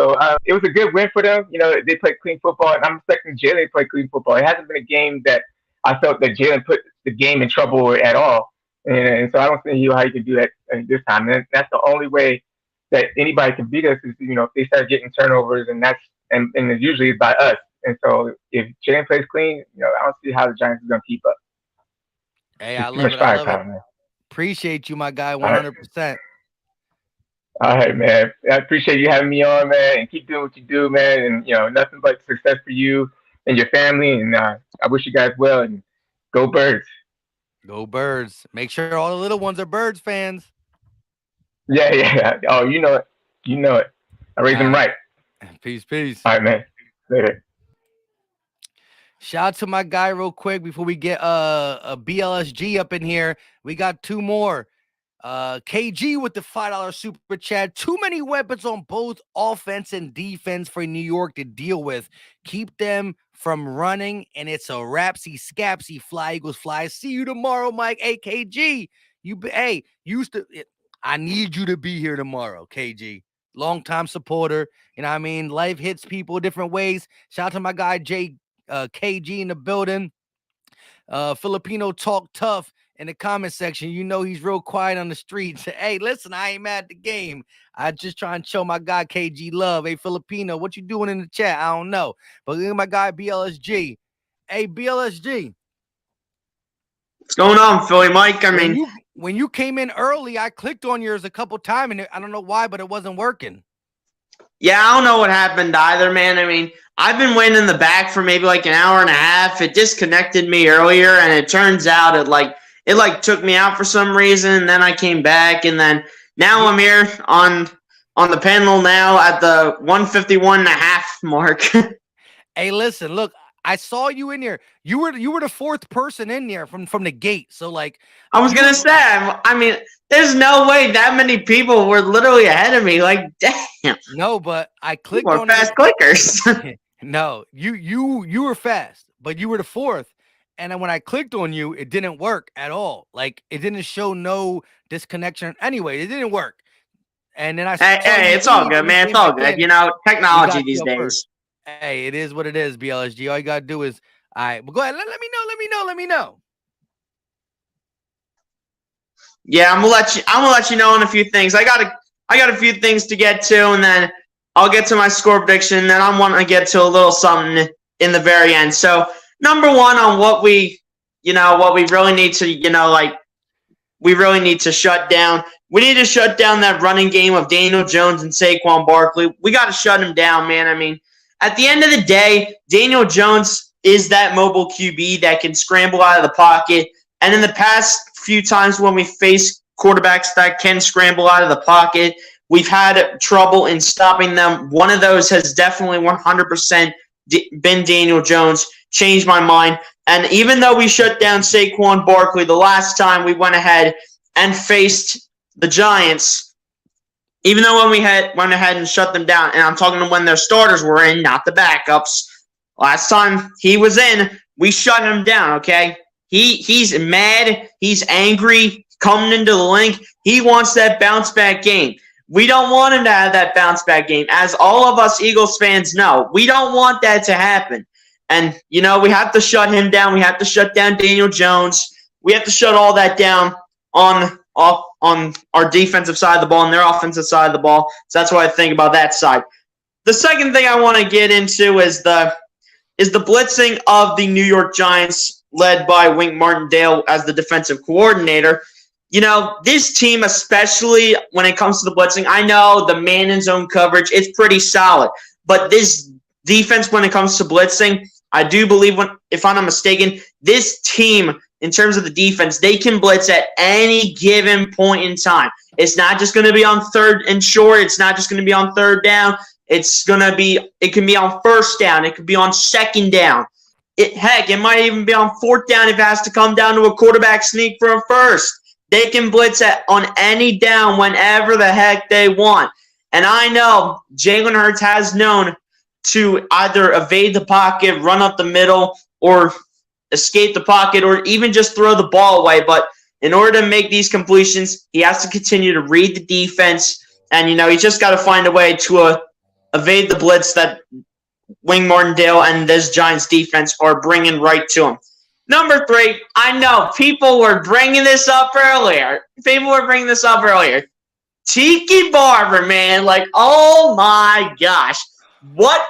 So it was a good win for them. They played clean football, and I'm expecting Jalen to play clean football. It hasn't been a game that I felt that Jalen put the game in trouble at all. And so I don't see how you can do that this time. And that's the only way that anybody can beat us is, if they start getting turnovers, and it's usually by us. And so if Jalen plays clean, I don't see how the Giants are going to keep up.
Hey, I love it. I love it. Man. Appreciate you, my guy, 100%.
All right, man. I appreciate you having me on, man, and keep doing what you do, man. And nothing but success for you and your family. And I wish you guys well. And go Birds.
Go Birds. Make sure all the little ones are Birds fans.
Yeah. Oh, you know it. I raised them right.
Peace.
All right, man. Later.
Shout out to my guy real quick before we get a BLSG up in here. We got 2 more. KG with the $5 super chat. Too many weapons on both offense and defense for New York to deal with. Keep them from running, and it's a rapsy scapsy. Fly Eagles fly. See you tomorrow, Mike. Hey, KG. I need you to be here tomorrow, KG. Long-time supporter. You know what I mean? Life hits people different ways. Shout out to my guy, KG in the building. Filipino talk tough in the comment section. You know he's real quiet on the streets. Hey, listen, I ain't mad at the game. I just try and show my guy KG love. Hey, Filipino, what you doing in the chat? I don't know. But look at my guy BLSG. Hey, BLSG.
What's going on, Philly Mike?
When you came in early, I clicked on yours a couple times, and I don't know why, but it wasn't working.
Yeah, I don't know what happened either, man. I mean, I've been waiting in the back for maybe like an hour and a half. It disconnected me earlier, and it turns out it took me out for some reason, and then I came back, and then now I'm here on the panel now at the 151.5 mark.
Hey, listen, look, I saw you in here. You were the fourth person in there from the gate. So like,
I was gonna say, I mean, there's no way that many people were literally ahead of me. Like, damn.
No, but I clicked
on fast clickers.
No, you were fast, but you were the fourth. And then when I clicked on you, it didn't work at all. Like, it didn't show no disconnection. Anyway, it didn't work. And then
hey, it's all good, man. It's all good. You know, technology these days.
First. Hey, it is what it is, BLSG. All you gotta do is, all right. But go ahead. Let me know.
Yeah, I'm gonna let you know on a few things. I got a few things to get to, and then I'll get to my score prediction. And then I want to get to a little something in the very end. So, number one, on what we really need to, we really need to shut down. We need to shut down that running game of Daniel Jones and Saquon Barkley. We got to shut him down, man. I mean, at the end of the day, Daniel Jones is that mobile QB that can scramble out of the pocket. And in the past few times when we face quarterbacks that can scramble out of the pocket, we've had trouble in stopping them. One of those has definitely 100% been Daniel Jones. Changed my mind. And even though we shut down Saquon Barkley the last time we went ahead and faced the Giants, even though when we went ahead and shut them down, and I'm talking to when their starters were in, not the backups. Last time he was in, we shut him down, okay? He's mad. He's angry coming into the link. He wants that bounce-back game. We don't want him to have that bounce-back game. As all of us Eagles fans know, we don't want that to happen. And, we have to shut him down. We have to shut down Daniel Jones. We have to shut all that down on our defensive side of the ball and their offensive side of the ball. So that's what I think about that side. The second thing I want to get into is the blitzing of the New York Giants, led by Wink Martindale as the defensive coordinator. This team, especially when it comes to the blitzing, I know the man in zone coverage, it's pretty solid. But this defense, when it comes to blitzing, I do believe, if I'm not mistaken, this team, in terms of the defense, they can blitz at any given point in time. It's not just going to be on third and short. It's not just going to be on third down. It can be on first down. It could be on second down. It might even be on fourth down if it has to come down to a quarterback sneak for a first. They can blitz on any down whenever the heck they want. And I know Jalen Hurts has known to either evade the pocket, run up the middle, or escape the pocket, or even just throw the ball away. But in order to make these completions, he has to continue to read the defense. And, he's just got to find a way to evade the blitz that Wink Martindale and this Giants defense are bringing right to him. Number 3, I know people were bringing this up earlier. Tiki Barber, man. Like, oh my gosh. What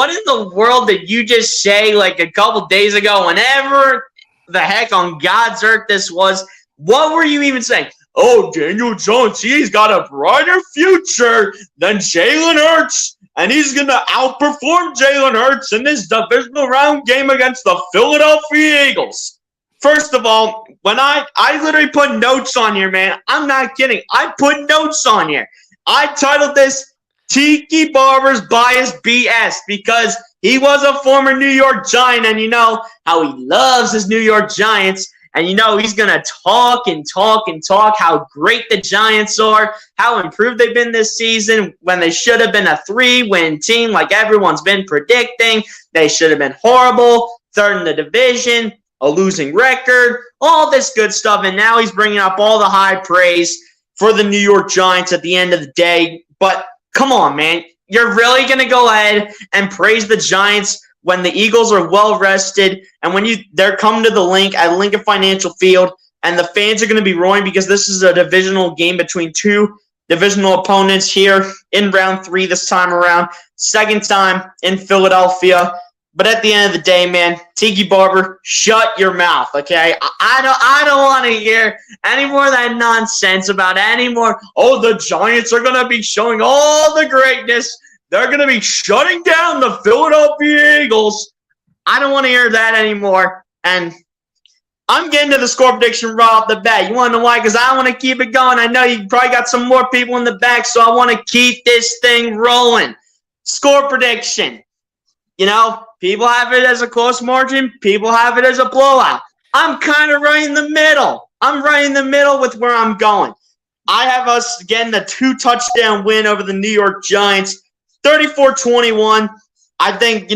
in the world did you just say like a couple days ago, whenever the heck on God's earth this was? What were you even saying? Oh, Daniel Jones, he's got a brighter future than Jalen Hurts, and he's going to outperform Jalen Hurts in this divisional round game against the Philadelphia Eagles. First of all, when I literally put notes on here, man, I'm not kidding. I put notes on here. I titled this Tiki Barber's Bias BS because he was a former New York Giant, and you know how he loves his New York Giants. And he's going to talk and talk and talk how great the Giants are, how improved they've been this season when they should have been a 3-win team like everyone's been predicting. They should have been horrible, third in the division, a losing record, all this good stuff. And now he's bringing up all the high praise for the New York Giants at the end of the day. But come on, man. You're really going to go ahead and praise the Giants when the Eagles are well rested and when they're coming to the Link at Lincoln Financial Field and the fans are going to be roaring because this is a divisional game between two divisional opponents here in round 3 this time around. Second time in Philadelphia. But at the end of the day, man, Tiki Barber, shut your mouth, okay? I don't want to hear any more of that nonsense about any more, the Giants are going to be showing all the greatness. They're going to be shutting down the Philadelphia Eagles. I don't want to hear that anymore. And I'm getting to the score prediction right off the bat. You want to know why? Because I want to keep it going. I know you probably got some more people in the back, so I want to keep this thing rolling. Score prediction. People have it as a close margin. People have it as a blowout. I'm kind of right in the middle. I'm right in the middle with where I'm going. I have us getting a 2-touchdown win over the New York Giants, 34-21. I think,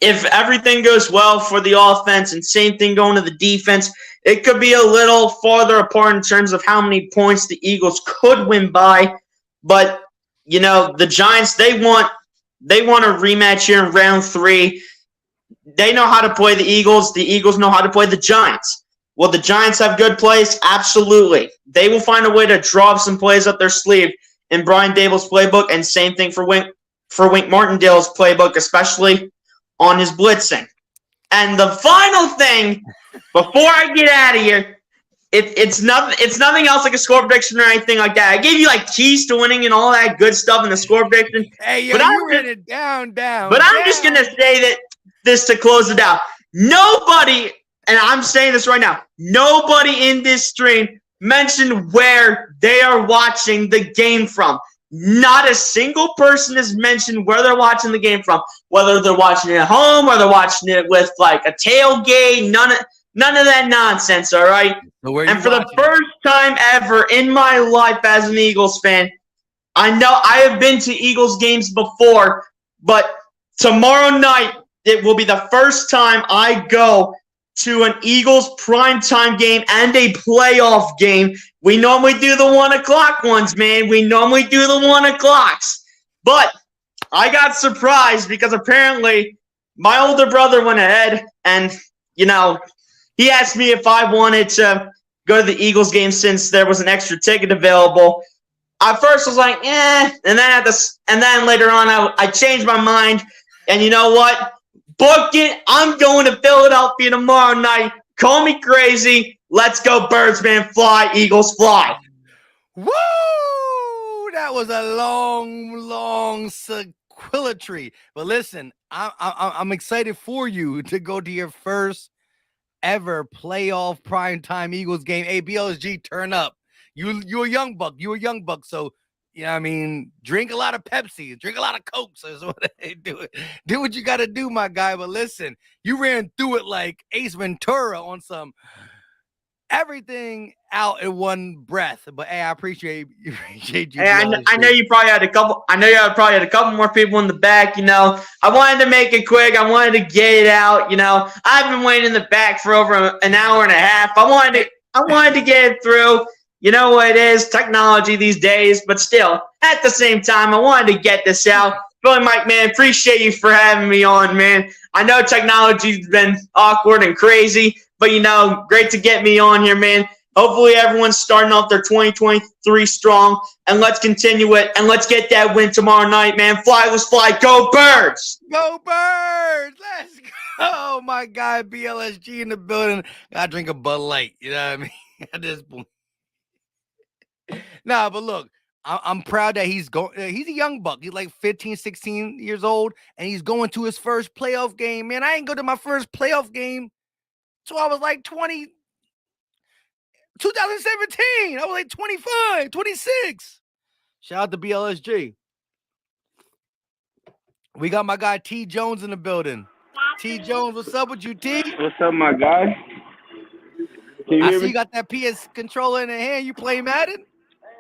if everything goes well for the offense and same thing going to the defense, it could be a little farther apart in terms of how many points the Eagles could win by. But, the Giants, they want a rematch here in round 3. They know how to play the Eagles. The Eagles know how to play the Giants. Will the Giants have good plays? Absolutely. They will find a way to draw some plays up their sleeve in Brian Dable's playbook, and same thing for Wink Martindale's playbook, especially on his blitzing. And the final thing, before I get out of here, it's nothing else like a score prediction or anything like that. I gave you keys to winning and all that good stuff in the score prediction.
Hey, you ran it down.
But I'm just gonna say that this to close it out. Nobody, and I'm saying this right now, nobody in this stream mentioned where they are watching the game from. Not a single person has mentioned where they're watching the game from. Whether they're watching it at home or they're watching it with a tailgate, none of that nonsense, all right?
So
and for the first time ever in my life as an Eagles fan, I know I have been to Eagles games before, but tomorrow night it will be the first time I go to an Eagles primetime game and a playoff game. We normally do the 1 o'clock ones, man. We normally do the 1 o'clocks. But I got surprised because apparently my older brother went ahead and, he asked me if I wanted to go to the Eagles game since there was an extra ticket available. At first I was like, and then later on I changed my mind. And you know what? Book it. I'm going to Philadelphia tomorrow night. Call me crazy. Let's go, Birds, man. Fly, Eagles, fly.
Woo! That was a long sequelatory. But listen, I'm excited for you to go to your first ever playoff primetime Eagles game. Hey, BLSG, turn up. You a young buck. So drink a lot of Pepsi, drink a lot of Cokes. Is what they do. Do what you got to do, my guy. But listen, you ran through it like Ace Ventura on some everything out in one breath. But hey, I appreciate you.
Hey, I know you probably had a couple. I know you probably had a couple more people in the back. I wanted to make it quick. I wanted to get it out. I've been waiting in the back for over an hour and a half. I wanted to get it through. You know what it is, technology these days, but still, at the same time, I wanted to get this out. Billy Mike, man, appreciate you for having me on, man. I know technology's been awkward and crazy, but, great to get me on here, man. Hopefully everyone's starting off their 2023 strong, and let's continue it, and let's get that win tomorrow night, man. Fly, let's fly. Go Birds!
Go Birds! Let's go, my guy, BLSG in the building. Gotta drink a Bud Light, you know what I mean, at this point. Nah, but look, I'm proud that he's a young buck. He's like 15, 16 years old, and he's going to his first playoff game. Man, I ain't go to my first playoff game till I was like 2017. I was like 25, 26. Shout out to BLSG. We got my guy T. Jones in the building. T. Jones, what's up with you, T?
What's up, my guy? Can you
I
hear
see you
me?
got that PS controller in the hand. You play Madden?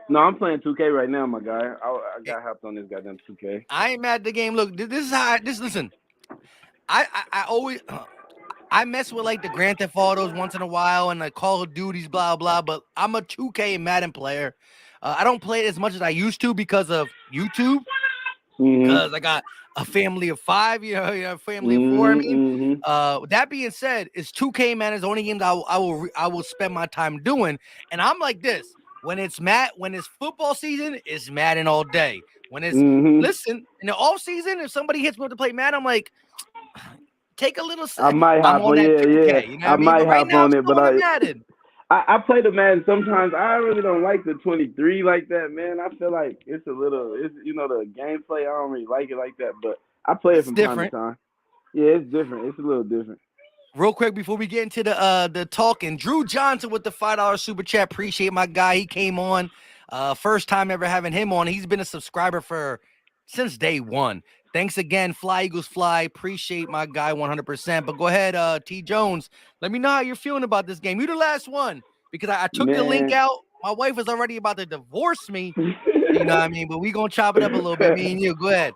No, I'm playing 2K right now, my guy. I got hopped on this goddamn 2K.
I ain't mad at the game. Look, this is how. Listen. I always. I mess with like the Grand Theft Autos once in a while and the Call of Duties, blah blah. But I'm a 2K Madden player. I don't play it as much as I used to because of YouTube. Because I got a family of 5, a family of 4. I mean, that being said, is 2K Madden is the only game that I will spend my time doing. And I'm like this: when it's football season, it's Madden all day. When it's listen in the off season, if somebody hits me to play Madden, I'm like, take a little.
I might
I'm
hop
on
on,
that
yeah,
2K, you know what I mean?
might
But right
hop
now, I'm
on it,
still
but
on the Madden.
I play the Madden sometimes. I really don't like the 23 like that, man. I feel like it's a little, the gameplay. I don't really like it like that, but I play it
It's
from time to
different.
time. Yeah, it's different. It's a little different.
Real quick before we get into the talking, Drew Johnson with the $5 super chat. Appreciate my guy. He came on. First time ever having him on. He's been a subscriber since day one. Thanks again, Fly Eagles Fly. Appreciate my guy 100%. But go ahead, T Jones. Let me know how you're feeling about this game. You're the last one because I took the link out. My wife was already about to divorce me. You know what I mean? But we gonna chop it up a little bit. Me and you. Go ahead.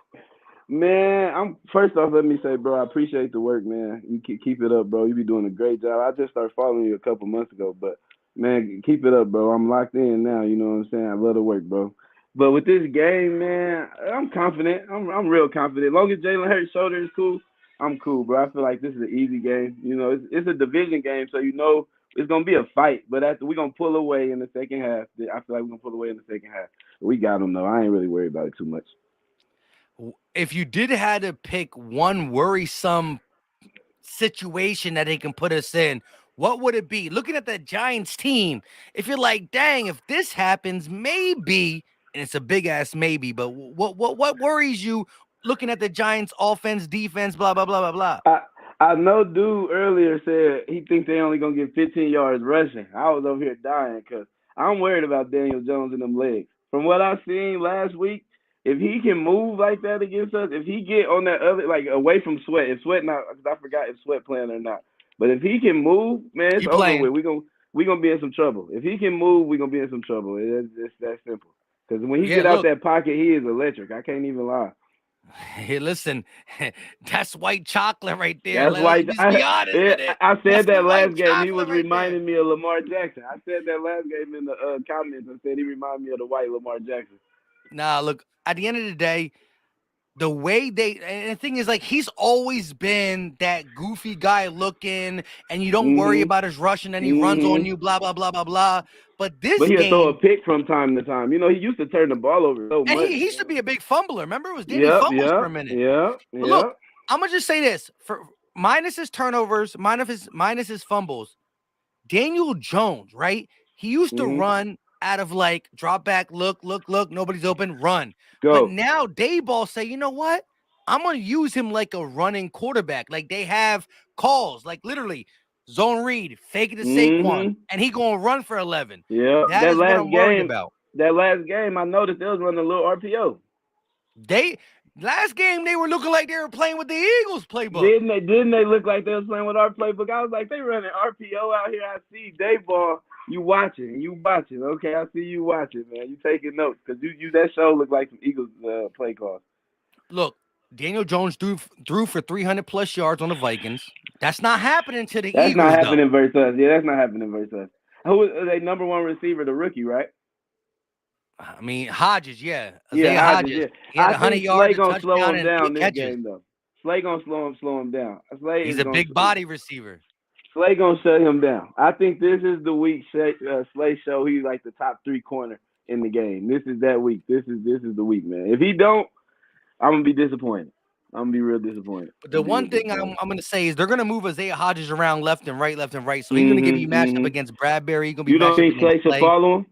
Man, first off, let me say, bro, I appreciate the work, man. You keep it up, bro. You be doing a great job. I just started following you a couple months ago, but man, keep it up, bro. I'm locked in now. You know what I'm saying? I love the work, bro. But with this game, man, I'm confident. I'm real confident. As long as Jalen Hurts' shoulder is cool, I'm cool, bro. I feel like this is an easy game. You know, it's a division game, so you know it's gonna be a fight. But after we're gonna pull away in the second half. I feel like we're gonna pull away in the second half. We got them though. I ain't really worried about it too much.
If you did have to pick one worrisome situation that they can put us in, what would it be? Looking at the Giants team, if you're like, dang, if this happens, maybe, and it's a big ass maybe, but what worries you looking at the Giants offense, defense, blah, blah, blah, blah, blah?
I know dude earlier said he thinks they only gonna get 15 yards rushing. I was over here dying because I'm worried about Daniel Jones and them legs. From what I seen last week, if he can move like that against us, if he get on that other, like away from Sweat, if Sweat not, I forgot if Sweat playing or not. But if he can move, man, it's over with. We gonna be in some trouble. If he can move, we gonna be in some trouble. It's that simple. Because when he get out that pocket, he is electric. I can't even lie.
Hey, listen, that's white chocolate right there.
That's white.
Let's be honest with it.
I said that last game.
He
was reminding me of Lamar Jackson. I said that last game in the comments. I said he reminded me of the white Lamar Jackson.
Nah, look, at the end of the day, the way and the thing is, like, he's always been that goofy guy looking, and you don't worry about his rushing, and he runs on you, blah, blah, blah, blah, blah. But he'll
throw a pick from time to time. You know, he used to turn the ball over so much.
And he used to be a big fumbler. Remember, it was Danny Fumbles for a minute. But look, I'm gonna just say this: for minus his turnovers, minus his fumbles, Daniel Jones, right? He used to run out of like drop back, look, nobody's open, run.
Go.
But now Dayball say, you know what? I'm gonna use him like a running quarterback. Like they have calls, like literally zone read, fake it to Saquon, and he gonna run for 11.
Yeah,
that is what I'm worried about.
That last game, I noticed they was running a little RPO.
Last game they were looking like they were playing with the Eagles playbook.
Didn't they look like they was playing with our playbook? I was like, they running RPO out here. I see Dayball. You watching. Okay, I see you watching, man. You taking notes because you that show looked like some Eagles play calls.
Look, Daniel Jones threw for 300 plus yards on the Vikings. That's not happening to the Eagles.
That's not happening versus us. Yeah, that's not happening versus us. Who is their number one receiver? The rookie, right?
I mean, Hodges, yeah.
Hodges. Yeah.
He had 100 yards,
Slay gonna slow him
and
down this
catches.
game, though. Slay gonna slow him down.
He's a big body receiver.
Slay gonna shut him down. I think this is the week Slay show he's like the top 3 corner in the game. This is that week. This is the week, man. If he don't, I'm gonna be disappointed. I'm gonna be real disappointed.
But the one thing I'm gonna say is they're gonna move Isaiah Hodges around left and right. So he's gonna give you matched up against Bradbury.
You don't think Slay should follow him?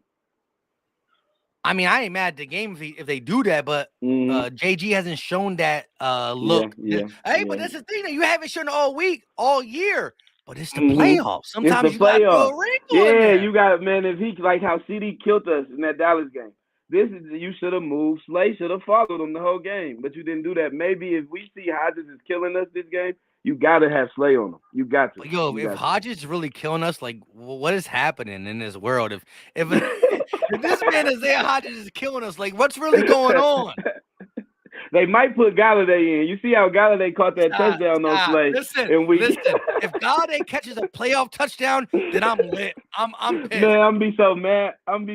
I mean, I ain't mad at the game if they do that, but JG hasn't shown that look. But that's the thing that you haven't shown all year. But it's the playoffs. Sometimes you got a wrinkle in there.
You got, man. If he like how CD killed us in that Dallas game, you should have moved. Slay should have followed him the whole game, but you didn't do that. Maybe if we see Hodges is killing us this game, You gotta have Slay on him. You got to.
Yo,
You
if
got to.
Hodges is really killing us, like, what is happening in this world? If if this man Isaiah Hodges is killing us, like, what's really going on?
They might put Galladay in. You see how Galladay caught that touchdown on Slay.
Listen,
and we
listen. If Galladay catches a playoff touchdown, then I'm lit. I'm pissed.
Man, I'm be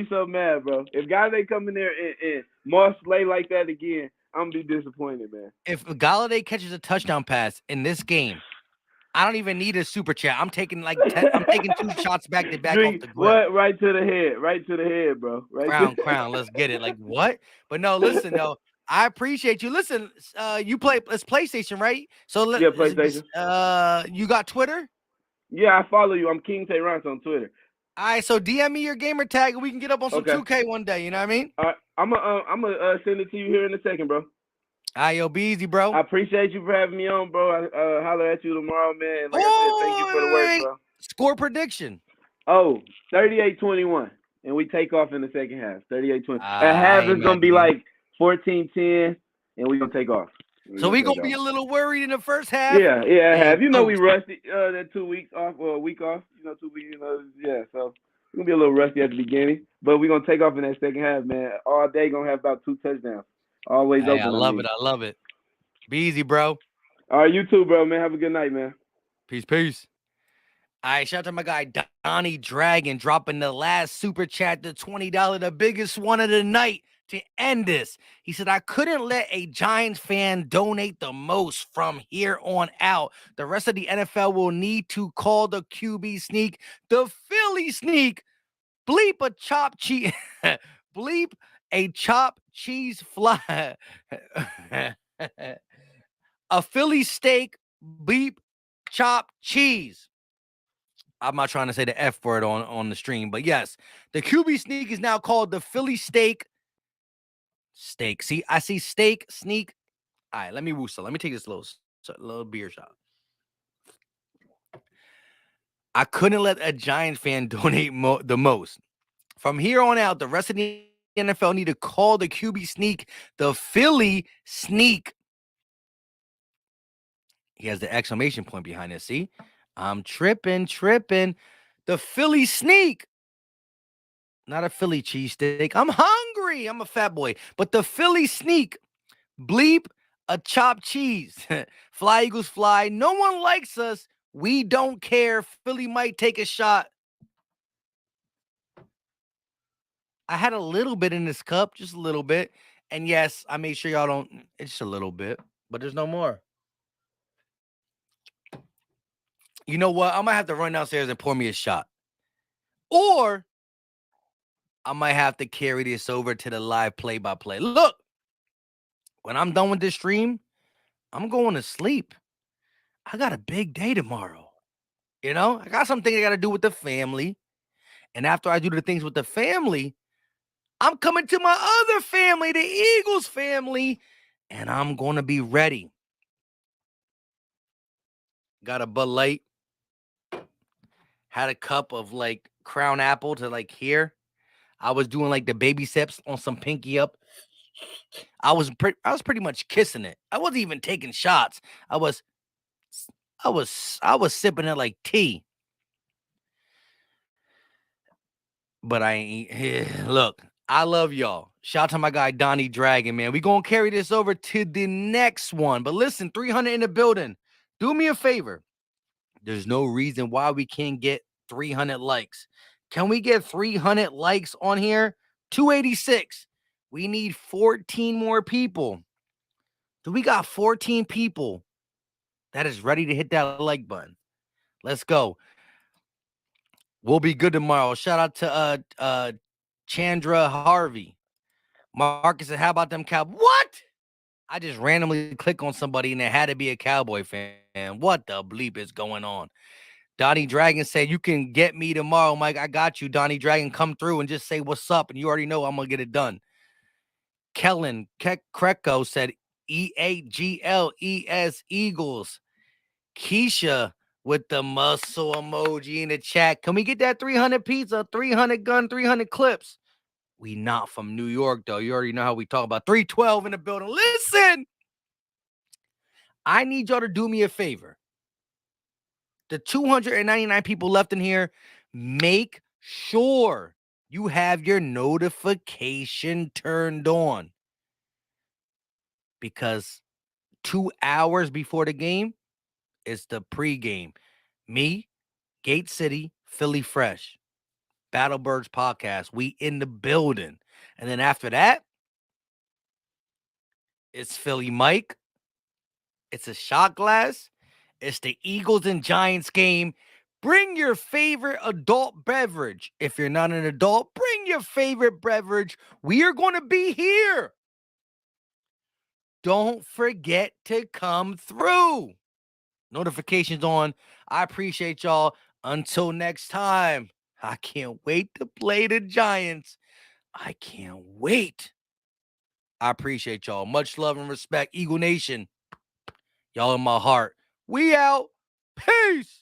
so mad. Bro. If Galladay come in there and Moss Slay like that again, I'm gonna be disappointed, man.
If Galladay catches a touchdown pass in this game, I don't even need a super chat. I'm taking like 10, I'm taking 2 shots back to back off the grill.
What? Right to the head, bro. Right.
Crown. Let's get it. Like what? But no, listen, though. I appreciate you. Listen, you play it's PlayStation, right? So
PlayStation.
You got Twitter?
Yeah, I follow you. I'm King Terrence on Twitter.
All right, so DM me your gamer tag and we can get up on some 2K one day. You know what I mean?
All right, I'm gonna send it to you here in a second, bro.
All right, yo, be easy, bro.
I appreciate you for having me on, bro. I holler at you tomorrow, man. Like I said, thank you for the work, bro.
Score prediction.
Oh, 38-21. And we take off in the second half. 38-20. At half is gonna be like 14-10, and we're gonna take off.
So we're gonna be a little worried in the first half.
Yeah, half. You know we rusty that 2 weeks off or a week off. 2 weeks, yeah. So we're gonna be a little rusty at the beginning, but we're gonna take off in that second half, man. All day gonna have about 2 touchdowns. Always open.
I love it. Be easy, bro.
All right, you too, bro, man. Have a good night, man.
Peace. All right, shout out to my guy Donnie Dragon dropping the last super chat, the $20, the biggest one of the night to end this. He said, I couldn't let a Giants fan donate the most from here on out. The rest of the NFL will need to call the QB sneak, the Philly sneak, bleep a chop cheese, bleep a chop cheese fly, a Philly steak, bleep chop cheese. I'm not trying to say the F word on the stream, but yes, the QB sneak is now called the Philly steak. See, I see steak, sneak. All right, let me woosah. Let me take this little beer shot. I couldn't let a Giants fan donate the most. From here on out, the rest of the NFL need to call the QB sneak the Philly sneak. He has the exclamation point behind it. See? I'm tripping. The Philly sneak. Not a Philly cheesesteak. I'm hungry. I'm a fat boy. But the Philly sneak. Bleep a chopped cheese. Fly, Eagles, fly. No one likes us. We don't care. Philly might take a shot. I had a little bit in this cup. Just a little bit. And yes, I made sure y'all don't. It's just a little bit. But there's no more. You know what? I might have to run downstairs and pour me a shot. Or I might have to carry this over to the live play-by-play. Look, when I'm done with this stream, I'm going to sleep. I got a big day tomorrow. I got something I got to do with the family. And after I do the things with the family, I'm coming to my other family, the Eagles family, and I'm going to be ready. Got a Bud Light. Had a cup of like Crown Apple to like here. I was doing like the baby sips on some pinky up. I was pretty much kissing it. I wasn't even taking shots. I was sipping it like tea. But I ain't. Look, I love y'all. Shout out to my guy Donnie Dragon, man. We gonna carry this over to the next one. But listen, 300 in the building. Do me a favor. There's no reason why we can't get 300 likes. Can we get 300 likes on here? 286. We need 14 more people. Do we got 14 people that is ready to hit that like button? Let's go. We'll be good tomorrow. Shout out to Chandra Harvey. Marcus said, how about them Cowboys? What? I just randomly click on somebody and it had to be a Cowboy fan. What the bleep is going on? Donnie Dragon said, you can get me tomorrow, Mike. I got you. Donnie Dragon, come through and just say what's up. And you already know I'm going to get it done. Kellen Kreko said, EAGLES Eagles. Keisha with the muscle emoji in the chat. Can we get that 300 pizza, 300 gun, 300 clips? We not from New York, though. You already know how we talk about 312 in the building. Listen, I need y'all to do me a favor. the 299 people left in here, make sure you have your notification turned on, because 2 hours before the game is the pregame. Me, Gate City, Philly Fresh, Battlebirds podcast. We in the building. And then after that, it's Philly Mike. It's a shot glass. It's the Eagles and Giants game. Bring your favorite adult beverage. If you're not an adult, bring your favorite beverage. We are going to be here. Don't forget to come through. Notifications on. I appreciate y'all. Until next time, I can't wait to play the Giants. I can't wait. I appreciate y'all. Much love and respect. Eagle Nation, y'all in my heart. We out. Peace.